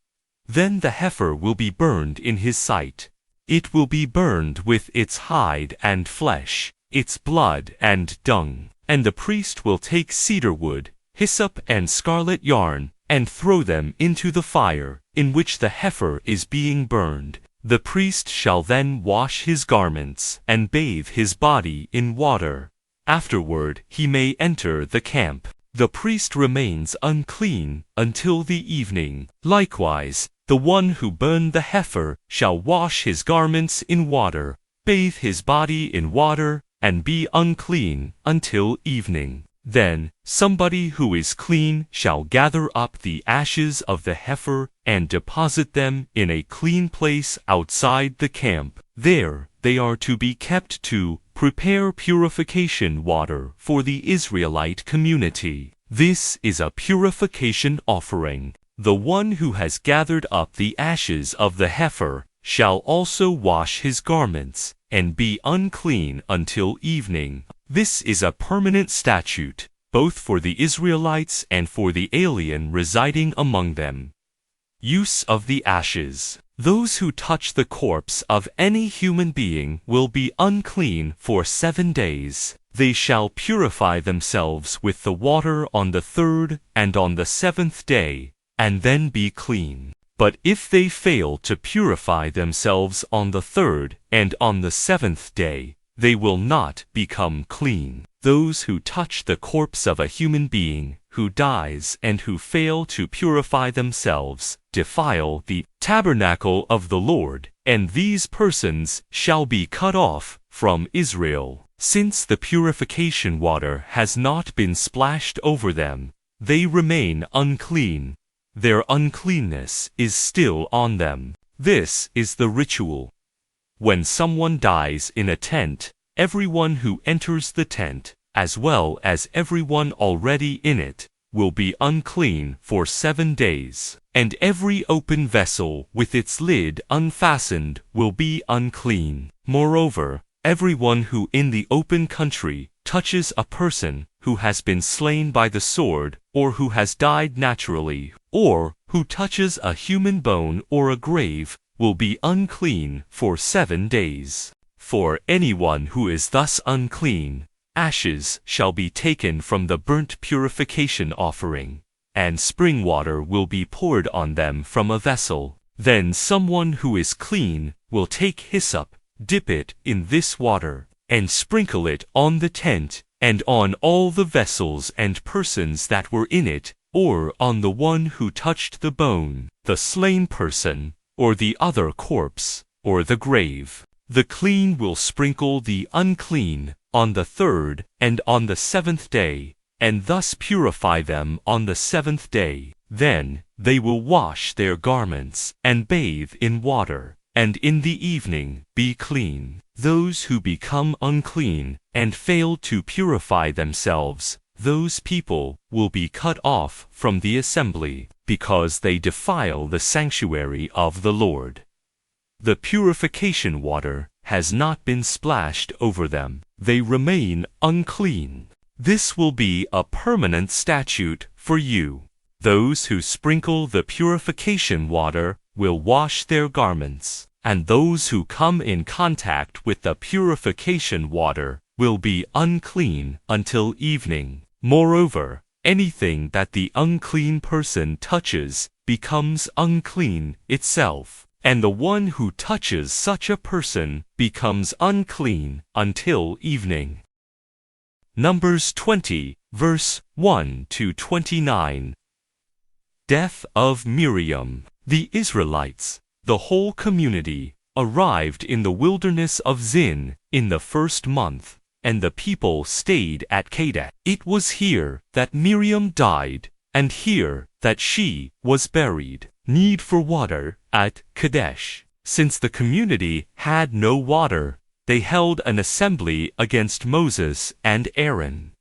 Then the heifer will be burned in his sight. It will be burned with its hide and flesh, its blood and dung. And the priest will take cedar wood, hyssop and scarlet yarn, and throw them into the fire, in which the heifer is being burned. The priest shall then wash his garments, and bathe his body in water. Afterward he may enter the camp. The priest remains unclean until the evening. Likewise, the one who burned the heifer shall wash his garments in water, bathe his body in water, and be unclean until evening. Then somebody who is clean shall gather up the ashes of the heifer and deposit them in a clean place outside the camp. There they are to be kept to prepare purification water for the Israelite community. This is a purification offering. The one who has gathered up the ashes of the heifer shall also wash his garments and be unclean until evening. This is a permanent statute, both for the Israelites and for the alien residing among them. Use of the ashes. Those who touch the corpse of any human being will be unclean for 7 days. They shall purify themselves with the water on the 3rd and on the 7th day, and then be clean. But if they fail to purify themselves on the 3rd and on the 7th day, they will not become clean. Those who touch the corpse of a human being who dies and who fail to purify themselves defile the tabernacle of the Lord, and these persons shall be cut off from Israel. Since the purification water has not been splashed over them, they remain unclean. Their uncleanness is still on them. This is the ritual. When someone dies in a tent, everyone who enters the tent, as well as everyone already in it, will be unclean for 7 days, and every open vessel with its lid unfastened will be unclean. Moreover, everyone who in the open country touches a person who has been slain by the sword, or who has died naturally, or who touches a human bone or a grave, will be unclean for 7 days. For anyone who is thus unclean, ashes shall be taken from the burnt purification offering, and spring water will be poured on them from a vessel. Then someone who is clean will take hyssop, dip it in this water, and sprinkle it on the tent and on all the vessels and persons that were in it, or on the one who touched the bone, the slain person, or the other corpse, or the grave. The clean will sprinkle the unclean on the 3rd and on the 7th day, and thus purify them on the 7th day. Then they will wash their garments, and bathe in water, and in the evening be clean. Those who become unclean, and fail to purify themselves, those people will be cut off from the assembly, because they defile the sanctuary of the Lord. The purification water has not been splashed over them. They remain unclean. This will be a permanent statute for you. Those who sprinkle the purification water will wash their garments, and those who come in contact with the purification water will be unclean until evening. Moreover, anything that the unclean person touches becomes unclean itself, and the one who touches such a person becomes unclean until evening. Numbers 20, verse 1 to 29. Death of Miriam. The Israelites, the whole community, arrived in the wilderness of Zin in the 1st month, and the people stayed at Kadesh. It was here that Miriam died, and here that she was buried. Need for water at Kadesh. Since the community had no water, they held an assembly against Moses and Aaron.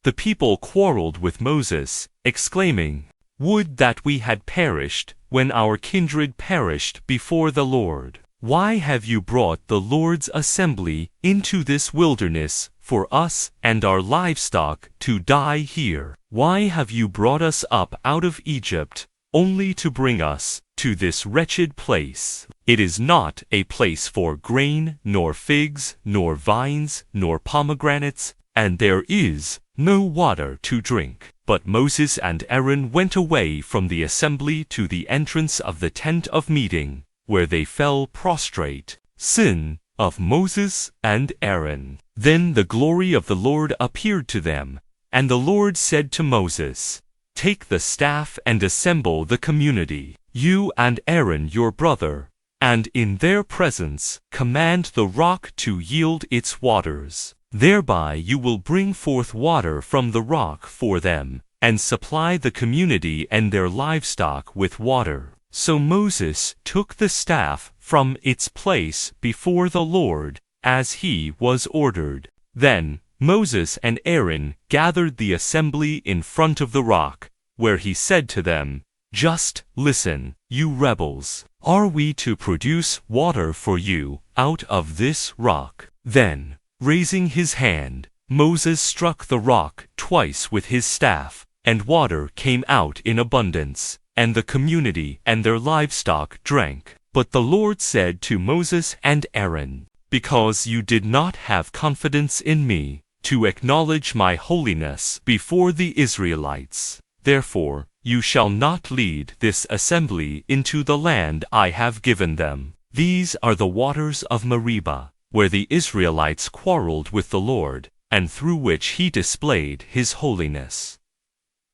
The people quarreled with Moses, exclaiming, "Would that we had perished when our kindred perished before the Lord. Why have you brought the Lord's assembly into this wilderness for us and our livestock to die here? Why have you brought us up out of Egypt only to bring us to this wretched place? It is not a place for grain, nor figs, nor vines, nor pomegranates, and there is no water to drink." But Moses and Aaron went away from the assembly to the entrance of the tent of meeting, where they fell prostrate. Sin of Moses and Aaron. Then the glory of the Lord appeared to them, and the Lord said to Moses, "Take the staff and assemble the community, you and Aaron your brother, and in their presence command the rock to yield its waters. Thereby you will bring forth water from the rock for them, and supply the community and their livestock with water." So Moses took the staff from its place before the Lord, as he was ordered. Then Moses and Aaron gathered the assembly in front of the rock, where he said to them, "Just listen, you rebels. Are we to produce water for you out of this rock?" Then, raising his hand, Moses struck the rock twice with his staff, and water came out in abundance, and the community and their livestock drank. But the Lord said to Moses and Aaron, "Because you did not have confidence in me, to acknowledge my holiness before the Israelites, therefore you shall not lead this assembly into the land I have given them. These are the waters of Meribah, where the Israelites quarreled with the Lord, and through which he displayed his holiness."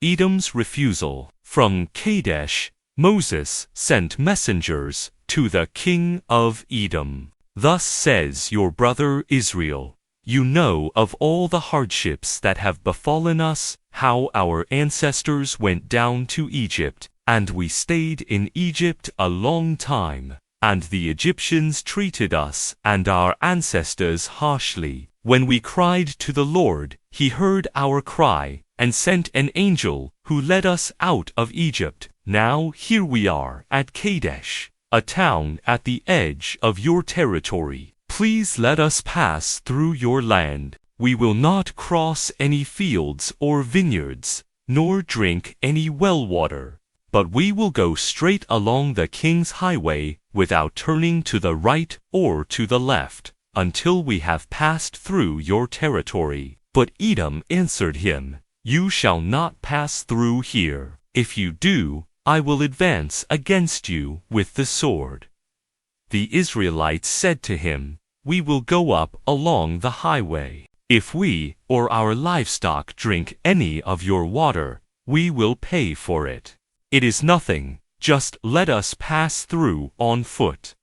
Edom's refusal. From Kadesh, Moses sent messengers to the king of Edom. "Thus says your brother Israel, you know of all the hardships that have befallen us, how our ancestors went down to Egypt, and we stayed in Egypt a long time. And the Egyptians treated us and our ancestors harshly. When we cried to the Lord, he heard our cry, and sent an angel who led us out of Egypt. Now here we are at Kadesh, a town at the edge of your territory. Please let us pass through your land. We will not cross any fields or vineyards, nor drink any well water, but we will go straight along the king's highway without turning to the right or to the left, until we have passed through your territory." But Edom answered him, "You shall not pass through here. If you do, I will advance against you with the sword." The Israelites said to him, "We will go up along the highway." If we or our livestock drink any of your water, we will pay for it. It is nothing, just let us pass through on foot."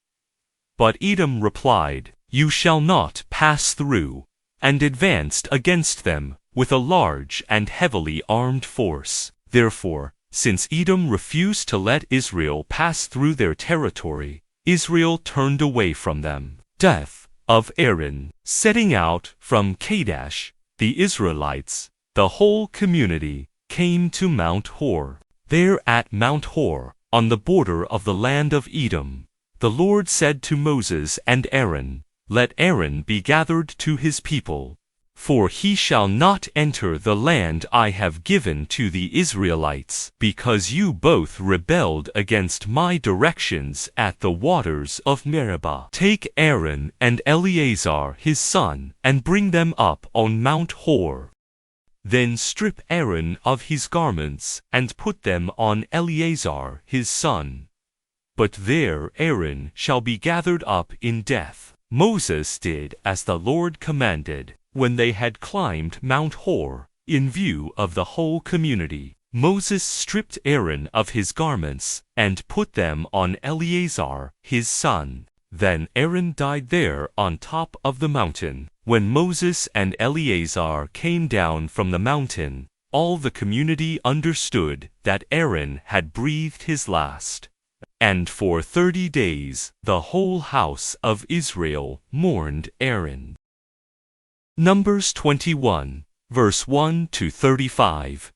But Edom replied, "You shall not pass through," and advanced against them with a large and heavily armed force. Therefore, since Edom refused to let Israel pass through their territory, Israel turned away from them. Death of Aaron. Setting out from Kadesh, the Israelites, the whole community, came to Mount Hor. There at Mount Hor, on the border of the land of Edom, the Lord said to Moses and Aaron, "Let Aaron be gathered to his people, for he shall not enter the land I have given to the Israelites, because you both rebelled against my directions at the waters of Meribah. Take Aaron and Eleazar his son, and bring them up on Mount Hor. Then strip Aaron of his garments, and put them on Eleazar his son. But there Aaron shall be gathered up in death." Moses did as the Lord commanded. When they had climbed Mount Hor, in view of the whole community, Moses stripped Aaron of his garments, and put them on Eleazar his son. Then Aaron died there on top of the mountain. When Moses and Eleazar came down from the mountain, all the community understood that Aaron had breathed his last. And for 30 days the whole house of Israel mourned Aaron. Numbers 21, verse 1 to 35.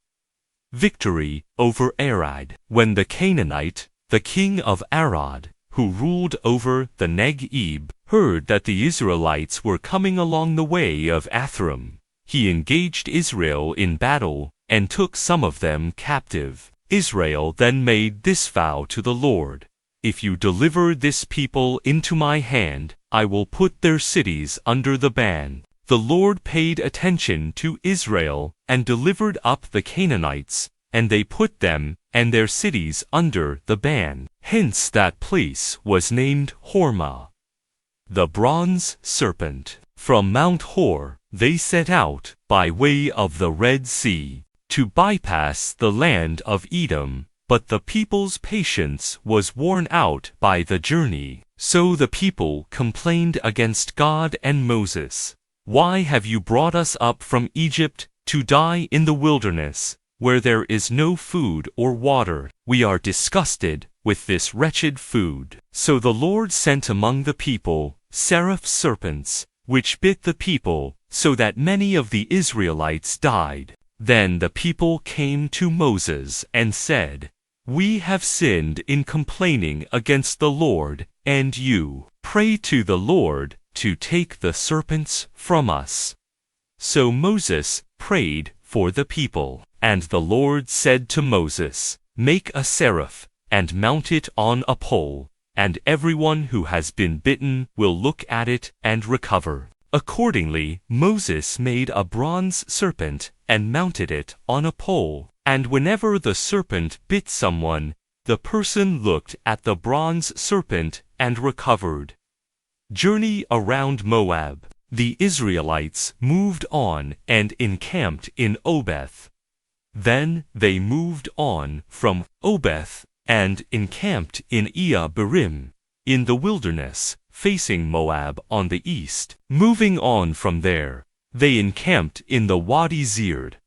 Victory over Arad. When the Canaanite, the king of Arad, who ruled over the Negeb, heard that the Israelites were coming along the way of Athram, he engaged Israel in battle and took some of them captive. Israel then made this vow to the Lord: "If you deliver this people into my hand, I will put their cities under the ban." The Lord paid attention to Israel and delivered up the Canaanites, and they put them and their cities under the ban. Hence that place was named Hormah. The bronze serpent. From Mount Hor, they set out, by way of the Red Sea, to bypass the land of Edom, but the people's patience was worn out by the journey. So the people complained against God and Moses. "Why have you brought us up from Egypt to die in the wilderness, where there is no food or water? We are disgusted with this wretched food." So the Lord sent among the people seraph serpents, which bit the people, so that many of the Israelites died. Then the people came to Moses and said, "We have sinned in complaining against the Lord and you. Pray to the Lord to take the serpents from us." So Moses prayed for the people, and the Lord said to Moses, "Make a seraph, and mount it on a pole, and everyone who has been bitten will look at it and recover." Accordingly, Moses made a bronze serpent and mounted it on a pole, and whenever the serpent bit someone, the person looked at the bronze serpent and recovered. Journey around Moab. The Israelites moved on and encamped in Obeth. Then they moved on from Obeth and encamped in Iah-Berim, in the wilderness, facing Moab on the east. Moving on from there, they encamped in the Wadi Zered.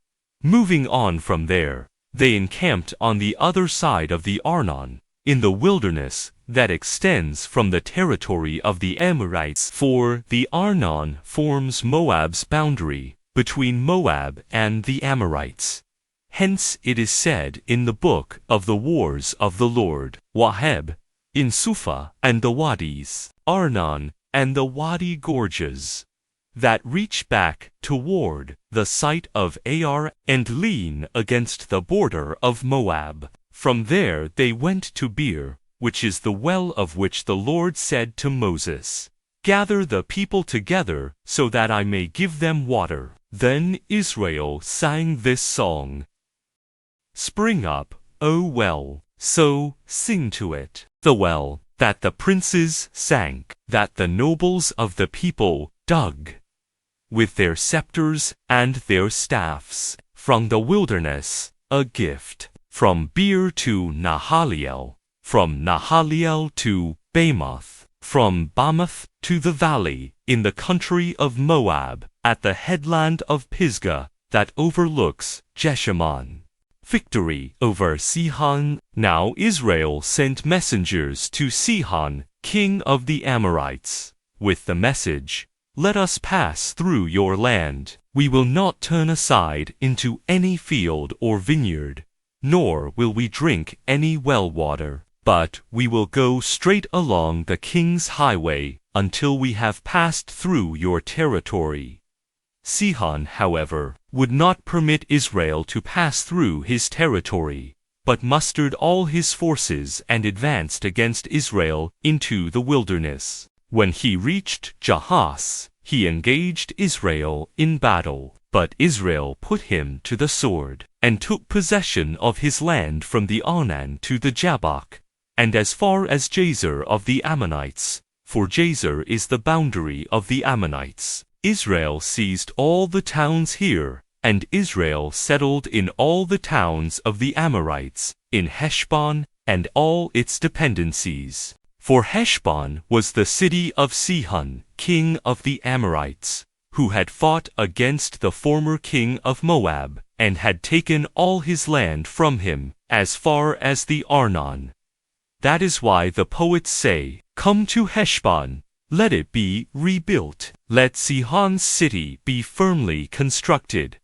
Moving on from there, they encamped on the other side of the Arnon, in the wilderness that extends from the territory of the Amorites, for the Arnon forms Moab's boundary, between Moab and the Amorites. Hence it is said in the book of the wars of the Lord, Waheb, in Suphah, and the Wadis, Arnon, and the Wadi gorges, that reach back toward the site of Ar and lean against the border of Moab. From there they went to Beer, which is the well of which the Lord said to Moses, "Gather the people together, so that I may give them water." Then Israel sang this song: "Spring up, O well, so sing to it, the well that the princes sank, that the nobles of the people dug. with their scepters and their staffs, from the wilderness, a gift, from Beer to Nahaliel, from Nahaliel to Bamoth, from Bamoth to the valley, in the country of Moab, at the headland of Pisgah, that overlooks Jeshimon. Victory over Sihon. Now Israel sent messengers to Sihon, king of the Amorites, with the message, "Let us pass through your land. We will not turn aside into any field or vineyard, nor will we drink any well water, but we will go straight along the king's highway until we have passed through your territory." Sihon, however, would not permit Israel to pass through his territory, but mustered all his forces and advanced against Israel into the wilderness. When he reached Jahaz, he engaged Israel in battle, but Israel put him to the sword, and took possession of his land from the Arnon to the Jabbok, and as far as Jazer of the Ammonites, for Jazer is the boundary of the Ammonites. Israel seized all the towns here, and Israel settled in all the towns of the Amorites, in Heshbon and all its dependencies. For Heshbon was the city of Sihon, king of the Amorites, who had fought against the former king of Moab, and had taken all his land from him, as far as the Arnon. That is why the poets say, "Come to Heshbon, let it be rebuilt. Let Sihon's city be firmly constructed."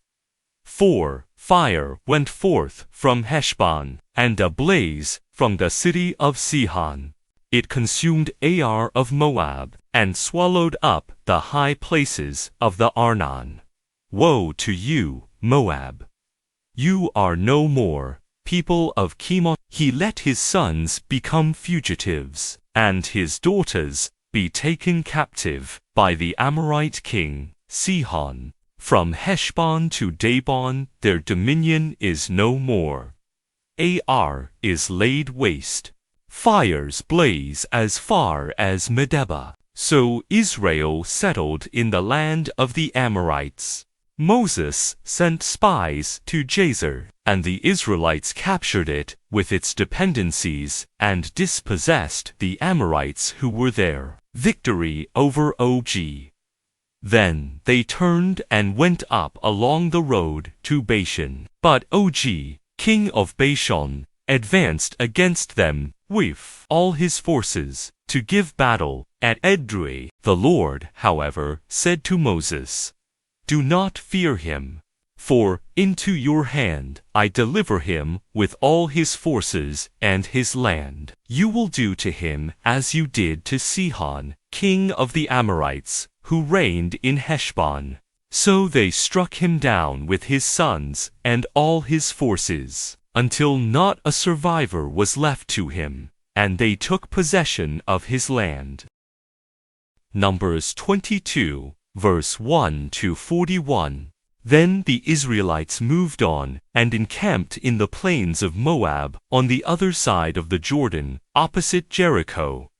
For fire went forth from Heshbon, and a blaze from the city of Sihon. It consumed Ar of Moab, and swallowed up the high places of the Arnon. Woe to you, Moab! You are no more, people of Chemosh. He let his sons become fugitives, and his daughters be taken captive by the Amorite king, Sihon. From Heshbon to Dibon their dominion is no more. Ar is laid waste. Fires blaze as far as Medeba. So Israel settled in the land of the Amorites. Moses sent spies to Jazer, and the Israelites captured it with its dependencies and dispossessed the Amorites who were there. Victory over Og. Then they turned and went up along the road to Bashan. But Og, king of Bashan, advanced against them with all his forces to give battle at Edrei. The Lord, however, said to Moses, "Do not fear him, for into your hand I deliver him with all his forces and his land. You will do to him as you did to Sihon, king of the Amorites, who reigned in Heshbon." So they struck him down with his sons and all his forces, until not a survivor was left to him, and they took possession of his land. Numbers 22, verse 1 to 41. Then the Israelites moved on, and encamped in the plains of Moab, on the other side of the Jordan, opposite Jericho.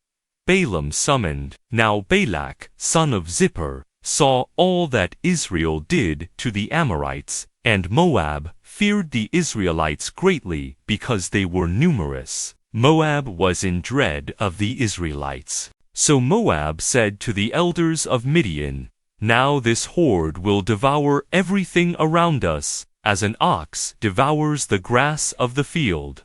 Balaam summoned. Now Balak, son of Zippor, saw all that Israel did to the Amorites, and Moab feared the Israelites greatly because they were numerous. Moab was in dread of the Israelites. So Moab said to the elders of Midian, "Now this horde will devour everything around us, as an ox devours the grass of the field."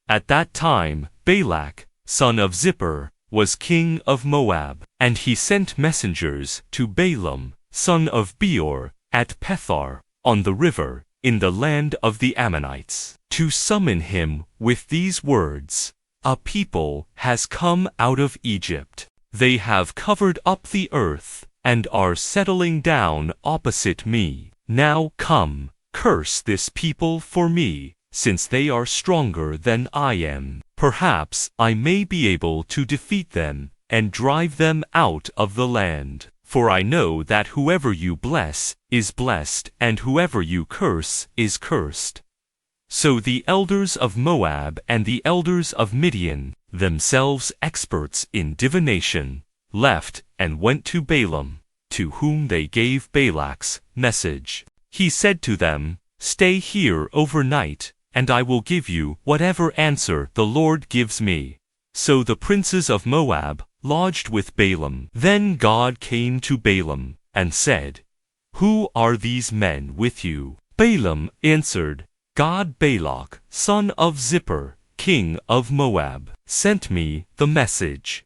At that time Balak, son of Zippor, was king of Moab, and he sent messengers to Balaam, son of Beor, at Pethar, on the river, in the land of the Ammonites, to summon him with these words, "A people has come out of Egypt. They have covered up the earth, and are settling down opposite me. Now come, curse this people for me, since they are stronger than I am. Perhaps I may be able to defeat them, and drive them out of the land. For I know that whoever you bless is blessed, and whoever you curse is cursed." So the elders of Moab and the elders of Midian, themselves experts in divination, left and went to Balaam. to whom they gave Balak's message. He said to them, "Stay here overnight, and I will give you whatever answer the Lord gives me." So the princes of Moab lodged with Balaam. Then God came to Balaam, and said, "Who are these men with you?" Balaam answered, "God Balak, son of Zippor, king of Moab, sent me the message.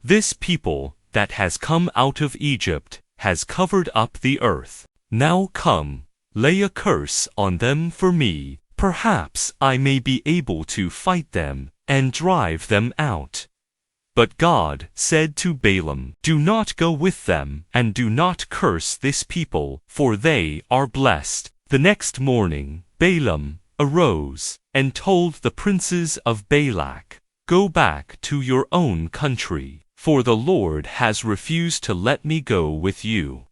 This people that has come out of Egypt has covered up the earth. Now come, lay a curse on them for me. Perhaps I may be able to fight them and drive them out." But God said to Balaam, "Do not go with them, and do not curse this people, for they are blessed." The next morning Balaam arose and told the princes of Balak, "Go back to your own country, for the Lord has refused to let me go with you."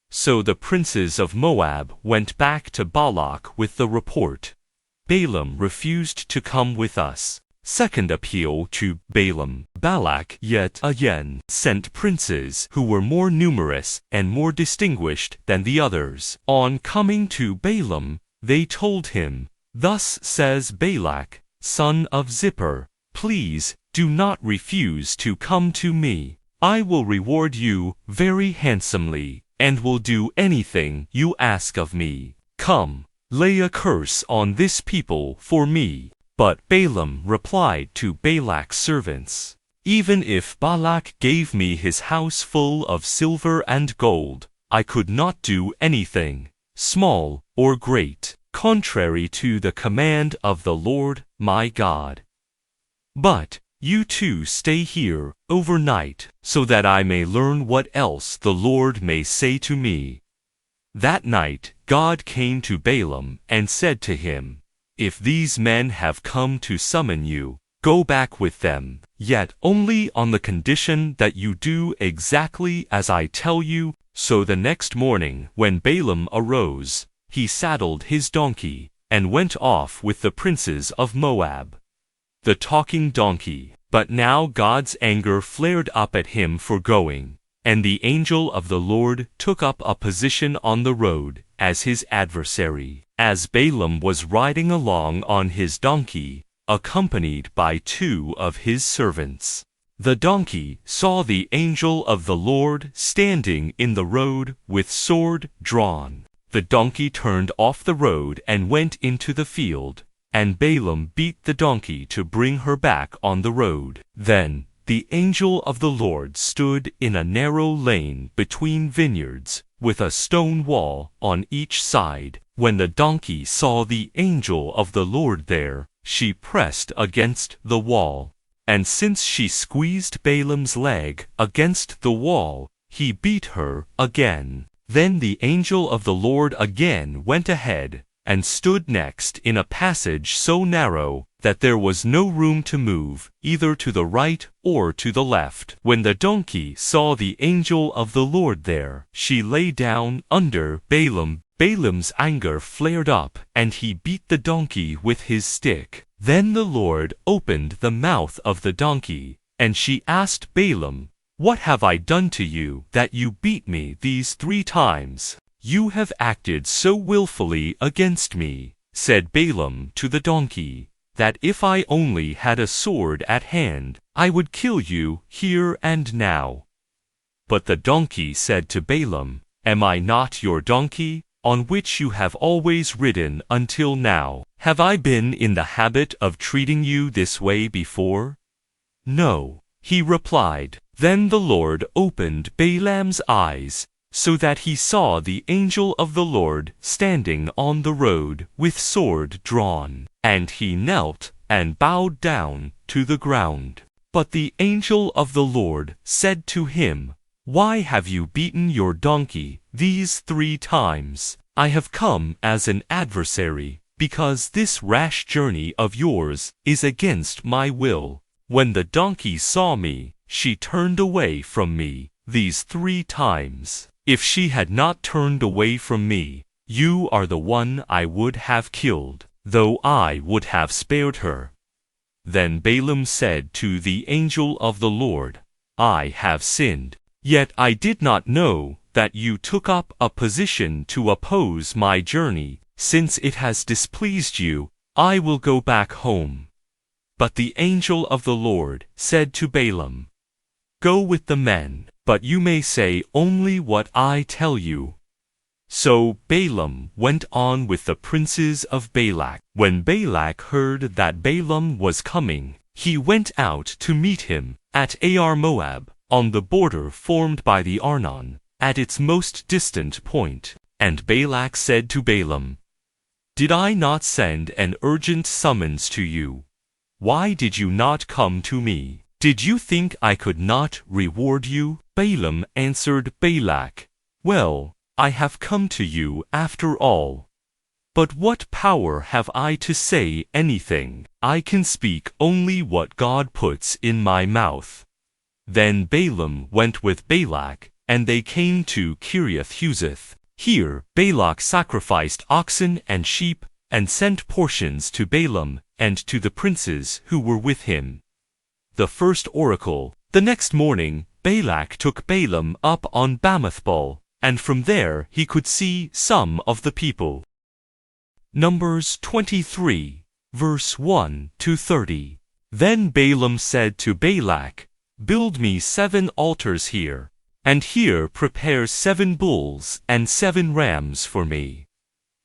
So the princes of Moab went back to Balak with the report, "Balaam refused to come with us." Second appeal to Balaam. Balak yet again sent princes who were more numerous and more distinguished than the others. On coming to Balaam, they told him, "Thus says Balak, son of Zippor, please do not refuse to come to me. I will reward you very handsomely, and will do anything you ask of me. Come, lay a curse on this people for me." But Balaam replied to Balak's servants, "Even if Balak gave me his house full of silver and gold, I could not do anything, small or great, contrary to the command of the Lord my God. But you two stay here overnight, so that I may learn what else the Lord may say to me." That night God came to Balaam and said to him, "If these men have come to summon you, go back with them, yet only on the condition that you do exactly as I tell you." So the next morning when Balaam arose, he saddled his donkey, and went off with the princes of Moab. The talking donkey. But now God's anger flared up at him for going, and the angel of the Lord took up a position on the road as his adversary, as Balaam was riding along on his donkey, accompanied by two of his servants. The donkey saw the angel of the Lord standing in the road with sword drawn. The donkey turned off the road and went into the field, and Balaam beat the donkey to bring her back on the road. Then the angel of the Lord stood in a narrow lane between vineyards, with a stone wall on each side. When the donkey saw the angel of the Lord there, she pressed against the wall. And since she squeezed Balaam's leg against the wall, he beat her again. Then the angel of the Lord again went ahead, and stood next in a passage so narrow that there was no room to move, either to the right or to the left. When the donkey saw the angel of the Lord there, she lay down under Balaam. Balaam's anger flared up, and he beat the donkey with his stick. Then the Lord opened the mouth of the donkey, and she asked Balaam, "What have I done to you, that you beat me these 3 times? You have acted so willfully against me," said Balaam to the donkey, "that if I only had a sword at hand, I would kill you here and now." But the donkey said to Balaam, "Am I not your donkey, on which you have always ridden until now? Have I been in the habit of treating you this way before?" "No," he replied. Then the Lord opened Balaam's eyes, so that he saw the angel of the Lord standing on the road with sword drawn, and he knelt and bowed down to the ground. But the angel of the Lord said to him, "Why have you beaten your donkey these 3 times? I have come as an adversary, because this rash journey of yours is against my will." When the donkey saw me, she turned away from me these 3 times. If she had not turned away from me, you are the one I would have killed, though I would have spared her. Then Balaam said to the angel of the Lord, "I have sinned. Yet I did not know that you took up a position to oppose my journey. Since it has displeased you, I will go back home." But the angel of the Lord said to Balaam, "Go with the men, but you may say only what I tell you." So Balaam went on with the princes of Balak. When Balak heard that Balaam was coming, he went out to meet him at Ar Moab, on the border formed by the Arnon, at its most distant point. And Balak said to Balaam, "Did I not send an urgent summons to you? Why did you not come to me? Did you think I could not reward you?" Balaam answered Balak, "Well, I have come to you after all. But what power have I to say anything? I can speak only what God puts in my mouth." Then Balaam went with Balak, and they came to Kiriath-Huzoth. Here Balak sacrificed oxen and sheep, and sent portions to Balaam and to the princes who were with him. The first oracle. The next morning Balak took Balaam up on Bamothbal, and from there he could see some of the people. Numbers 23, verse 1 to 30. Then Balaam said to Balak, "Build me 7 altars here, and here prepare 7 bulls and 7 rams for me."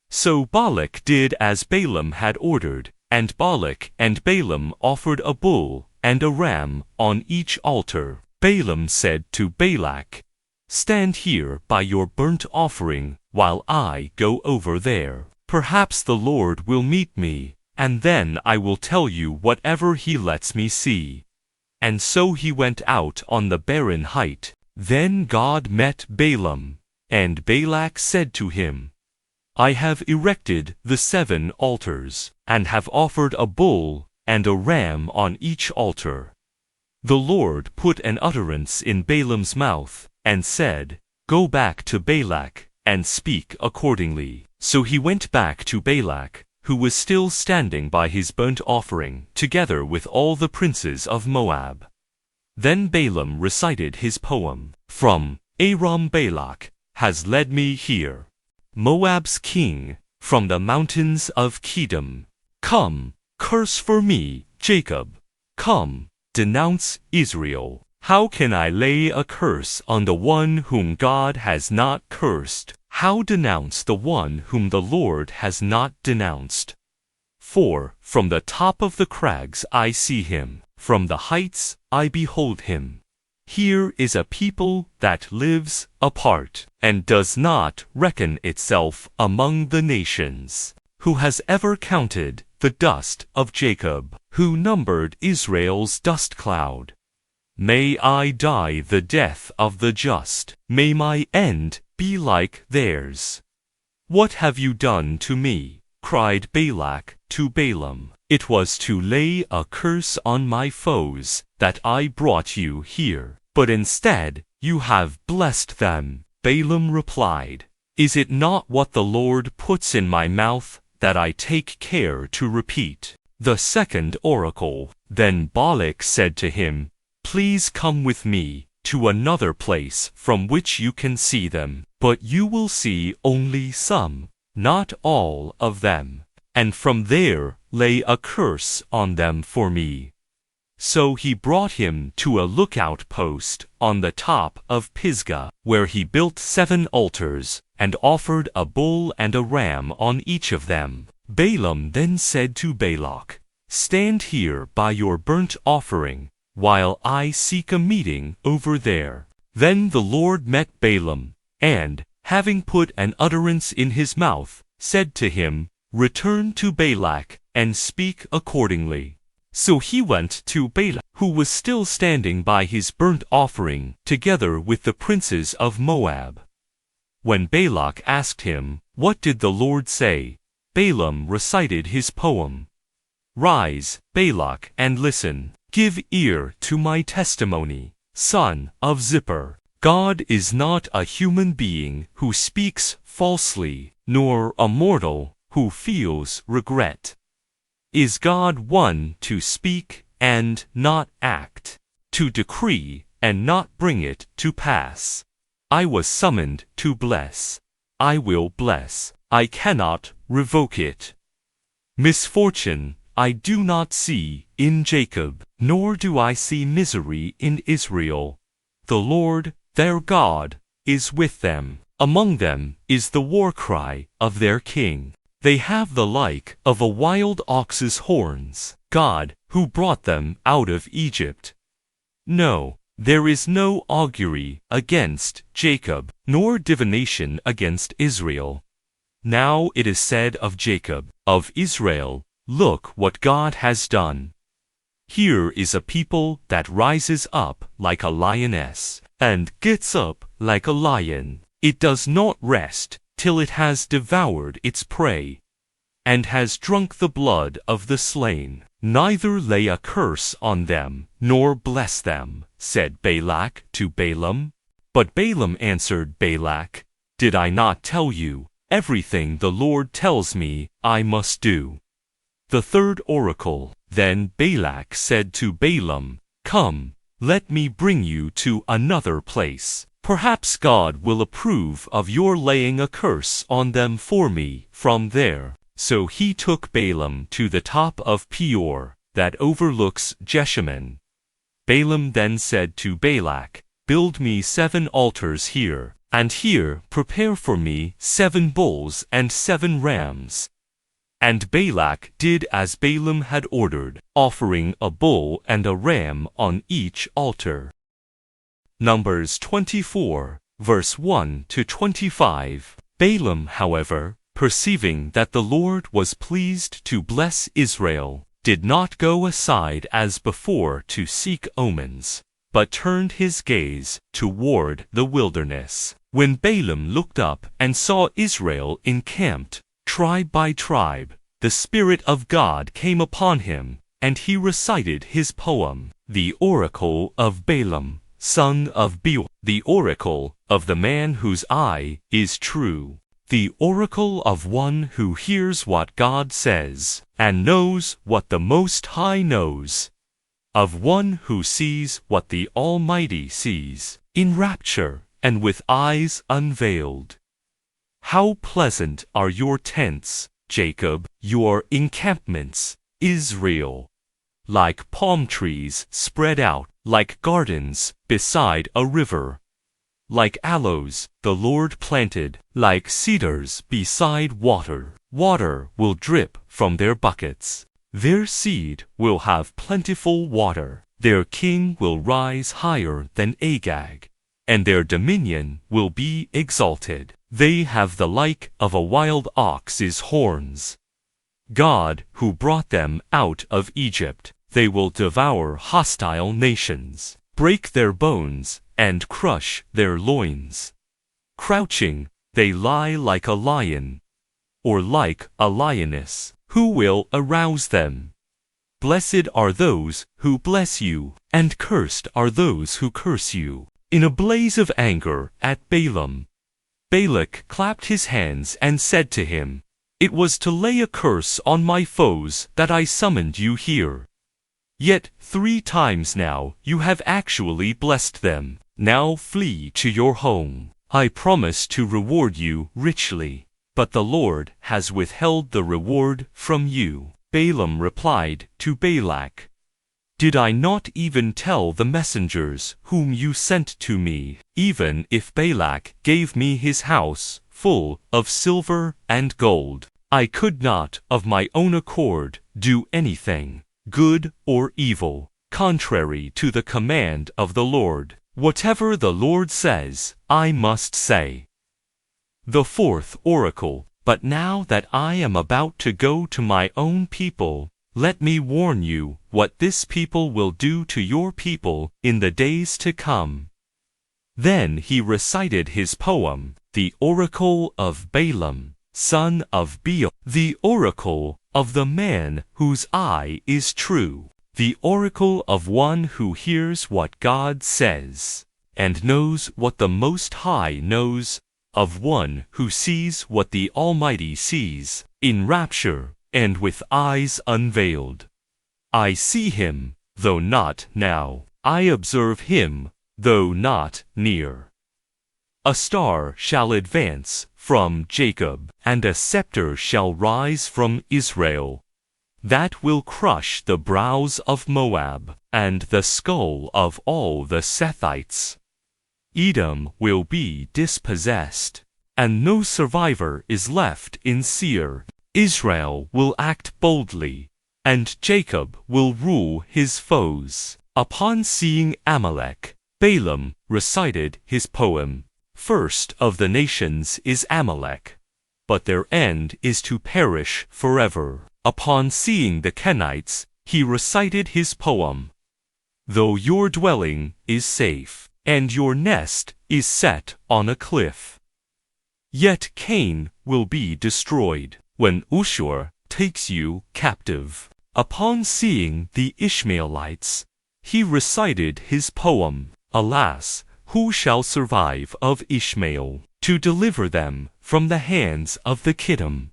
So Balak did as Balaam had ordered, and Balak and Balaam offered a bull and a ram on each altar. Balaam said to Balak, "Stand here by your burnt offering, while I go over there. Perhaps the Lord will meet me, and then I will tell you whatever he lets me see." And so he went out on the barren height. Then God met Balaam, and Balak said to him, "I have erected the 7 altars, and have offered a bull and a ram on each altar." The Lord put an utterance in Balaam's mouth, and said, "Go back to Balak, and speak accordingly." So he went back to Balak, who was still standing by his burnt offering, together with all the princes of Moab. Then Balaam recited his poem, "From Aram Balak has led me here, Moab's king, from the mountains of Kedem. Come, curse for me Jacob. Come, denounce Israel. How can I lay a curse on the one whom God has not cursed? How denounce the one whom the Lord has not denounced? For from the top of the crags I see him, from the heights I behold him. Here is a people that lives apart, and does not reckon itself among the nations. Who has ever counted the dust of Jacob? Who numbered Israel's dust cloud? May I die the death of the just. May my end be like theirs. What have you done to me?" cried Balak to Balaam. "It was to lay a curse on my foes that I brought you here, but instead you have blessed them." Balaam replied, "Is it not what the Lord puts in my mouth that I take care to repeat?" The second oracle. Then Balak said to him, "Please come with me to another place from which you can see them, but you will see only some, not all of them, and from there lay a curse on them for me." So he brought him to a lookout post on the top of Pisgah, where he built 7 altars, and offered a bull and a ram on each of them. Balaam then said to Balak, "Stand here by your burnt offering, while I seek a meeting over there." Then the Lord met Balaam, and, having put an utterance in his mouth, said to him, "Return to Balak, and speak accordingly." So he went to Balak, who was still standing by his burnt offering, together with the princes of Moab. When Balak asked him, "What did the Lord say?" Balaam recited his poem, "Rise, Balak, and listen. Give ear to my testimony, son of Zippor. God is not a human being who speaks falsely, nor a mortal who feels regret. Is God one to speak and not act, to decree and not bring it to pass. I was summoned to bless. I will bless. I cannot revoke it. Misfortune I do not see in Jacob, nor do I see misery in Israel. The Lord, their God, is with them. Among them is the war cry of their king. They have the like of a wild ox's horns. God, who brought them out of Egypt. No, there is no augury against Jacob, nor divination against Israel. Now it is said of Jacob, of Israel, look what God has done. Here is a people that rises up like a lioness, and gets up like a lion. It does not rest till it has devoured its prey, and has drunk the blood of the slain. Neither lay a curse on them, nor bless them, said Balak to Balaam. But Balaam answered Balak, Did I not tell you, everything the Lord tells me, I must do? The third oracle. Then Balak said to Balaam, Come, let me bring you to another place. Perhaps God will approve of your laying a curse on them for me from there. So he took Balaam to the top of Peor, that overlooks Jeshimon. Balaam then said to Balak, Build me 7 altars here, and here prepare for me 7 bulls and 7 rams. And Balak did as Balaam had ordered, offering a bull and a ram on each altar. Numbers 24, verse 1 to 25. Balaam, however, perceiving that the Lord was pleased to bless Israel, did not go aside as before to seek omens, but turned his gaze toward the wilderness. When Balaam looked up and saw Israel encamped, tribe by tribe, the Spirit of God came upon him, and he recited his poem, The Oracle of Balaam, son of Beor, the oracle of the man whose eye is true, the oracle of one who hears what God says, and knows what the Most High knows, of one who sees what the Almighty sees, in rapture and with eyes unveiled. How pleasant are your tents, Jacob, your encampments, Israel! Like palm trees spread out, like gardens beside a river. Like aloes the Lord planted, like cedars beside water. Water will drip from their buckets. Their seed will have plentiful water. Their king will rise higher than Agag, and their dominion will be exalted. They have the like of a wild ox's horns. God, who brought them out of Egypt, they will devour hostile nations, break their bones, and crush their loins. Crouching, they lie like a lion, or like a lioness. Who will arouse them? Blessed are those who bless you, and cursed are those who curse you. In a blaze of anger at Balaam, Balak clapped his hands and said to him, It was to lay a curse on my foes that I summoned you here. Yet 3 times now you have actually blessed them. Now flee to your home. I promise to reward you richly, but the Lord has withheld the reward from you. Balaam replied to Balak, Did I not even tell the messengers whom you sent to me, even if Balak gave me his house full of silver and gold, I could not of my own accord do anything, good or evil, contrary to the command of the Lord. Whatever the Lord says, I must say. The fourth oracle. But now that I am about to go to my own people, let me warn you what this people will do to your people in the days to come. Then he recited his poem, The Oracle of Balaam, son of Beor, the oracle of the man whose eye is true, the oracle of one who hears what God says, and knows what the Most High knows, of one who sees what the Almighty sees, in rapture, and with eyes unveiled. I see him, though not now. I observe him, though not near. A star shall advance from Jacob, and a scepter shall rise from Israel, that will crush the brows of Moab, and the skull of all the Sethites. Edom will be dispossessed, and no survivor is left in Seir. Israel will act boldly, and Jacob will rule his foes. Upon seeing Amalek, Balaam recited his poem. First of the nations is Amalek, but their end is to perish forever. Upon seeing the Kenites, he recited his poem. Though your dwelling is safe, and your nest is set on a cliff, yet Cain will be destroyed when Ushur takes you captive. Upon seeing the Ishmaelites, he recited his poem. Alas, who shall survive of Ishmael, to deliver them from the hands of the Kittim?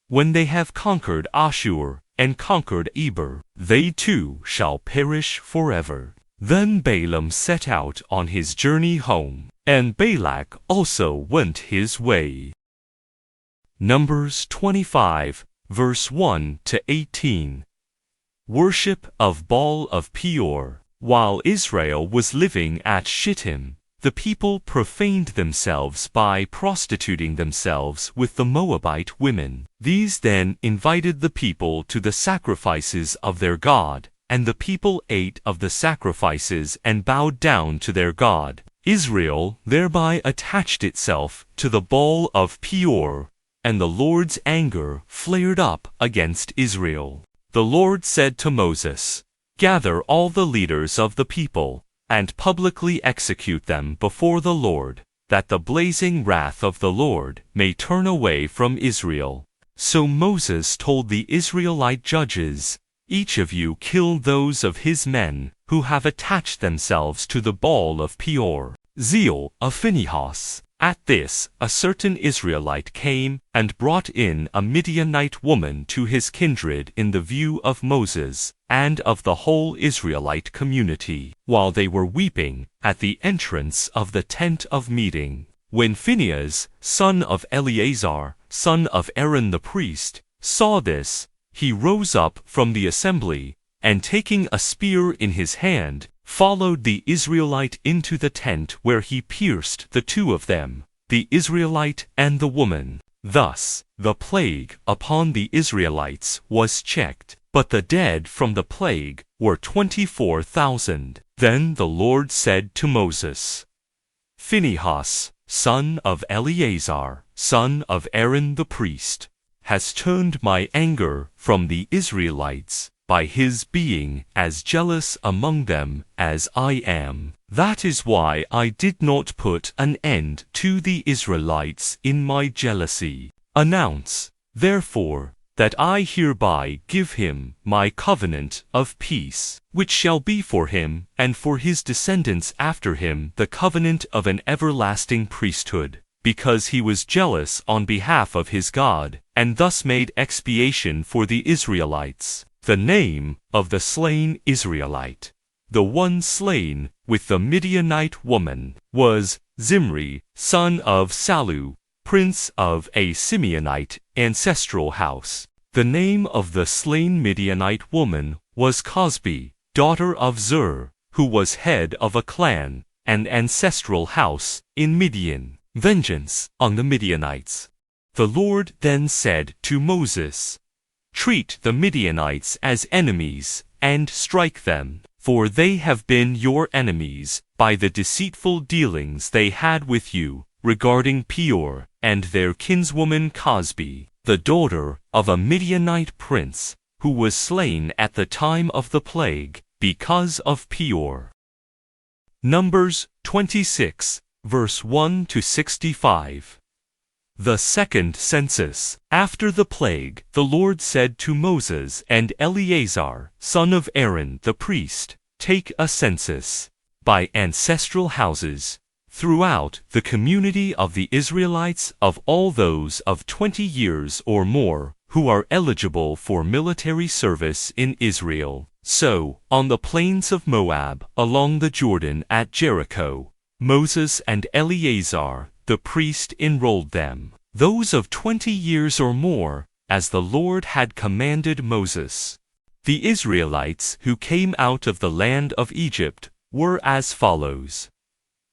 When they have conquered Ashur and conquered Eber, they too shall perish forever. Then Balaam set out on his journey home, and Balak also went his way. Numbers 25, verse 1 to 18. Worship of Baal of Peor. While Israel was living at Shittim, the people profaned themselves by prostituting themselves with the Moabite women. These then invited the people to the sacrifices of their God, and the people ate of the sacrifices and bowed down to their God. Israel thereby attached itself to the Baal of Peor, and the Lord's anger flared up against Israel. The Lord said to Moses, "Gather all the leaders of the people, and publicly execute them before the Lord, that the blazing wrath of the Lord may turn away from Israel." So Moses told the Israelite judges, "Each of you kill those of his men who have attached themselves to the Baal of Peor." Zeal of Phinehas. At this, a certain Israelite came and brought in a Midianite woman to his kindred in the view of Moses and of the whole Israelite community, while they were weeping at the entrance of the tent of meeting. When Phinehas, son of Eleazar, son of Aaron the priest, saw this, he rose up from the assembly, and taking a spear in his hand, followed the Israelite into the tent, where he pierced the two of them, the Israelite and the woman. Thus, the plague upon the Israelites was checked, but the dead from the plague were 24,000. Then the Lord said to Moses, "Phinehas, son of Eleazar, son of Aaron the priest, has turned my anger from the Israelites, by his being as jealous among them as I am. That is why I did not put an end to the Israelites in my jealousy. Announce, therefore, that I hereby give him my covenant of peace, which shall be for him and for his descendants after him the covenant of an everlasting priesthood, because he was jealous on behalf of his God, and thus made expiation for the Israelites." The name of the slain Israelite, the one slain with the Midianite woman, was Zimri, son of Salu, prince of a Simeonite ancestral house. The name of the slain Midianite woman was Cosbi, daughter of Zur, who was head of a clan, an ancestral house, in Midian. Vengeance on the Midianites. The Lord then said to Moses, "Treat the Midianites as enemies, and strike them, for they have been your enemies, by the deceitful dealings they had with you, regarding Peor, and their kinswoman Cosbi, the daughter of a Midianite prince, who was slain at the time of the plague, because of Peor." Numbers 26, verse 1 to 65. The second census. After the plague, the Lord said to Moses and Eleazar, son of Aaron the priest, "Take a census, by ancestral houses, throughout the community of the Israelites, of all those of 20 years or more, who are eligible for military service in Israel, So, on the plains of Moab, along the Jordan at Jericho, Moses and Eleazar, the priest, enrolled them, those of 20 years or more, as the Lord had commanded Moses. The Israelites who came out of the land of Egypt were as follows.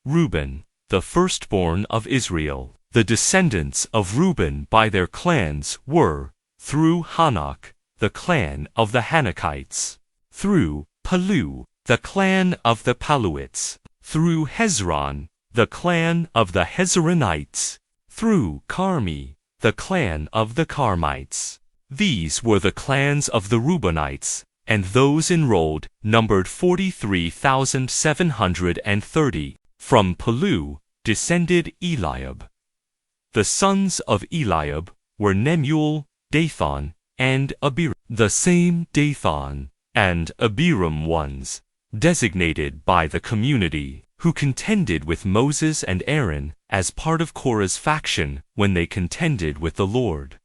Reuben, the firstborn of Israel. The descendants of Reuben by their clans were, through Hanok, the clan of the Hanokites; through Palu, the clan of the Paluites; through Hezron, the clan of the Hezronites; through Carmi, the clan of the Carmites. These were the clans of the Reubenites, and those enrolled numbered 43,730. From Palu descended Eliab. The sons of Eliab were Nemuel, Dathan, and Abiram. The same Dathan and Abiram ones, designated by the community, who contended with Moses and Aaron as part of Korah's faction when they contended with the Lord.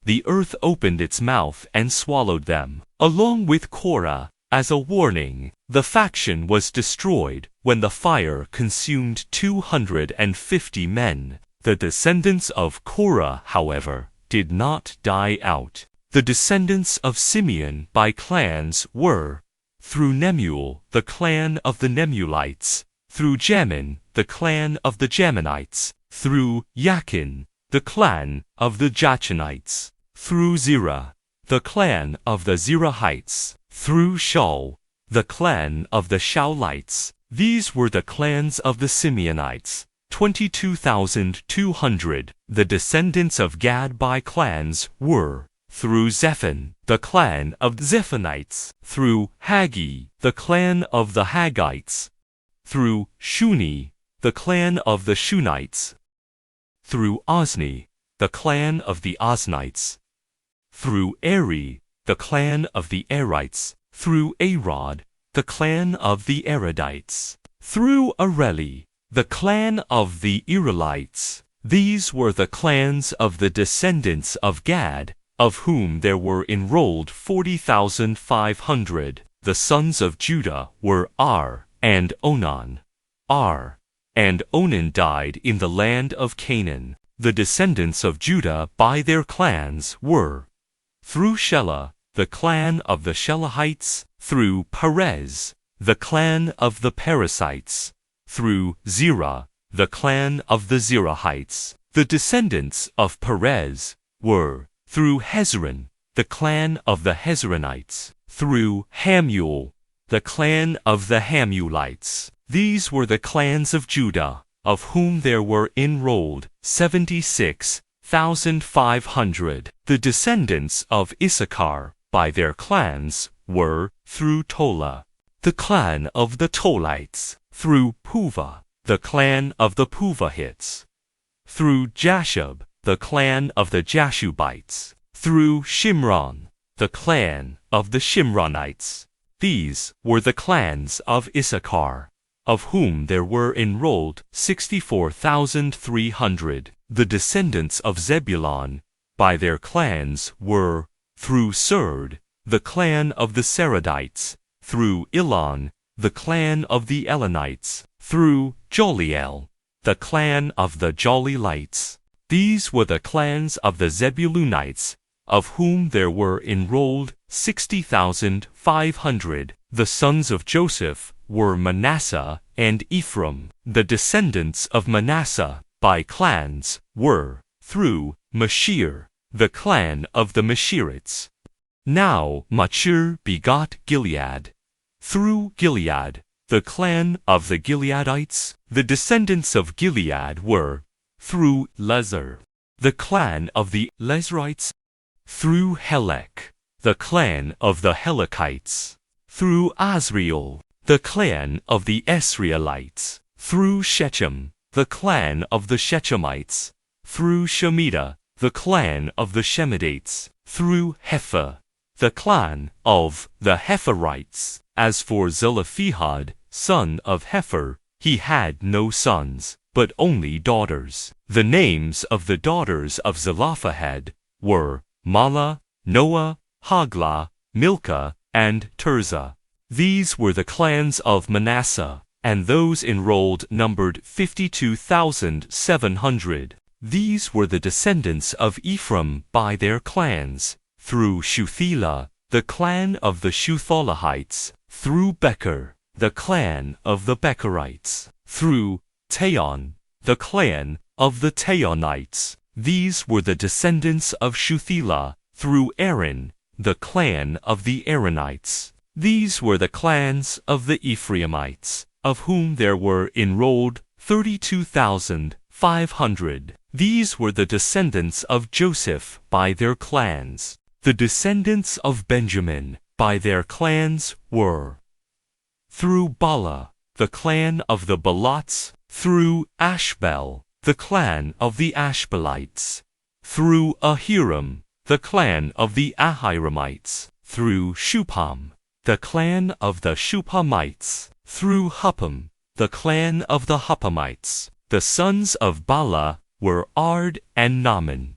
The earth opened its mouth and swallowed them, along with Korah, as a warning. The faction was destroyed when the fire consumed 250 men. The descendants of Korah, however, did not die out. The descendants of Simeon by clans were, through Nemuel, the clan of the Nemulites; through Jamin, the clan of the Jaminites; through Jachin, the clan of the Jachinites; through Zerah, the clan of the Zerahites; through Shaul, the clan of the Shaulites. These were the clans of the Simeonites, 22,200. The descendants of Gad by clans were, through Zephon, the clan of the Zephonites; through Haggi, the clan of the Haggites; through Shuni, the clan of the Shunites; through Ozni, the clan of the Oznites; through Eri, the clan of the Erites; through Arod, the clan of the Arodites; through Areli, the clan of the Irelites. These were the clans of the descendants of Gad, of whom there were enrolled 40,500. The sons of Judah were Ar and Onan. Ar and Onan died in the land of Canaan. The descendants of Judah by their clans were, through Shelah, the clan of the Shelahites; through Perez, the clan of the Perizzites; through Zerah, the clan of the Zerahites. The descendants of Perez were, through Hezron, the clan of the Hezronites; through Hamuel, the clan of the Hamulites. These were the clans of Judah, of whom there were enrolled 76,500. The descendants of Issachar by their clans were, through Tola, the clan of the Tolites; through Puvah, the clan of the Puvahites; through Jashub, the clan of the Jashubites; through Shimron, the clan of the Shimronites. These were the clans of Issachar, of whom there were enrolled 64,300. The descendants of Zebulun by their clans were, through Serd, the clan of the Seredites; through Elon, the clan of the Elonites; through Joliel, the clan of the Jolilites. These were the clans of the Zebulunites, of whom there were enrolled 60,500. The sons of Joseph were Manasseh and Ephraim. The descendants of Manasseh by clans were, through Machir, the clan of the Machirites. Now Machir begot Gilead. Through Gilead, the clan of the Gileadites. The descendants of Gilead were, through Lezer, the clan of the Lezerites; through Helek, the clan of the Helekites; through Asriel, the clan of the Esrielites; through Shechem, the clan of the Shechemites; through Shemida, the clan of the Shemidates; through Hepher, the clan of the Hepherites. As for Zelophehad, son of Hepher, he had no sons, but only daughters. The names of the daughters of Zelophehad were Mahlah, Noah, Haglah, Milcah, and Tirzah. These were the clans of Manasseh, and those enrolled numbered 52,700. These were the descendants of Ephraim by their clans, through Shuthelah, the clan of the Shuthalahites, through Becher, the clan of the Becherites, through Taon, the clan of the Taonites. These were the descendants of Shuthelah, through Aaron, the clan of the Aaronites. These were the clans of the Ephraimites, of whom there were enrolled 32,500. These were the descendants of Joseph by their clans. The descendants of Benjamin by their clans were through Bala, the clan of the Balots, through Ashbel, the clan of the Ashbelites, through Ahiram, the clan of the Ahiramites, through Shupam, the clan of the Shupamites, through Huppam, the clan of the Huppamites. The sons of Bala were Ard and Naaman.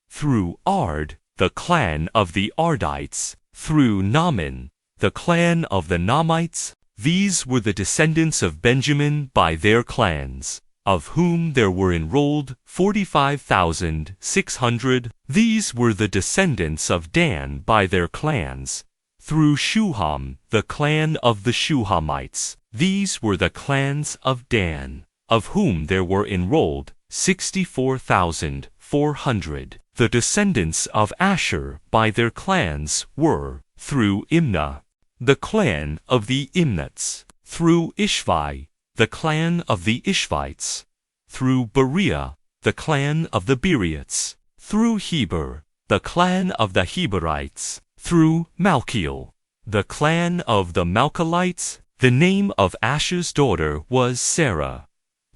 Through Ard, the clan of the Ardites, through Naaman, the clan of the Naamites. These were the descendants of Benjamin by their clans, of whom there were enrolled 45,600. These were the descendants of Dan by their clans, through Shuham, the clan of the Shuhamites. These were the clans of Dan, of whom there were enrolled 64,400. The descendants of Asher by their clans were, through Imnah, the clan of the Imnats, through Ishvi, the clan of the Ishvites, through Beriah, the clan of the Bereites, through Heber, the clan of the Heberites, through Malchiel, the clan of the Malchelites. The name of Asher's daughter was Sarah.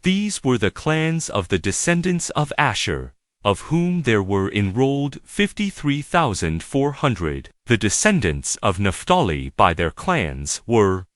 These were the clans of the descendants of Asher, of whom there were enrolled 53,400. The descendants of Naphtali by their clans were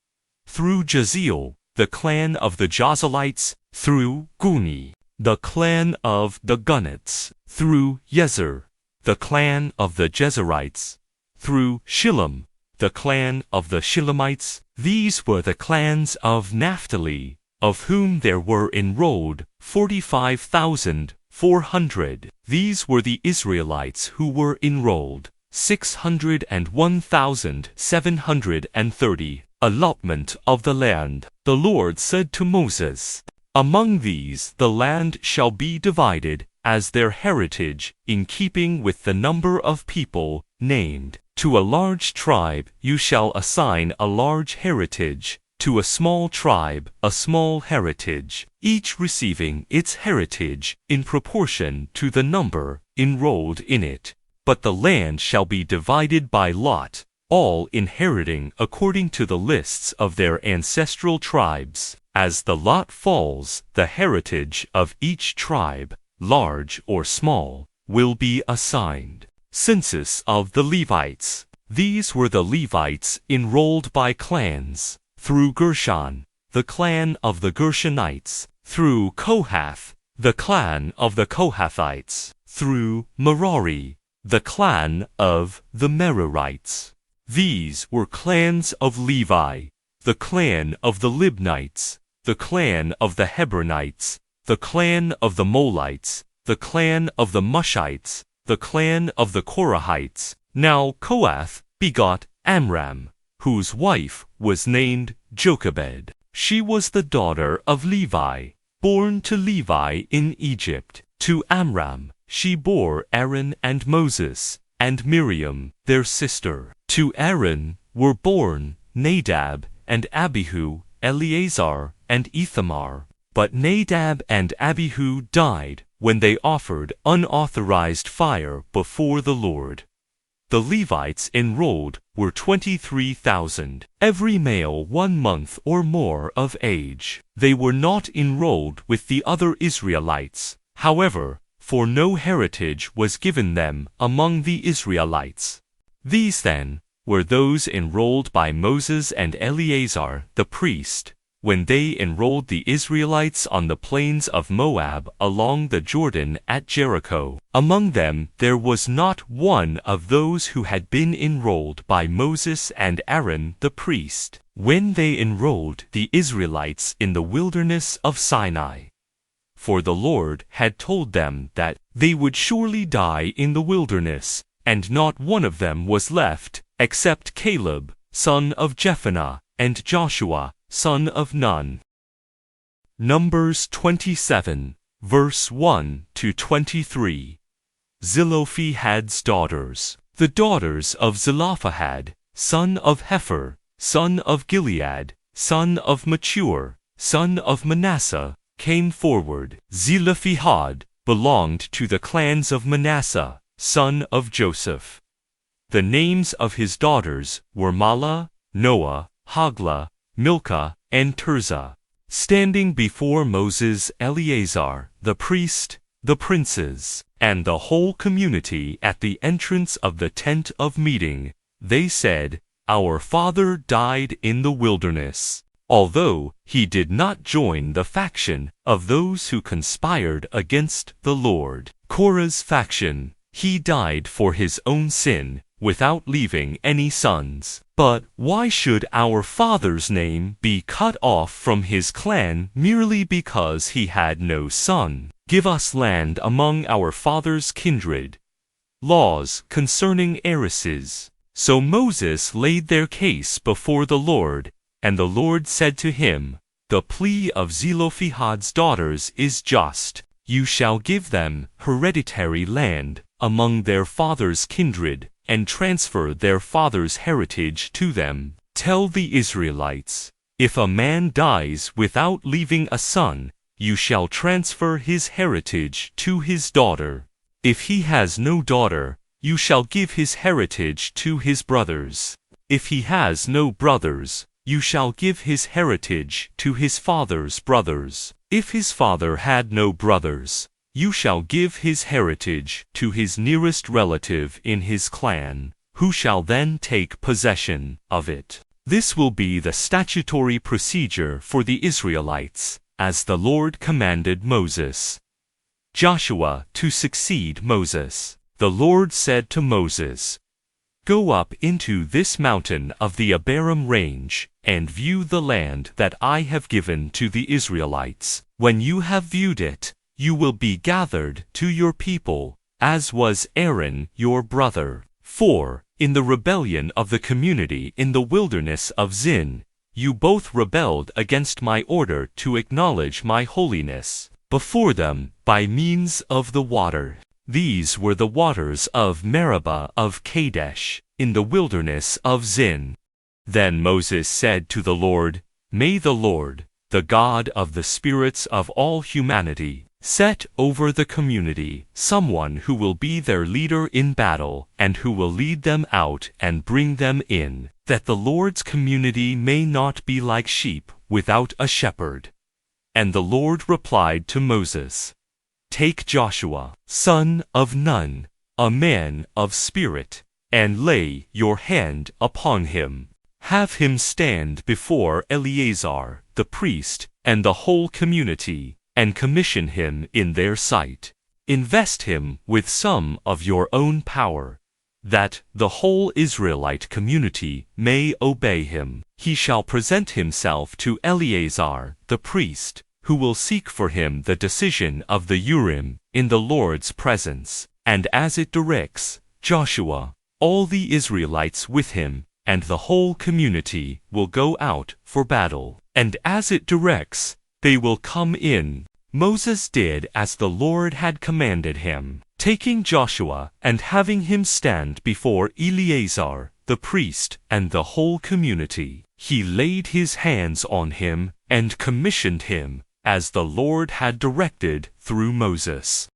through Jaziel, the clan of the Jazelites, through Guni, the clan of the Gunites, through Jezer, the clan of the Jezerites, through Shillem, the clan of the Shillemites. These were the clans of Naphtali, of whom there were enrolled 45,400. These were the Israelites who were enrolled 601,730. Allotment of the land. The Lord said to Moses, "Among these the land shall be divided as their heritage, in keeping with the number of people named. To a large tribe you shall assign a large heritage, to a small tribe a small heritage, each receiving its heritage in proportion to the number enrolled in it. But the land shall be divided by lot, all inheriting according to the lists of their ancestral tribes. As the lot falls, the heritage of each tribe, large or small, will be assigned." Census of the Levites. These were the Levites enrolled by clans, through Gershon, the clan of the Gershonites, through Kohath, the clan of the Kohathites, through Merari, the clan of the Merarites. These were clans of Levi, the clan of the Libnites, the clan of the Hebronites, the clan of the Molites, the clan of the Mushites, the clan of the Korahites. Now Kohath begot Amram, whose wife was named Jochebed. She was the daughter of Levi, born to Levi in Egypt. To Amram she bore Aaron and Moses, and Miriam, their sister. To Aaron were born Nadab and Abihu, Eleazar and Ithamar. But Nadab and Abihu died when they offered unauthorized fire before the Lord. The Levites enrolled were 23,000, every male 1 month or more of age. They were not enrolled with the other Israelites, however, for no heritage was given them among the Israelites. These then were those enrolled by Moses and Eleazar the priest, when they enrolled the Israelites on the plains of Moab along the Jordan at Jericho. Among them there was not one of those who had been enrolled by Moses and Aaron the priest, when they enrolled the Israelites in the wilderness of Sinai. For the Lord had told them that they would surely die in the wilderness, and not one of them was left, except Caleb, son of Jephunneh, and Joshua, son of Nun. Numbers 27, verse 1 to 23. Zelophehad's daughters. The daughters of Zelophehad, son of Hepher, son of Gilead, son of Machir, son of Manasseh, came forward. Zelophehad belonged to the clans of Manasseh, son of Joseph. The names of his daughters were Mahlah, Noah, Hoglah, Milcah, and Tirzah. Standing before Moses, Eleazar, the priest, the princes, and the whole community at the entrance of the tent of meeting, they said, "Our father died in the wilderness, although he did not join the faction of those who conspired against the Lord, Korah's faction. He died for his own sin, without leaving any sons. But why should our father's name be cut off from his clan merely because he had no son? Give us land among our father's kindred." Laws concerning heiresses. So Moses laid their case before the Lord, and the Lord said to him, "The plea of Zelophehad's daughters is just. You shall give them hereditary land among their father's kindred, and transfer their father's heritage to them. Tell the Israelites, if a man dies without leaving a son, you shall transfer his heritage to his daughter. If he has no daughter, you shall give his heritage to his brothers. If he has no brothers, you shall give his heritage to his father's brothers. If his father had no brothers, you shall give his heritage to his nearest relative in his clan, who shall then take possession of it. This will be the statutory procedure for the Israelites, as the Lord commanded Moses." Joshua to succeed Moses. The Lord said to Moses, "Go up into this mountain of the Abarim range, and view the land that I have given to the Israelites. When you have viewed it, you will be gathered to your people, as was Aaron your brother. For, in the rebellion of the community in the wilderness of Zin, you both rebelled against my order to acknowledge my holiness before them by means of the water. These were the waters of Meribah of Kadesh, in the wilderness of Zin." Then Moses said to the Lord, "May the Lord, the God of the spirits of all humanity, set over the community someone who will be their leader in battle, and who will lead them out and bring them in, that the Lord's community may not be like sheep without a shepherd." And the Lord replied to Moses, "Take Joshua, son of Nun, a man of spirit, and lay your hand upon him. Have him stand before Eleazar the priest and the whole community, and commission him in their sight. Invest him with some of your own power, that the whole Israelite community may obey him. He shall present himself to Eleazar the priest, who will seek for him the decision of the Urim in the Lord's presence, and as it directs Joshua, all the Israelites with him, and the whole community will go out for battle, and as it directs, they will come in." Moses did as the Lord had commanded him. Taking Joshua and having him stand before Eleazar the priest and the whole community, he laid his hands on him and commissioned him, as the Lord had directed through Moses.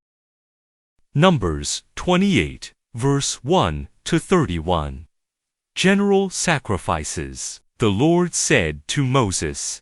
Numbers 28, verse 1 to 31. General sacrifices. The Lord said to Moses,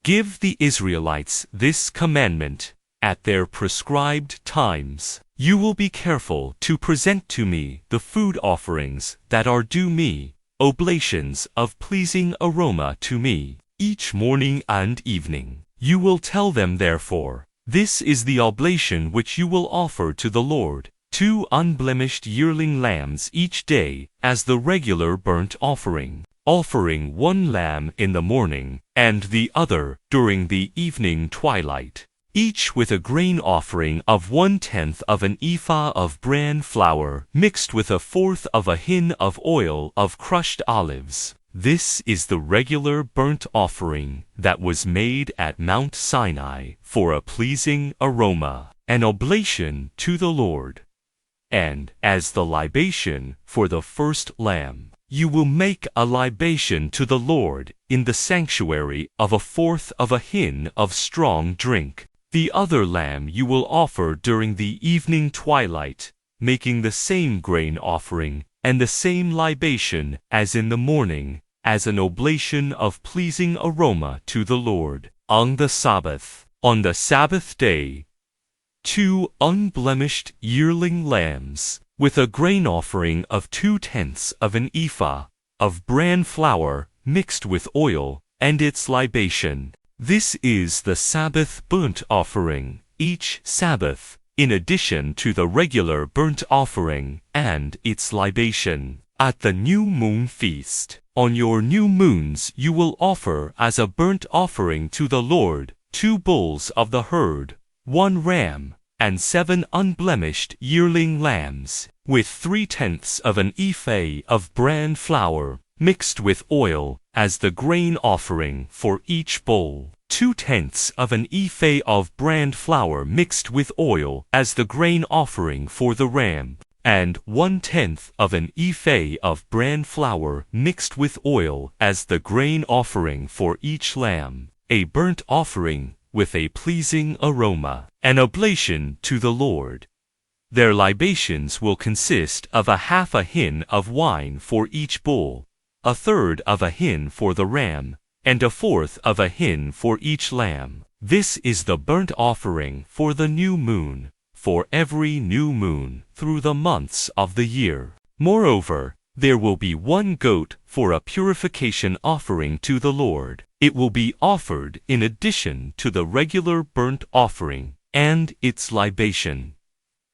"Give the Israelites this commandment: at their prescribed times, you will be careful to present to me the food offerings that are due me, oblations of pleasing aroma to me. each morning and evening. You will tell them therefore, this is the oblation which you will offer to the Lord, 2 unblemished yearling lambs each day as the regular burnt offering, offering 1 lamb in the morning, and the other during the evening twilight, each with a grain offering of 1/10 of an ephah of bran flour mixed with 1/4 of a hin of oil of crushed olives. This is the regular burnt offering that was made at Mount Sinai for a pleasing aroma, an oblation to the Lord. And as the libation for the first lamb, you will make a libation to the Lord in the sanctuary of 1/4 of a hin of strong drink. The other lamb you will offer during the evening twilight, making the same grain offering and the same libation as in the morning, as an oblation of pleasing aroma to the Lord. On the Sabbath, on the Sabbath day, 2 unblemished yearling lambs, with a grain offering of 2/10 of an ephah of bran flour mixed with oil, and its libation. This is the Sabbath burnt offering, each Sabbath, in addition to the regular burnt offering and its libation. At the new moon feast, on your new moons you will offer as a burnt offering to the Lord 2 bulls of the herd, 1 ram, and 7 unblemished yearling lambs, with 3/10 of an ephah of bran flour mixed with oil as the grain offering for each bull, 2/10 of an ephah of bran flour mixed with oil as the grain offering for the ram, and 1/10 of an ephah of bran flour mixed with oil as the grain offering for each lamb, a burnt offering with a pleasing aroma, an oblation to the Lord. Their libations will consist of 1/2 a hin of wine for each bull, 1/3 of a hin for the ram, and 1/4 of a hin for each lamb. This is the burnt offering for the new moon, for every new moon through the months of the year. Moreover, there will be 1 goat for a purification offering to the Lord. It will be offered in addition to the regular burnt offering and its libation.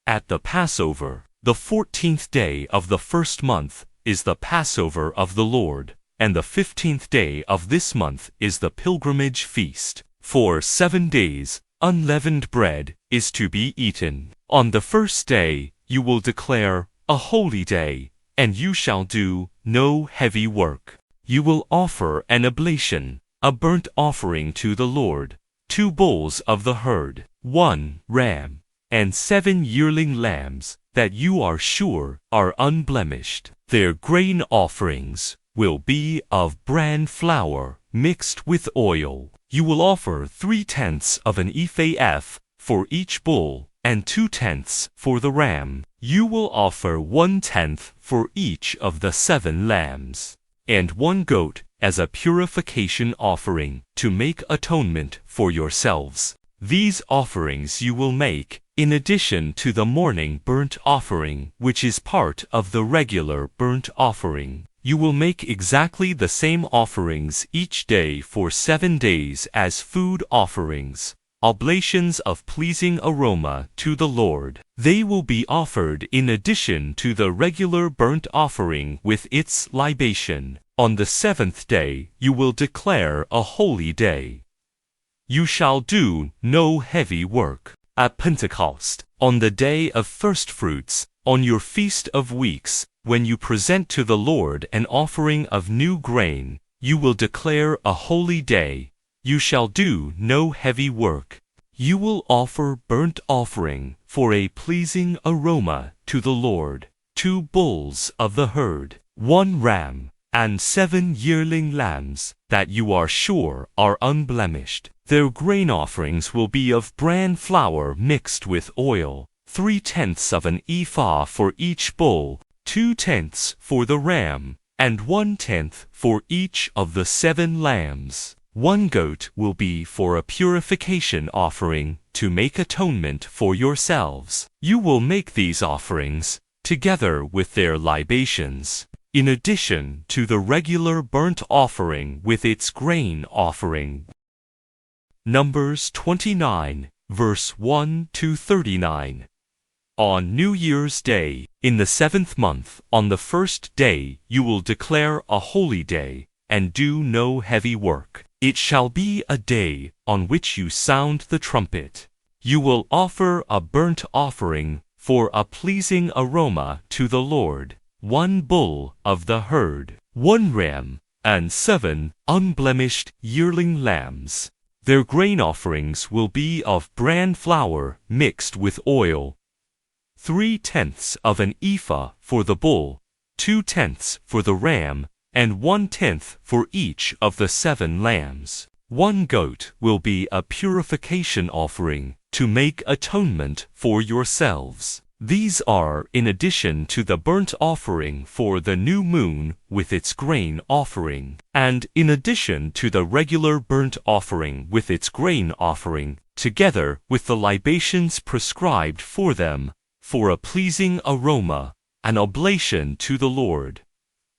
At the Passover, the 14th day of the first month is the Passover of the Lord, and the 15th day of this month is the pilgrimage feast. For 7 days, unleavened bread is to be eaten. On the first day, you will declare a holy day, and you shall do no heavy work. You will offer an oblation, a burnt offering to the Lord, 2 bulls of the herd, 1 ram, and 7 yearling lambs, that you are sure are unblemished. Their grain offerings will be of bran flour mixed with oil. You will offer 3/10 of an ephah for each bull, and 2/10 for the ram. You will offer 1/10 for each of the 7 lambs, and 1 goat as a purification offering to make atonement for yourselves. These offerings you will make in addition to the morning burnt offering, which is part of the regular burnt offering. You will make exactly the same offerings each day for 7 days as food offerings, oblations of pleasing aroma to the Lord. They will be offered in addition to the regular burnt offering with its libation. On the 7th day you will declare a holy day. You shall do no heavy work. At Pentecost, on the day of firstfruits, on your feast of weeks, when you present to the Lord an offering of new grain, you will declare a holy day. You shall do no heavy work. You will offer burnt offering for a pleasing aroma to the Lord, 2 bulls of the herd, 1 ram, and 7 yearling lambs, that you are sure are unblemished. Their grain offerings will be of bran flour mixed with oil, 3/10 of an ephah for each bull, 2/10 for the ram, and 1/10 for each of the 7 lambs. 1 goat will be for a purification offering to make atonement for yourselves. You will make these offerings, together with their libations, in addition to the regular burnt offering with its grain offering. Numbers 29, verse 1-39. On New Year's Day, in the 7th month, on the 1st day, you will declare a holy day, and do no heavy work. It shall be a day on which you sound the trumpet. You will offer a burnt offering for a pleasing aroma to the Lord, 1 bull of the herd, 1 ram, and 7 unblemished yearling lambs. Their grain offerings will be of bran flour mixed with oil, 3/10 of an ephah for the bull, 2/10 for the ram, and 1/10 for each of the 7 lambs. 1 goat will be a purification offering to make atonement for yourselves. These are in addition to the burnt offering for the new moon with its grain offering, and in addition to the regular burnt offering with its grain offering, together with the libations prescribed for them, for a pleasing aroma, an oblation to the Lord.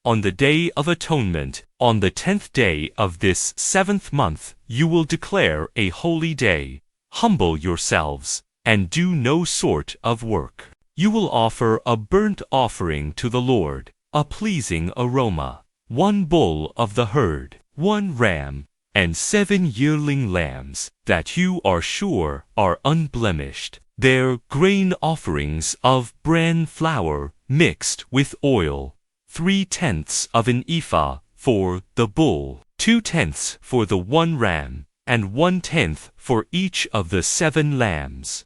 On the Day of Atonement, on the 10th day of this 7th month, you will declare a holy day. Humble yourselves, and do no sort of work. You will offer a burnt offering to the Lord, a pleasing aroma, 1 bull of the herd, 1 ram, and 7 yearling lambs, that you are sure are unblemished. Their grain offerings of bran flour mixed with oil, 3/10 of an ephah for the bull, 2/10 for the 1 ram, and 1/10 for each of the 7 lambs.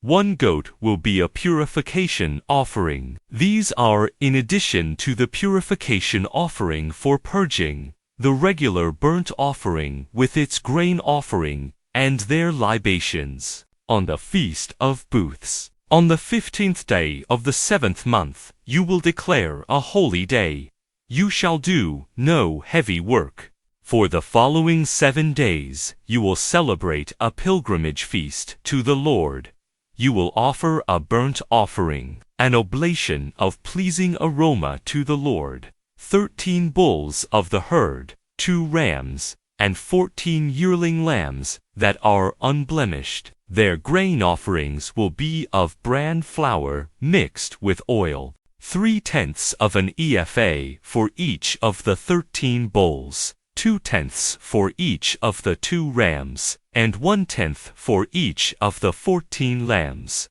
1 goat will be a purification offering. These are in addition to the purification offering for purging, the regular burnt offering with its grain offering, and their libations. On the Feast of Booths, on the 15th day of the 7th month, you will declare a holy day. You shall do no heavy work. For the following 7 days, you will celebrate a pilgrimage feast to the Lord. You will offer a burnt offering, an oblation of pleasing aroma to the Lord, 13 bulls of the herd, 2 rams, and 14 yearling lambs that are unblemished. Their grain offerings will be of bran flour mixed with oil, 3/10 of an ephah for each of the 13 bulls, 2/10 for each of the 2 rams, and 1/10 for each of the 14 lambs.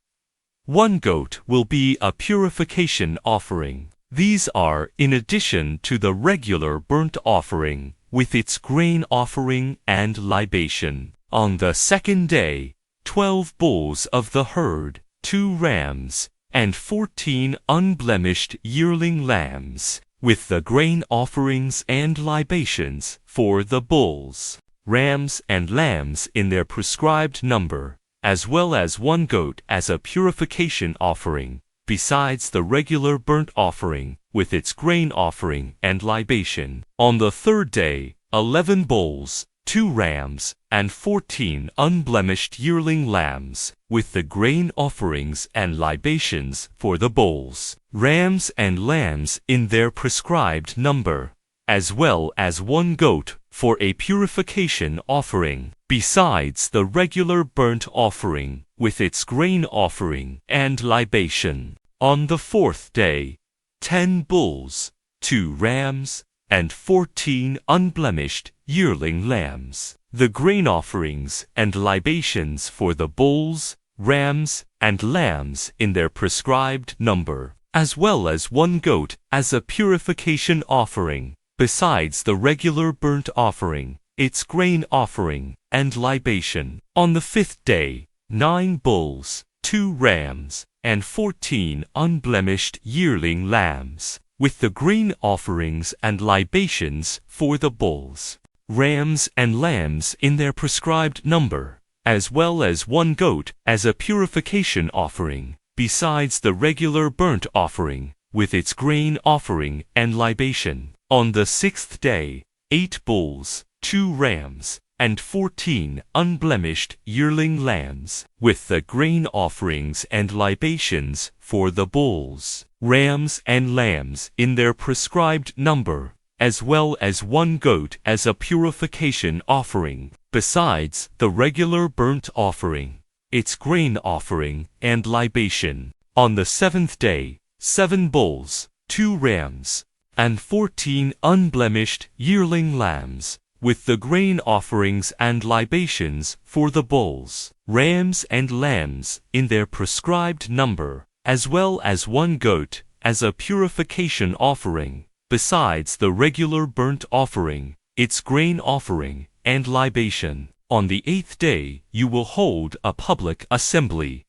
1 goat will be a purification offering. These are in addition to the regular burnt offering, with its grain offering and libation. On the 2nd day, 12 bulls of the herd, 2 rams, and 14 unblemished yearling lambs, with the grain offerings and libations for the bulls, rams, and lambs in their prescribed number, as well as 1 goat as a purification offering, besides the regular burnt offering with its grain offering and libation. On the 3rd day, 11 bulls, 2 rams, and 14 unblemished yearling lambs, with the grain offerings and libations for the bulls, rams, and lambs in their prescribed number, as well as 1 goat for a purification offering, besides the regular burnt offering with its grain offering and libation. On the 4th day, 10 bulls, 2 rams, and 14 unblemished yearling lambs, the grain offerings and libations for the bulls, rams, and lambs in their prescribed number, as well as 1 goat as a purification offering, besides the regular burnt offering, its grain offering, and libation. On the 5th day, 9 bulls, 2 rams, and 14 unblemished yearling lambs, with the grain offerings and libations for the bulls, rams, and lambs in their prescribed number, as well as 1 goat as a purification offering, besides the regular burnt offering, with its grain offering and libation. On the 6th day, 8 bulls, 2 rams, and 14 unblemished yearling lambs, with the grain offerings and libations for the bulls, rams and lambs in their prescribed number, as well as 1 goat as a purification offering, besides the regular burnt offering, its grain offering and libation. On the 7th day, 7 bulls, 2 rams, and 14 unblemished yearling lambs, with the grain offerings and libations for the bulls, rams and lambs in their prescribed number, as well as 1 goat as a purification offering, besides the regular burnt offering, its grain offering, and libation. On the 8th day you will hold a public assembly.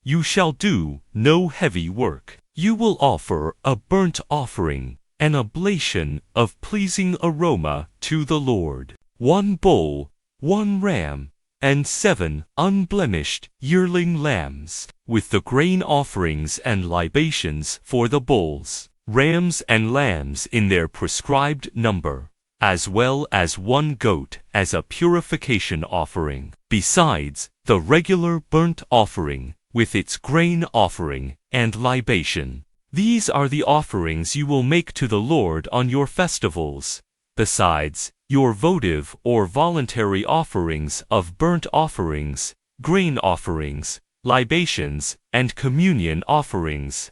You shall do no heavy work. You will offer a burnt offering, an oblation of pleasing aroma to the Lord, 1 bull, 1 ram, and 7 unblemished yearling lambs, with the grain offerings and libations for the bulls, rams and lambs in their prescribed number, as well as 1 goat as a purification offering, besides the regular burnt offering, with its grain offering and libation. These are the offerings you will make to the Lord on your festivals, besides your votive or voluntary offerings of burnt offerings, grain offerings, libations, and communion offerings.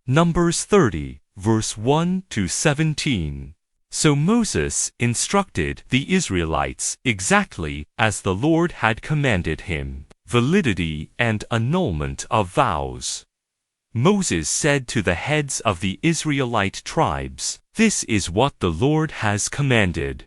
Numbers 30, verse 1 to 17. So Moses instructed the Israelites exactly as the Lord had commanded him. Validity and annulment of vows. Moses said to the heads of the Israelite tribes, "This is what the Lord has commanded.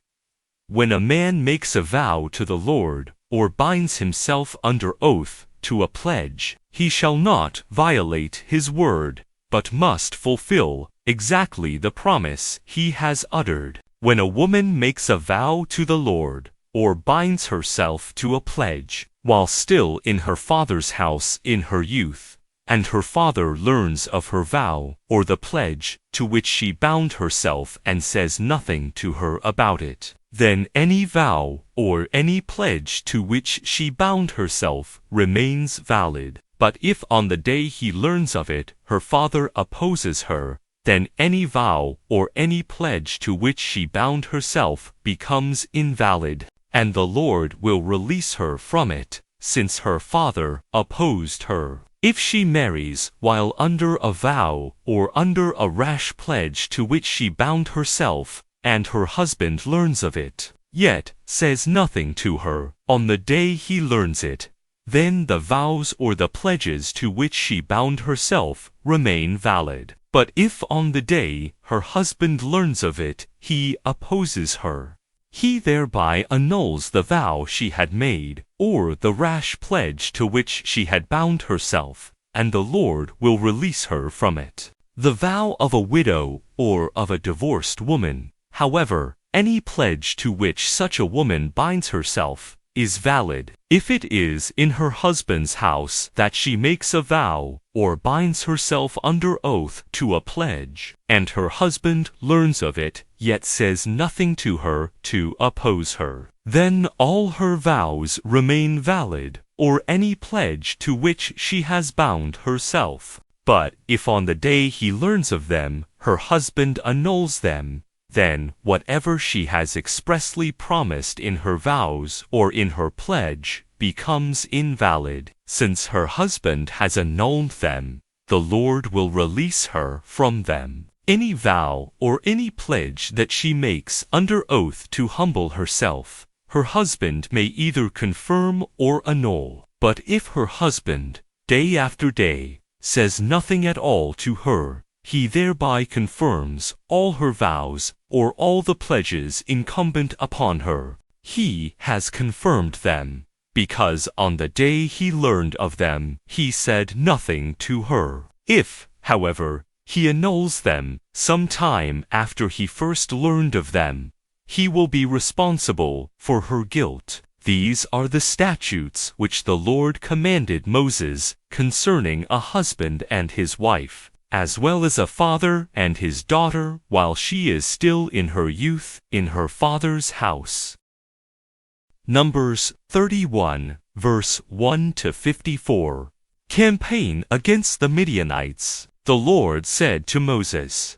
When a man makes a vow to the Lord, or binds himself under oath to a pledge, he shall not violate his word, but must fulfill exactly the promise he has uttered. When a woman makes a vow to the Lord, or binds herself to a pledge, while still in her father's house in her youth, and her father learns of her vow, or the pledge, to which she bound herself and says nothing to her about it, then any vow, or any pledge to which she bound herself, remains valid. But if on the day he learns of it, her father opposes her, then any vow, or any pledge to which she bound herself, becomes invalid, and the Lord will release her from it, since her father opposed her. If she marries while under a vow, or under a rash pledge to which she bound herself, and her husband learns of it, yet says nothing to her, on the day he learns it, then the vows or the pledges to which she bound herself remain valid. But if on the day her husband learns of it, he opposes her, he thereby annuls the vow she had made, or the rash pledge to which she had bound herself, and the Lord will release her from it. The vow of a widow or of a divorced woman, however, any pledge to which such a woman binds herself, is valid. If it is in her husband's house that she makes a vow, or binds herself under oath to a pledge, and her husband learns of it, yet says nothing to her to oppose her, then all her vows remain valid, or any pledge to which she has bound herself. But if on the day he learns of them, her husband annuls them, then whatever she has expressly promised in her vows or in her pledge becomes invalid. Since her husband has annulled them, the Lord will release her from them. Any vow or any pledge that she makes under oath to humble herself, her husband may either confirm or annul. But if her husband, day after day, says nothing at all to her, he thereby confirms all her vows or all the pledges incumbent upon her. He has confirmed them, because on the day he learned of them, he said nothing to her. If, however, he annuls them some time after he first learned of them, he will be responsible for her guilt. These are the statutes which the Lord commanded Moses concerning a husband and his wife, as well as a father and his daughter while she is still in her youth in her father's house. Numbers 31, verse 1 to 54. Campaign against the Midianites. The Lord said to Moses,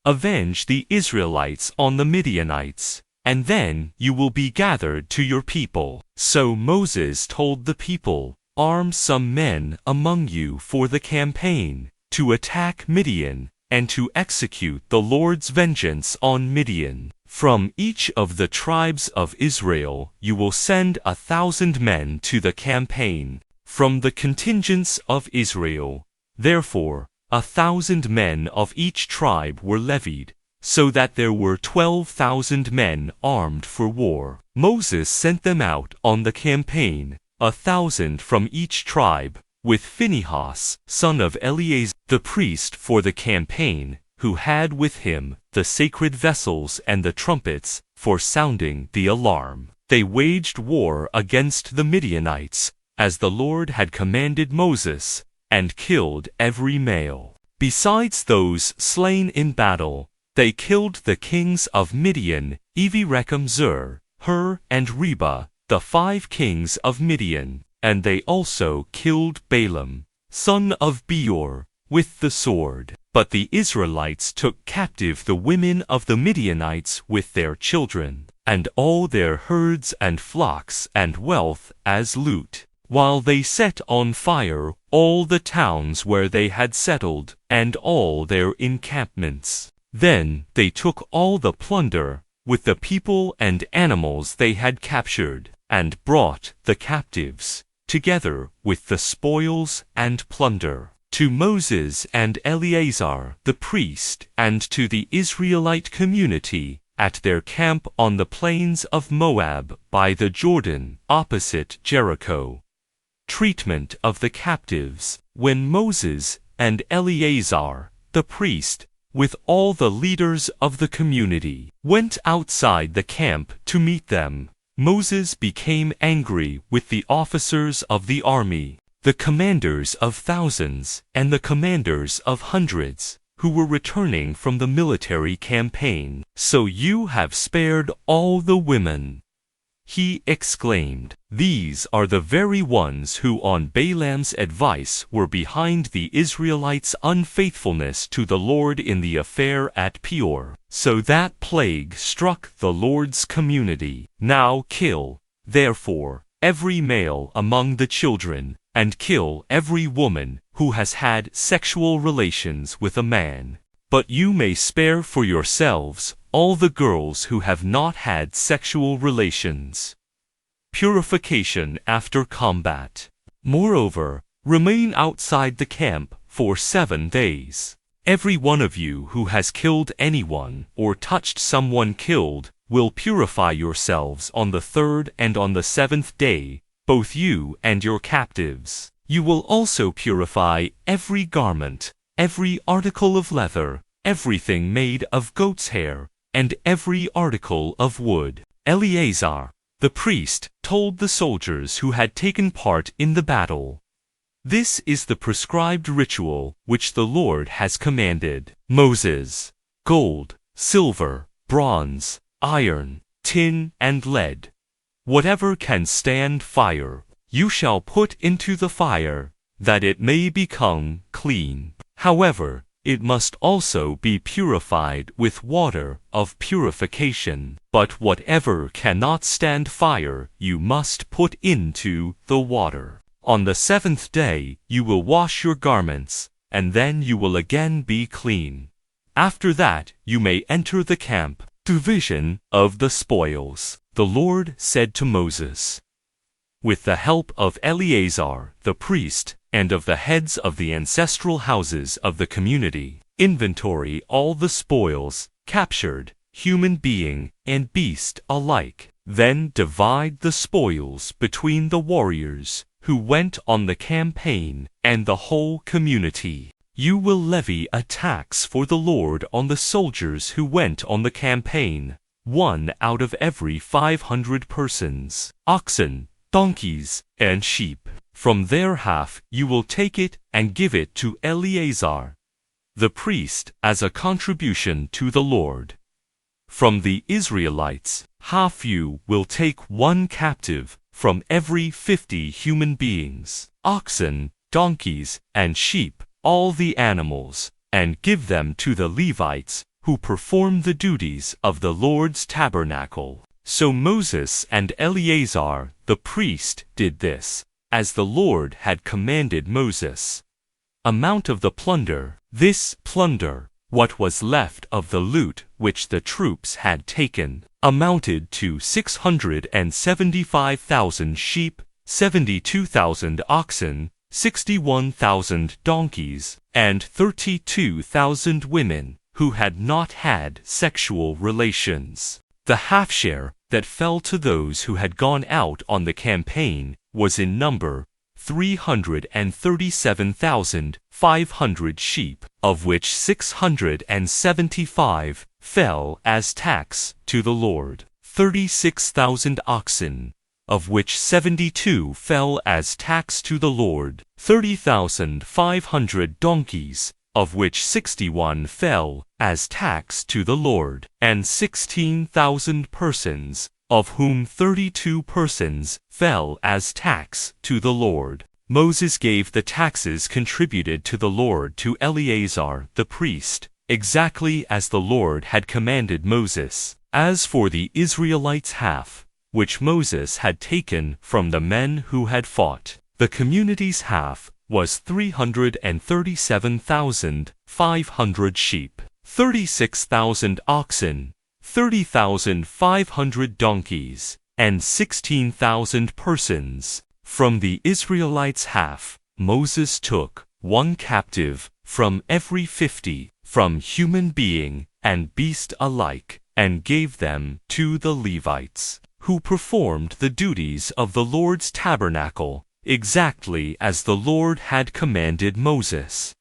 "Avenge the Israelites on the Midianites, and then you will be gathered to your people." So Moses told the people, "Arm some men among you for the campaign, to attack Midian, and to execute the Lord's vengeance on Midian. From each of the tribes of Israel you will send 1,000 men to the campaign, from the contingents of Israel." Therefore 1,000 men of each tribe were levied, so that there were 12,000 men armed for war. Moses sent them out on the campaign, 1,000 from each tribe, with Phinehas, son of Eleazar, the priest for the campaign, who had with him the sacred vessels and the trumpets for sounding the alarm. They waged war against the Midianites, as the Lord had commanded Moses, and killed every male. Besides those slain in battle, they killed the kings of Midian, Evi-Rechem, Zur, Hur, and Reba, the 5 kings of Midian, and they also killed Balaam, son of Beor, with the sword. But the Israelites took captive the women of the Midianites with their children, and all their herds and flocks and wealth as loot, while they set on fire all the towns where they had settled, and all their encampments. Then they took all the plunder, with the people and animals they had captured, and brought the captives, together with the spoils and plunder, to Moses and Eleazar the priest, and to the Israelite community, at their camp on the plains of Moab by the Jordan, opposite Jericho. Treatment of the captives. When Moses and Eleazar the priest, with all the leaders of the community, went outside the camp to meet them, Moses became angry with the officers of the army, the commanders of thousands and the commanders of hundreds, who were returning from the military campaign. "So you have spared all the women," he exclaimed. "These are the very ones who on Balaam's advice were behind the Israelites' unfaithfulness to the Lord in the affair at Peor. So that plague struck the Lord's community. Now kill, therefore, every male among the children, and kill every woman who has had sexual relations with a man. But you may spare for yourselves all the girls who have not had sexual relations." Purification after combat. Moreover, remain outside the camp for 7 days. Every one of you who has killed anyone or touched someone killed will purify yourselves on the 3rd and on the 7th day, both you and your captives. You will also purify every garment, every article of leather, everything made of goat's hair, and every article of wood. Eleazar, the priest, told the soldiers who had taken part in the battle, "This is the prescribed ritual which the Lord has commanded. Moses, gold, silver, bronze, iron, tin, and lead, whatever can stand fire, you shall put into the fire, that it may become clean. However, it must also be purified with water of purification. But whatever cannot stand fire you must put into the water. On the 7th day you will wash your garments, and then you will again be clean. After that you may enter the camp." Division of the spoils. The Lord said to Moses, with the help of Eleazar the priest, and of the heads of the ancestral houses of the community, inventory all the spoils, captured, human being and beast alike. Then divide the spoils between the warriors who went on the campaign and the whole community. You will levy a tax for the Lord on the soldiers who went on the campaign, 1 out of every 500 persons, oxen, donkeys, and sheep. From their half you will take it and give it to Eleazar, the priest, as a contribution to the Lord. From the Israelites, half you will take one captive from every 50 human beings, oxen, donkeys, and sheep, all the animals, and give them to the Levites, who perform the duties of the Lord's tabernacle. So Moses and Eleazar the priest did this, as the Lord had commanded Moses. Amount of the plunder. This plunder, what was left of the loot which the troops had taken, amounted to 675,000 sheep, 72,000 oxen, 61,000 donkeys, and 32,000 women, who had not had sexual relations. The half-share that fell to those who had gone out on the campaign was in number 337,500 sheep, of which 675 fell as tax to the Lord, 36,000 oxen, of which 72 fell as tax to the Lord, 30,500 donkeys, of which 61 fell as tax to the Lord, and 16,000 persons, of whom 32 persons fell as tax to the Lord. Moses gave the taxes contributed to the Lord to Eleazar the priest, exactly as the Lord had commanded Moses. As for the Israelites' half, which Moses had taken from the men who had fought, the community's half was 337,500 sheep, 36,000 oxen, 30,500 donkeys, and 16,000 persons. From the Israelites' half, Moses took one captive from every 50, from human being and beast alike, and gave them to the Levites, who performed the duties of the Lord's tabernacle, exactly as the Lord had commanded Moses.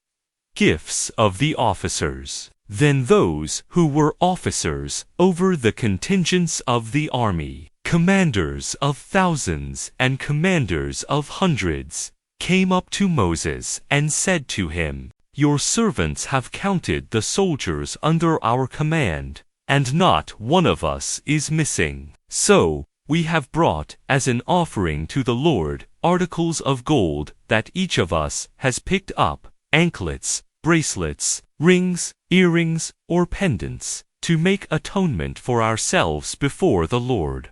Gifts of the officers. Then those who were officers over the contingents of the army, commanders of thousands and commanders of hundreds, came up to Moses and said to him, "Your servants have counted the soldiers under our command, and not one of us is missing. So we have brought as an offering to the Lord articles of gold that each of us has picked up, anklets, bracelets, rings, earrings, or pendants, to make atonement for ourselves before the Lord."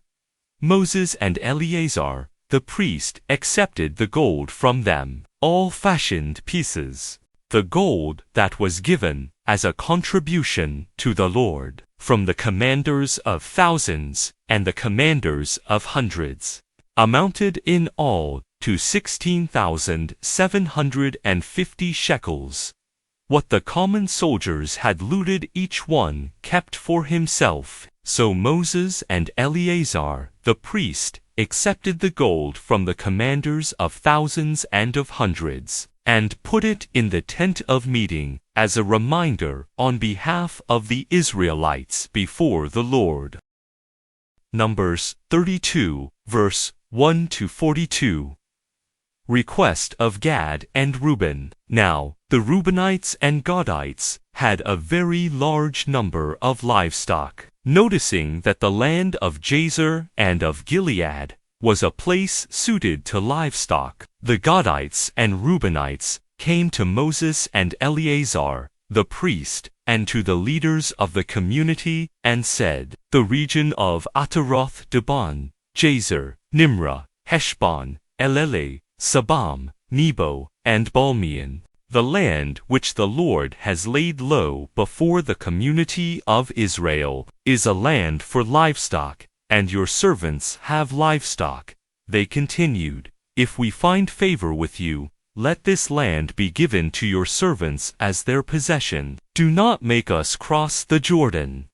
Moses and Eleazar, the priest, accepted the gold from them, all fashioned pieces. The gold that was given as a contribution to the Lord from the commanders of thousands and the commanders of hundreds amounted in all to 16,750 shekels. What the common soldiers had looted each one kept for himself. So Moses and Eleazar, the priest, accepted the gold from the commanders of thousands and of hundreds, and put it in the tent of meeting as a reminder on behalf of the Israelites before the Lord. Numbers 32, verse 1-42. Request of Gad and Reuben. Now, the Reubenites and Gadites had a very large number of livestock. Noticing that the land of Jazer and of Gilead was a place suited to livestock, the Gadites and Reubenites came to Moses and Eleazar, the priest, and to the leaders of the community, and said, "The region of Ataroth-Dibon, Jazer, Nimrah, Heshbon, Elele, Sabam, Nebo, and Balmeon, the land which the Lord has laid low before the community of Israel, is a land for livestock, and your servants have livestock." They continued, "If we find favor with you, let this land be given to your servants as their possession. Do not make us cross the Jordan."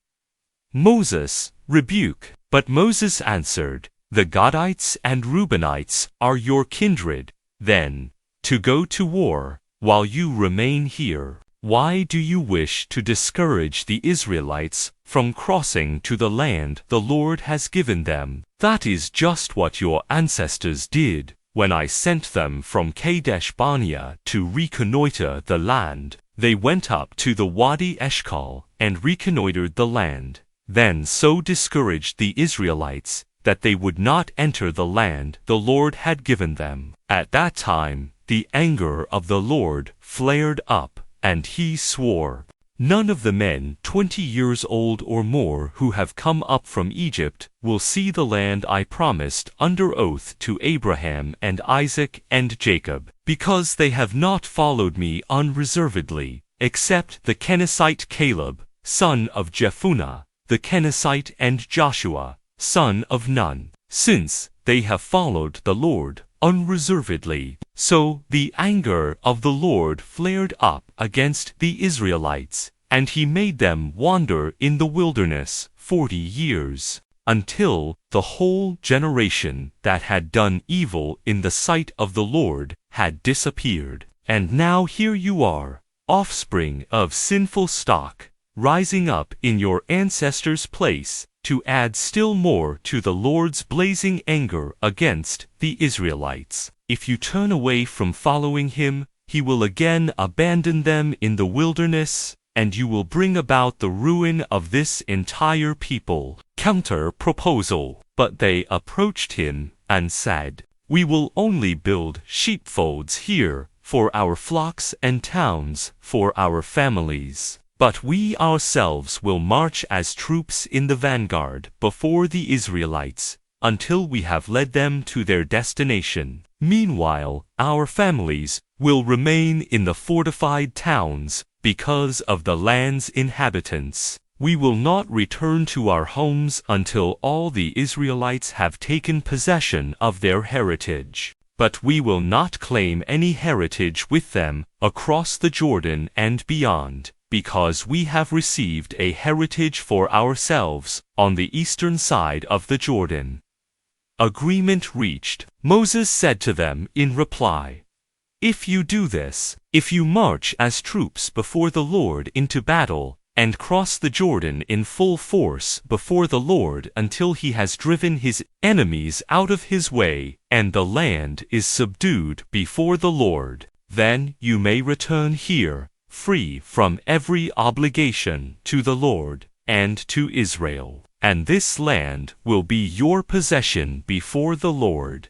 Moses rebuked. But Moses answered, "The Gadites and Reubenites are your kindred, then, to go to war, while you remain here. Why do you wish to discourage the Israelites from crossing to the land the Lord has given them? That is just what your ancestors did when I sent them from Kadesh Barnea to reconnoiter the land. They went up to the Wadi Eshcol and reconnoitered the land. then so discouraged the Israelites that they would not enter the land the Lord had given them. At that time, the anger of the Lord flared up, and he swore, "None of the men 20 years old or more who have come up from Egypt will see the land I promised under oath to Abraham and Isaac and Jacob, because they have not followed me unreservedly, except the Kenizzite Caleb, son of Jephunneh, the Kenizzite, and Joshua, son of Nun, since they have followed the Lord unreservedly." So the anger of the Lord flared up against the Israelites, and he made them wander in the wilderness 40 years, until the whole generation that had done evil in the sight of the Lord had disappeared. And now here you are, offspring of sinful stock, rising up in your ancestors' place, to add still more to the Lord's blazing anger against the Israelites. If you turn away from following him, he will again abandon them in the wilderness, and you will bring about the ruin of this entire people. Counter proposal. But they approached him and said, "We will only build sheepfolds here for our flocks and towns for our families. But we ourselves will march as troops in the vanguard before the Israelites, until we have led them to their destination. Meanwhile, our families will remain in the fortified towns because of the land's inhabitants. We will not return to our homes until all the Israelites have taken possession of their heritage. But we will not claim any heritage with them across the Jordan and beyond, because we have received a heritage for ourselves on the eastern side of the Jordan." Agreement reached. Moses said to them in reply, "If you do this, if you march as troops before the Lord into battle, and cross the Jordan in full force before the Lord until he has driven his enemies out of his way, and the land is subdued before the Lord, then you may return here, free from every obligation to the Lord and to Israel, and this land will be your possession before the Lord.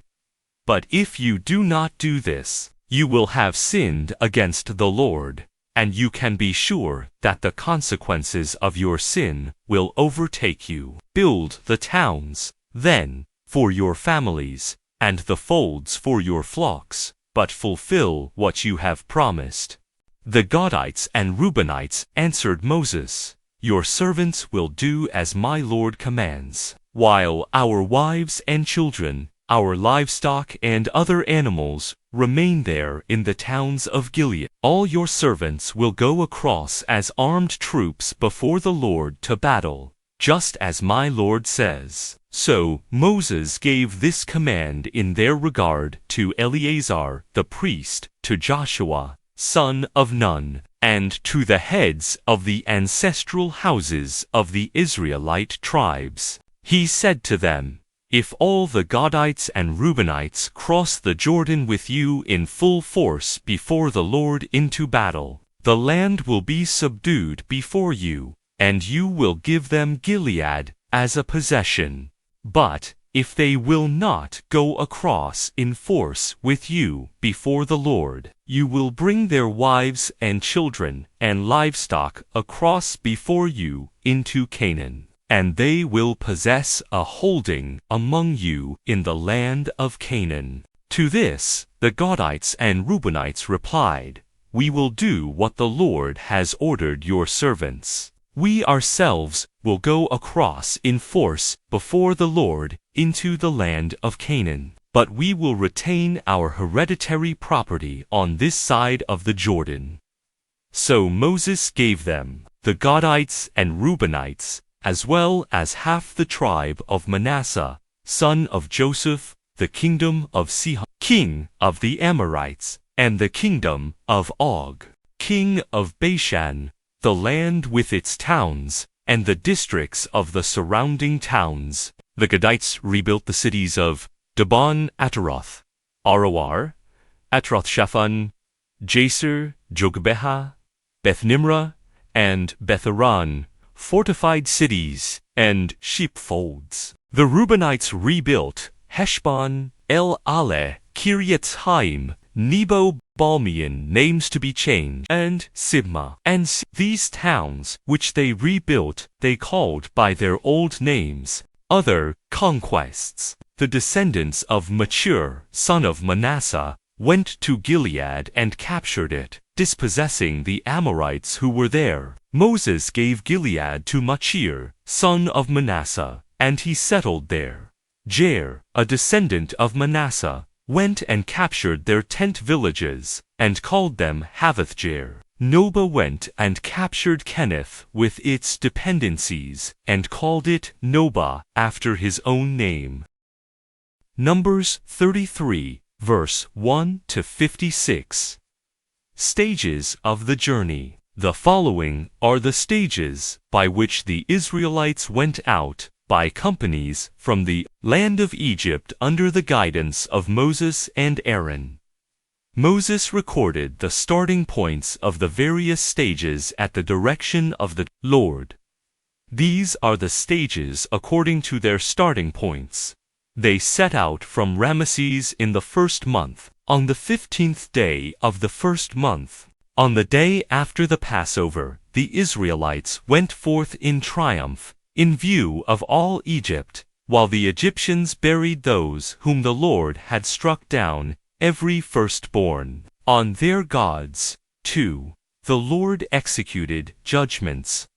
But if you do not do this, you will have sinned against the Lord, and you can be sure that the consequences of your sin will overtake you. Build the towns, then, for your families, and the folds for your flocks, but fulfill what you have promised." The Gadites and Reubenites answered Moses, "Your servants will do as my Lord commands, while our wives and children, our livestock and other animals, remain there in the towns of Gilead. All your servants will go across as armed troops before the Lord to battle, just as my Lord says." So Moses gave this command in their regard to Eleazar the priest, to Joshua, son of Nun, and to the heads of the ancestral houses of the Israelite tribes. He said to them, "If all the Gadites and Reubenites cross the Jordan with you in full force before the Lord into battle, the land will be subdued before you, and you will give them Gilead as a possession. But if they will not go across in force with you before the Lord, you will bring their wives and children and livestock across before you into Canaan, and they will possess a holding among you in the land of Canaan." To this, the Gadites and Reubenites replied, "We will do what the Lord has ordered your servants. We ourselves will go across in force before the Lord into the land of Canaan, but we will retain our hereditary property on this side of the Jordan." So Moses gave them, the Gadites and Reubenites, as well as half the tribe of Manasseh, son of Joseph, the kingdom of Sihon, king of the Amorites, and the kingdom of Og, king of Bashan, the land with its towns, and the districts of the surrounding towns. The Gadites rebuilt the cities of Dibon, Ataroth, Aroer, Atroth-Shaphan, Jaser, Jogbeha, Beth-Nimrah, and Beth-Aran, fortified cities, and sheepfolds. The Reubenites rebuilt Heshbon, El-Ale, Kiryat-Haim, Nebo, Balmeon, names to be changed, and Sibma. And these towns, which they rebuilt, they called by their old names. Other conquests. The descendants of Machir, son of Manasseh, went to Gilead and captured it, dispossessing the Amorites who were there. Moses gave Gilead to Machir, son of Manasseh, and he settled there. Jair, a descendant of Manasseh, went and captured their tent villages, and called them Havoth-Jair. Noba went and captured Kenneth with its dependencies, and called it Noba, after his own name. Numbers 33, verse 1 to 56. Stages of the journey. The following are the stages by which the Israelites went out by companies from the land of Egypt under the guidance of Moses and Aaron. Moses recorded the starting points of the various stages at the direction of the Lord. These are the stages according to their starting points. They set out from Ramesses in the first month, on the 15th day of the first month. On the day after the Passover, the Israelites went forth in triumph, in view of all Egypt, while the Egyptians buried those whom the Lord had struck down, every firstborn, on their gods. 2. The Lord executed judgments.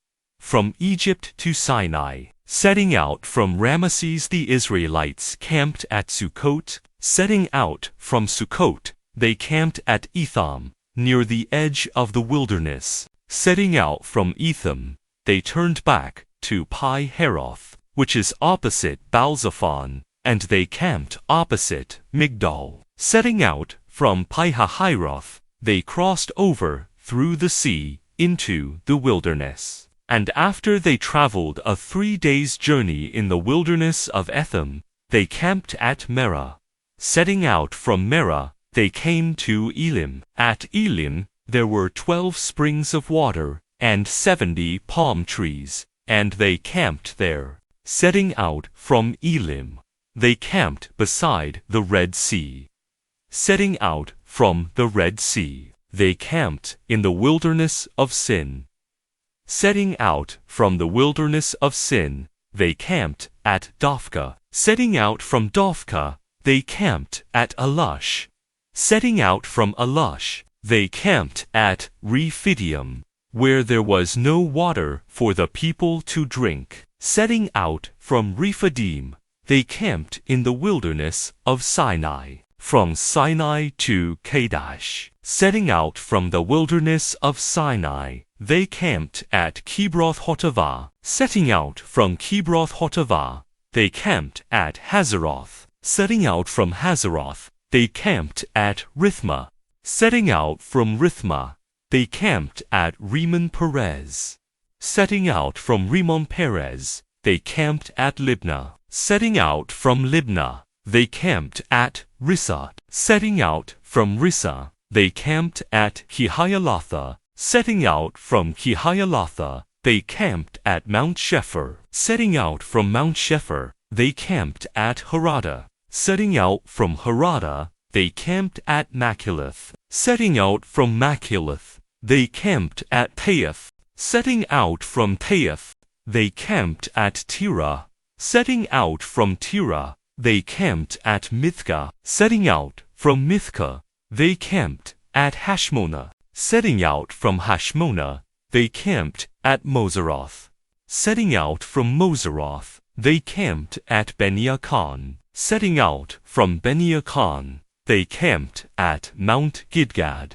From Egypt to Sinai. Setting out from Ramesses, the Israelites camped at Sukkot. Setting out from Sukkot, they camped at Etham, near the edge of the wilderness. Setting out from Etham, they turned back to Pi-Hahiroth, which is opposite Baal-Zephon, and they camped opposite Migdol. Setting out from Pi-Hahiroth, they crossed over through the sea into the wilderness. And after they traveled a 3 days' journey in the wilderness of Etham, they camped at Merah. Setting out from Merah, they came to Elim. At Elim, there were 12 springs of water, and 70 palm trees, and they camped there. Setting out from Elim, they camped beside the Red Sea. Setting out from the Red Sea, they camped in the wilderness of Sin. Setting out from the wilderness of Sin, they camped at Dophkah. Setting out from Dophkah, they camped at Alush. Setting out from Alush, they camped at Rephidim, where there was no water for the people to drink. Setting out from Rephidim, they camped in the wilderness of Sinai. From Sinai to Kadesh. Setting out from the wilderness of Sinai, they camped at Kibroth-Hattaavah. Setting out from Kibroth-Hattaavah, they camped at Hazeroth. Setting out from Hazeroth, they camped at Rithmah. Setting out from Rithmah, they camped at Rimmon Perez. Setting out from Rimmon Perez, they camped at Libnah. Setting out from Libnah, they camped at Rissah. Setting out from Rissah, they camped at Kehialatha. Setting out from Kehialatha, they camped at Mount Shepher. Setting out from Mount Shepher, they camped at Harada. Setting out from Harada, they camped at Machalath. Setting out from Machalath, they camped at Taath. Setting out from Taath, they camped at Tirah. Setting out from Tirah, they camped at Mithkah. Setting out from Mithkah, they camped at Hashmonah. Setting out from Hashmonah, they camped at Moseroth. Setting out from Moseroth, they camped at Beniakan. Setting out from Beniakan, they camped at Mount Gidgad.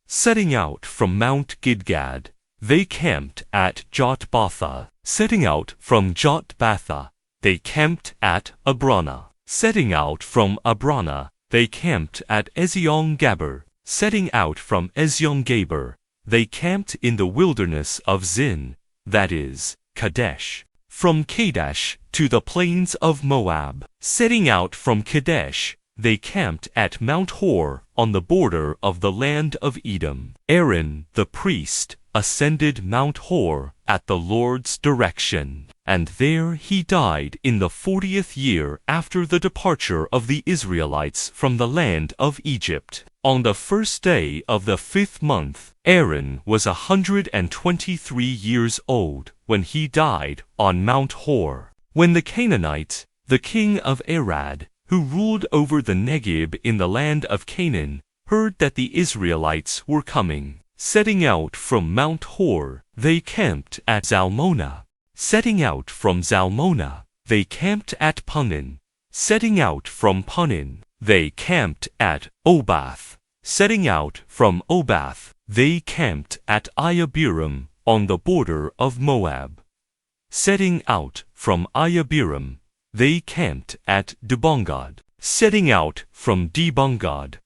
Setting out from Mount Gidgad, they camped at Jotbatha. Setting out from Jotbatha, they camped at Abrana. Setting out from Abrana, they camped at Ezion-Geber. Setting out from Ezion-Geber, they camped in the wilderness of Zin, that is, Kadesh. From Kadesh to the plains of Moab. Setting out from Kadesh, they camped at Mount Hor on the border of the land of Edom. Aaron, the priest, ascended Mount Hor at the Lord's direction, and there he died in the 40th year after the departure of the Israelites from the land of Egypt. On the first day of the 5th month, Aaron was 123 years old when he died on Mount Hor. When the Canaanite, the king of Arad, who ruled over the Negeb in the land of Canaan, heard that the Israelites were coming, setting out from Mount Hor, they camped at Zalmonah. Setting out from Zalmonah, they camped at Punin. Setting out from Punin, they camped at Obath. Setting out from Obath, they camped at Iabiram on the border of Moab. Setting out from Iabiram, they camped at Dibongad. Setting out from Dibongad,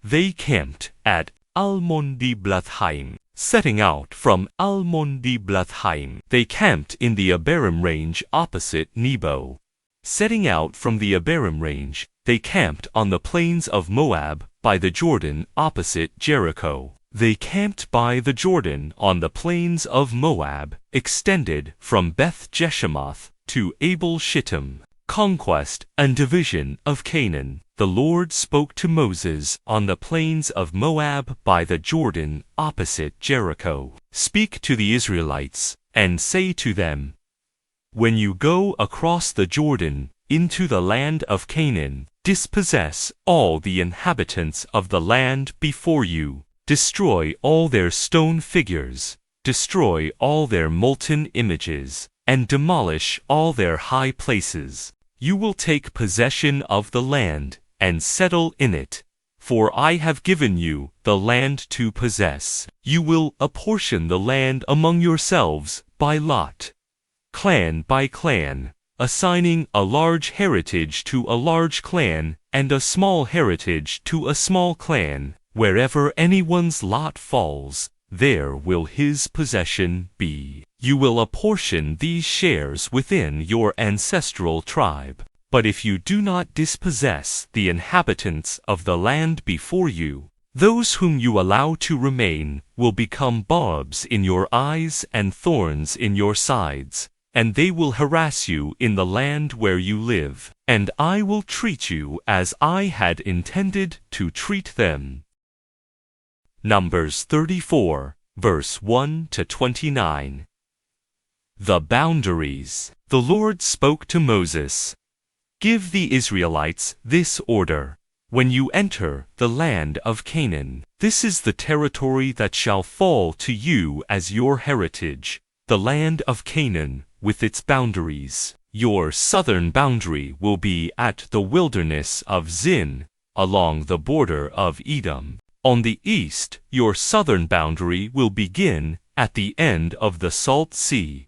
they camped at Almon-Diblathhaim. Setting out from Almon-Diblathhaim, they camped in the Abarim range opposite Nebo. Setting out from the Abarim range, they camped on the plains of Moab by the Jordan opposite Jericho. They camped by the Jordan on the plains of Moab, extended from Beth-Jeshemoth to Abel-Shittim. Conquest and division of Canaan. The Lord spoke to Moses on the plains of Moab by the Jordan opposite Jericho. Speak to the Israelites, and say to them, when you go across the Jordan into the land of Canaan, dispossess all the inhabitants of the land before you. Destroy all their stone figures, destroy all their molten images, and demolish all their high places. You will take possession of the land, and settle in it, for I have given you the land to possess. You will apportion the land among yourselves by lot, clan by clan, assigning a large heritage to a large clan, and a small heritage to a small clan. Wherever anyone's lot falls, there will his possession be. You will apportion these shares within your ancestral tribe. But if you do not dispossess the inhabitants of the land before you, those whom you allow to remain will become barbs in your eyes and thorns in your sides, and they will harass you in the land where you live, and I will treat you as I had intended to treat them. Numbers 34, verse 1 to 29. The boundaries. The Lord spoke to Moses. Give the Israelites this order. When you enter the land of Canaan, this is the territory that shall fall to you as your heritage, the land of Canaan with its boundaries. Your southern boundary will be at the wilderness of Zin, along the border of Edom. On the east, your southern boundary will begin at the end of the Salt Sea.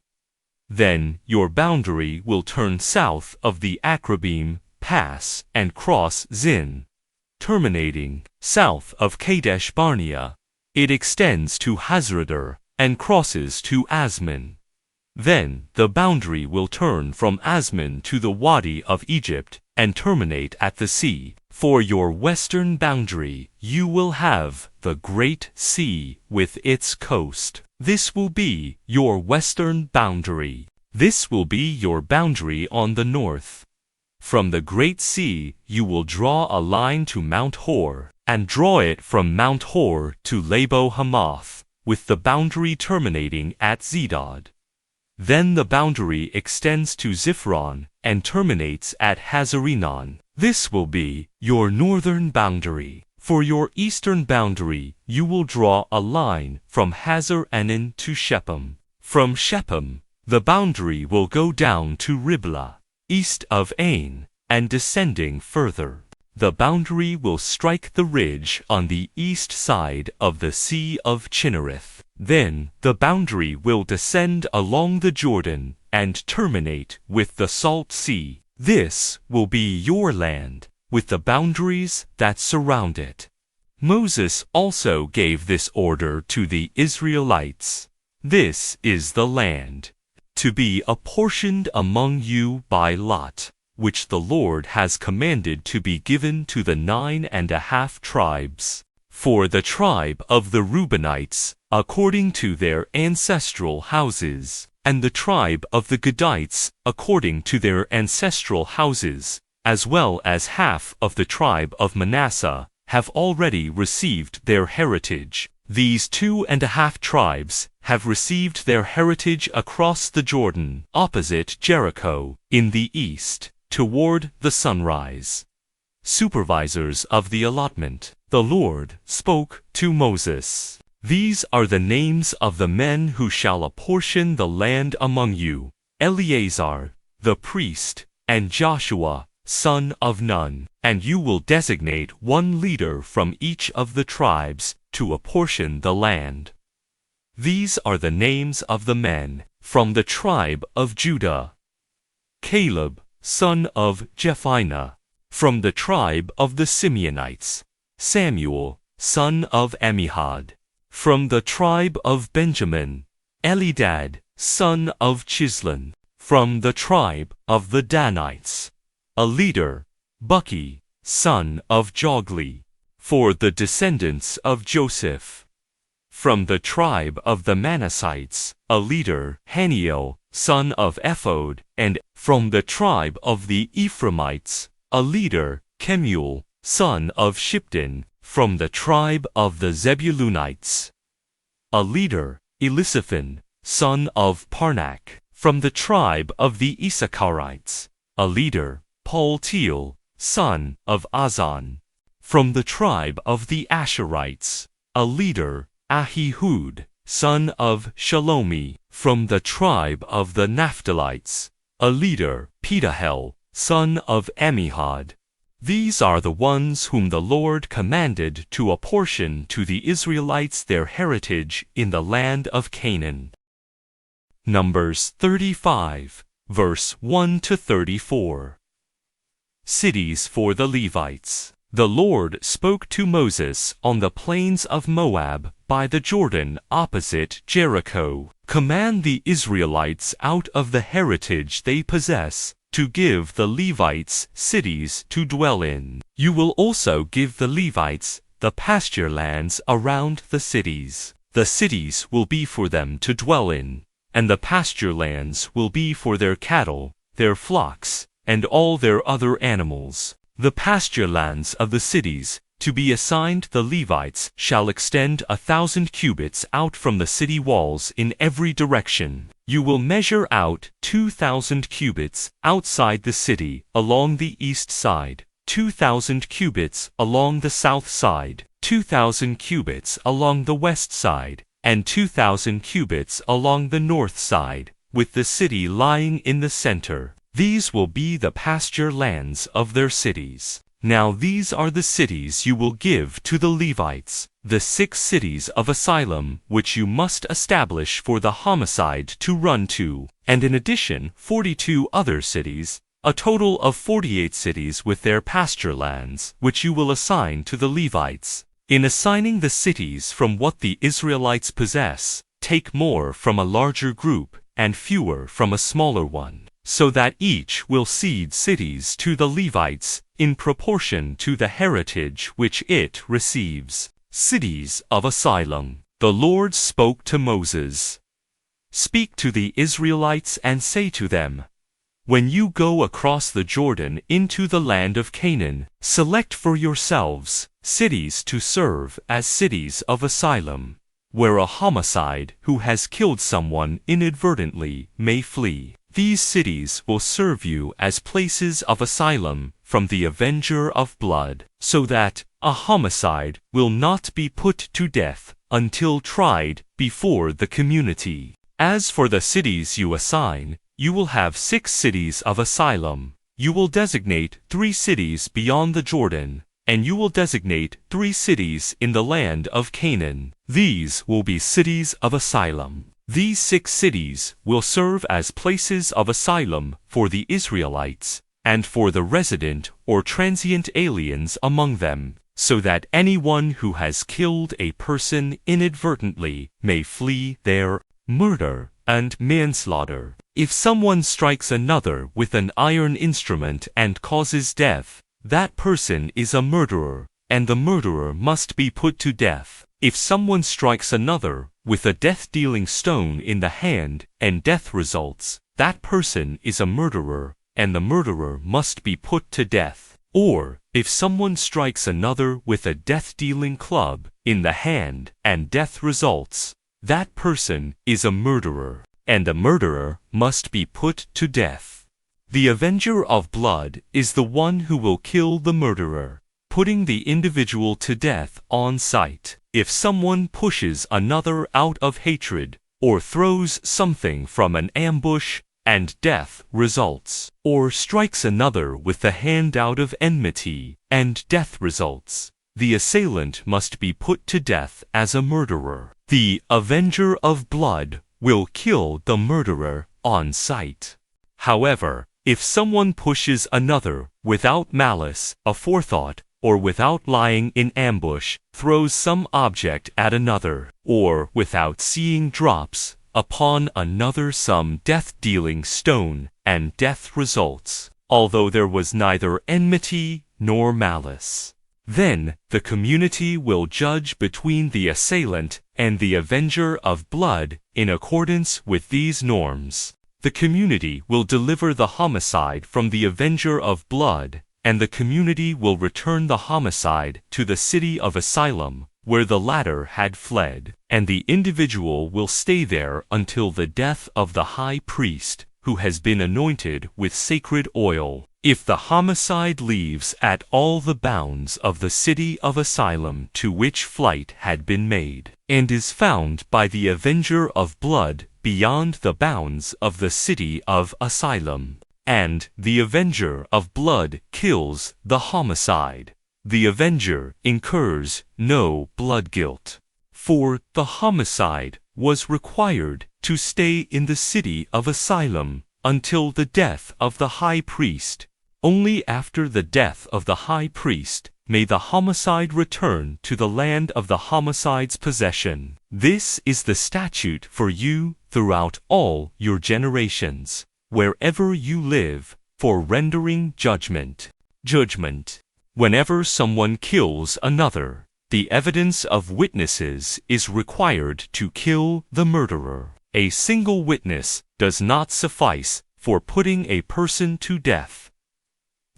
Then your boundary will turn south of the Akrabim Pass and cross Zin, terminating south of Kadesh Barnea. It extends to Hazradar and crosses to Asman. Then the boundary will turn from Asman to the Wadi of Egypt and terminate at the sea. For your western boundary, you will have the Great Sea with its coast. This will be your western boundary. This will be your boundary on the north. From the Great Sea, you will draw a line to Mount Hor, and draw it from Mount Hor to Labo Hamath, with the boundary terminating at Zedad. Then the boundary extends to Ziphron and terminates at Hazarenon. This will be your northern boundary. For your eastern boundary, you will draw a line from Hazar Enan to Shephem. From Shephem, the boundary will go down to Riblah, east of Ain, and descending further. The boundary will strike the ridge on the east side of the Sea of Chinnereth. Then the boundary will descend along the Jordan and terminate with the Salt Sea. This will be your land, with the boundaries that surround it. Moses also gave this order to the Israelites. This is the land, to be apportioned among you by lot, which the Lord has commanded to be given to the 9½ tribes. For the tribe of the Reubenites, according to their ancestral houses, and the tribe of the Gadites, according to their ancestral houses, as well as half of the tribe of Manasseh, have already received their heritage. These 2.5 tribes have received their heritage across the Jordan, opposite Jericho, in the east, toward the sunrise. Supervisors of the allotment. The Lord spoke to Moses. These are the names of the men who shall apportion the land among you: Eleazar, the priest, and Joshua, son of Nun. And you will designate one leader from each of the tribes to apportion the land. These are the names of the men from the tribe of Judah: Caleb, son of Jephunneh. From the tribe of the Simeonites: Samuel, son of Ammihud. From the tribe of Benjamin: Elidad, son of Chislon. From the tribe of the Danites: a leader, Buki, son of Jogli. For the descendants of Joseph: from the tribe of the Manassites, a leader, Haniel, son of Ephod. And from the tribe of the Ephraimites, a leader, Kemuel, son of Shipton. From the tribe of the Zebulunites, a leader, Elisaphan, son of Parnak. From the tribe of the Issacharites, a leader, Paltiel, son of Azan. From the tribe of the Asherites, a leader, Ahihud, son of Shalomi. From the tribe of the Naphtalites, a leader, Pedahel, son of Ammihud. These are the ones whom the Lord commanded to apportion to the Israelites their heritage in the land of Canaan. Numbers 35, verse 1-34. Cities for the Levites. The Lord spoke to Moses on the plains of Moab by the Jordan opposite Jericho. Command the Israelites out of the heritage they possess to give the Levites cities to dwell in. You will also give the Levites the pasture lands around the cities. The cities will be for them to dwell in, and the pasture lands will be for their cattle, their flocks, and all their other animals. The pasture lands of the cities to be assigned the Levites shall extend 1,000 cubits out from the city walls in every direction. You will measure out 2,000 cubits outside the city along the east side, 2,000 cubits along the south side, 2,000 cubits along the west side, and 2,000 cubits along the north side, with the city lying in the center. These will be the pasture lands of their cities. Now these are the cities you will give to the Levites, the 6 cities of asylum which you must establish for the homicide to run to, and in addition 42 other cities, a total of 48 cities with their pasture lands, which you will assign to the Levites. In assigning the cities from what the Israelites possess, take more from a larger group and fewer from a smaller one, so that each will cede cities to the Levites in proportion to the heritage which it receives. Cities of asylum. The Lord spoke to Moses. Speak to the Israelites and say to them, when you go across the Jordan into the land of Canaan, select for yourselves cities to serve as cities of asylum, where a homicide who has killed someone inadvertently may flee. These cities will serve you as places of asylum from the avenger of blood, so that a homicide will not be put to death until tried before the community. As for the cities you assign, you will have 6 cities of asylum. You will designate 3 cities beyond the Jordan, and you will designate 3 cities in the land of Canaan. These will be cities of asylum. These 6 cities will serve as places of asylum for the Israelites and for the resident or transient aliens among them, so that anyone who has killed a person inadvertently may flee there. Murder and manslaughter. If someone strikes another with an iron instrument and causes death, that person is a murderer. and the murderer must be put to death. If someone strikes another with a death-dealing stone in the hand and death results, that person is a murderer, and the murderer must be put to death. Or, if someone strikes another with a death-dealing club in the hand and death results, that person is a murderer, and the murderer must be put to death. The avenger of blood is the one who will kill the murderer, putting the individual to death on sight. If someone pushes another out of hatred, or throws something from an ambush, and death results, or strikes another with the hand out of enmity, and death results, the assailant must be put to death as a murderer. The avenger of blood will kill the murderer on sight. However, if someone pushes another without malice aforethought, or without lying in ambush, throws some object at another, or without seeing drops upon another some death-dealing stone, and death results, although there was neither enmity nor malice, then the community will judge between the assailant and the avenger of blood in accordance with these norms. The community will deliver the homicide from the avenger of blood, and the community will return the homicide to the city of asylum, where the latter had fled, and the individual will stay there until the death of the high priest, who has been anointed with sacred oil. If the homicide leaves at all the bounds of the city of asylum to which flight had been made, and is found by the avenger of blood beyond the bounds of the city of asylum, and the avenger of blood kills the homicide, the avenger incurs no blood guilt, for the homicide was required to stay in the city of asylum until the death of the high priest. Only after the death of the high priest may the homicide return to the land of the homicide's possession. This is the statute for you throughout all your generations, wherever you live, for rendering judgment. Whenever someone kills another, the evidence of witnesses is required to kill the murderer. A single witness does not suffice for putting a person to death.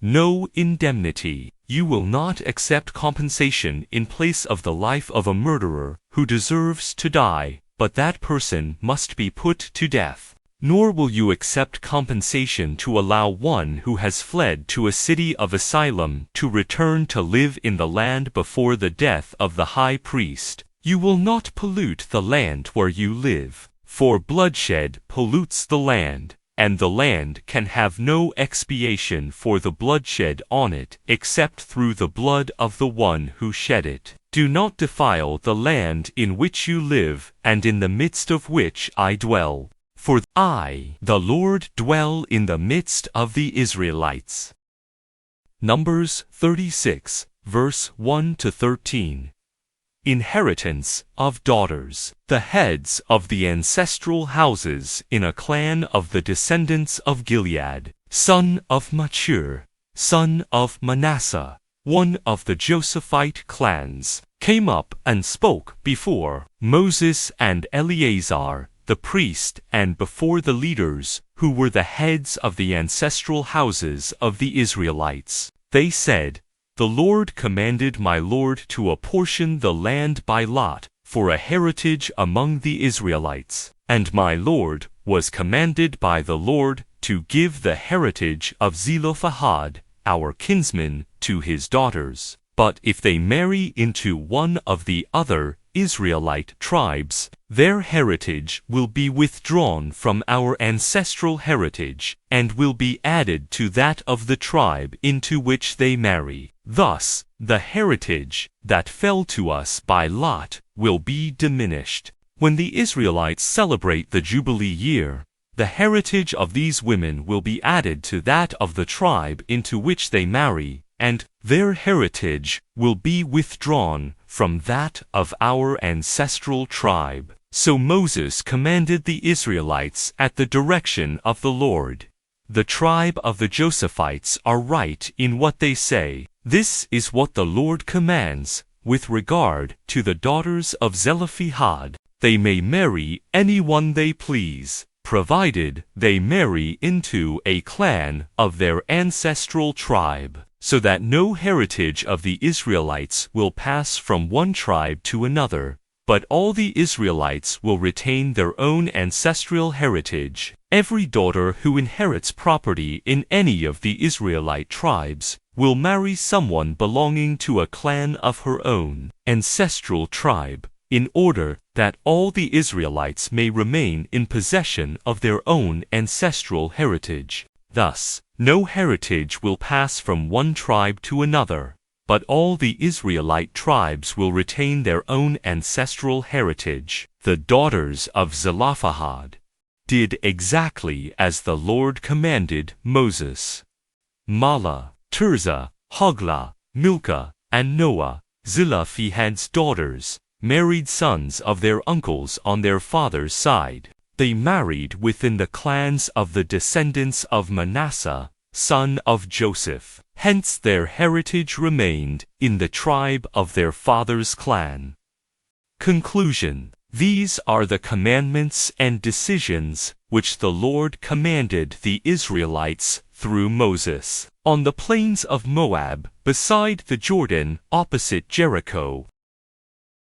No indemnity. You will not accept compensation in place of the life of a murderer who deserves to die, but that person must be put to death. Nor will you accept compensation to allow one who has fled to a city of asylum to return to live in the land before the death of the high priest. You will not pollute the land where you live, for bloodshed pollutes the land, and the land can have no expiation for the bloodshed on it except through the blood of the one who shed it. Do not defile the land in which you live and in the midst of which I dwell. For I, the Lord, dwell in the midst of the Israelites. Numbers 36, verse 1-13. Inheritance of daughters. The heads of the ancestral houses in a clan of the descendants of Gilead, son of Machir, son of Manasseh, one of the Josephite clans, came up and spoke before Moses and Eleazar, the priest, and before the leaders, who were the heads of the ancestral houses of the Israelites. They said, "The Lord commanded my Lord to apportion the land by lot for a heritage among the Israelites, and my Lord was commanded by the Lord to give the heritage of Zelophehad, our kinsman, to his daughters. But if they marry into one of the other Israelite tribes, their heritage will be withdrawn from our ancestral heritage, and will be added to that of the tribe into which they marry. Thus, the heritage that fell to us by lot will be diminished. When the Israelites celebrate the Jubilee year, the heritage of these women will be added to that of the tribe into which they marry, and their heritage will be withdrawn from that of our ancestral tribe." So Moses commanded the Israelites at the direction of the Lord. The tribe of the Josephites are right in what they say. This is what the Lord commands, with regard to the daughters of Zelophehad. They may marry anyone they please, provided they marry into a clan of their ancestral tribe, so that no heritage of the Israelites will pass from one tribe to another, but all the Israelites will retain their own ancestral heritage. Every daughter who inherits property in any of the Israelite tribes will marry someone belonging to a clan of her own ancestral tribe, in order that all the Israelites may remain in possession of their own ancestral heritage. Thus, no heritage will pass from one tribe to another, but all the Israelite tribes will retain their own ancestral heritage. The daughters of Zelophehad did exactly as the Lord commanded Moses. Mahlah, Tirzah, Hoglah, Milcah, and Noah, Zelophehad's daughters, married sons of their uncles on their father's side. They married within the clans of the descendants of Manasseh, son of Joseph. Hence their heritage remained in the tribe of their father's clan. Conclusion. These are the commandments and decisions which the Lord commanded the Israelites through Moses. On the plains of Moab, beside the Jordan, opposite Jericho,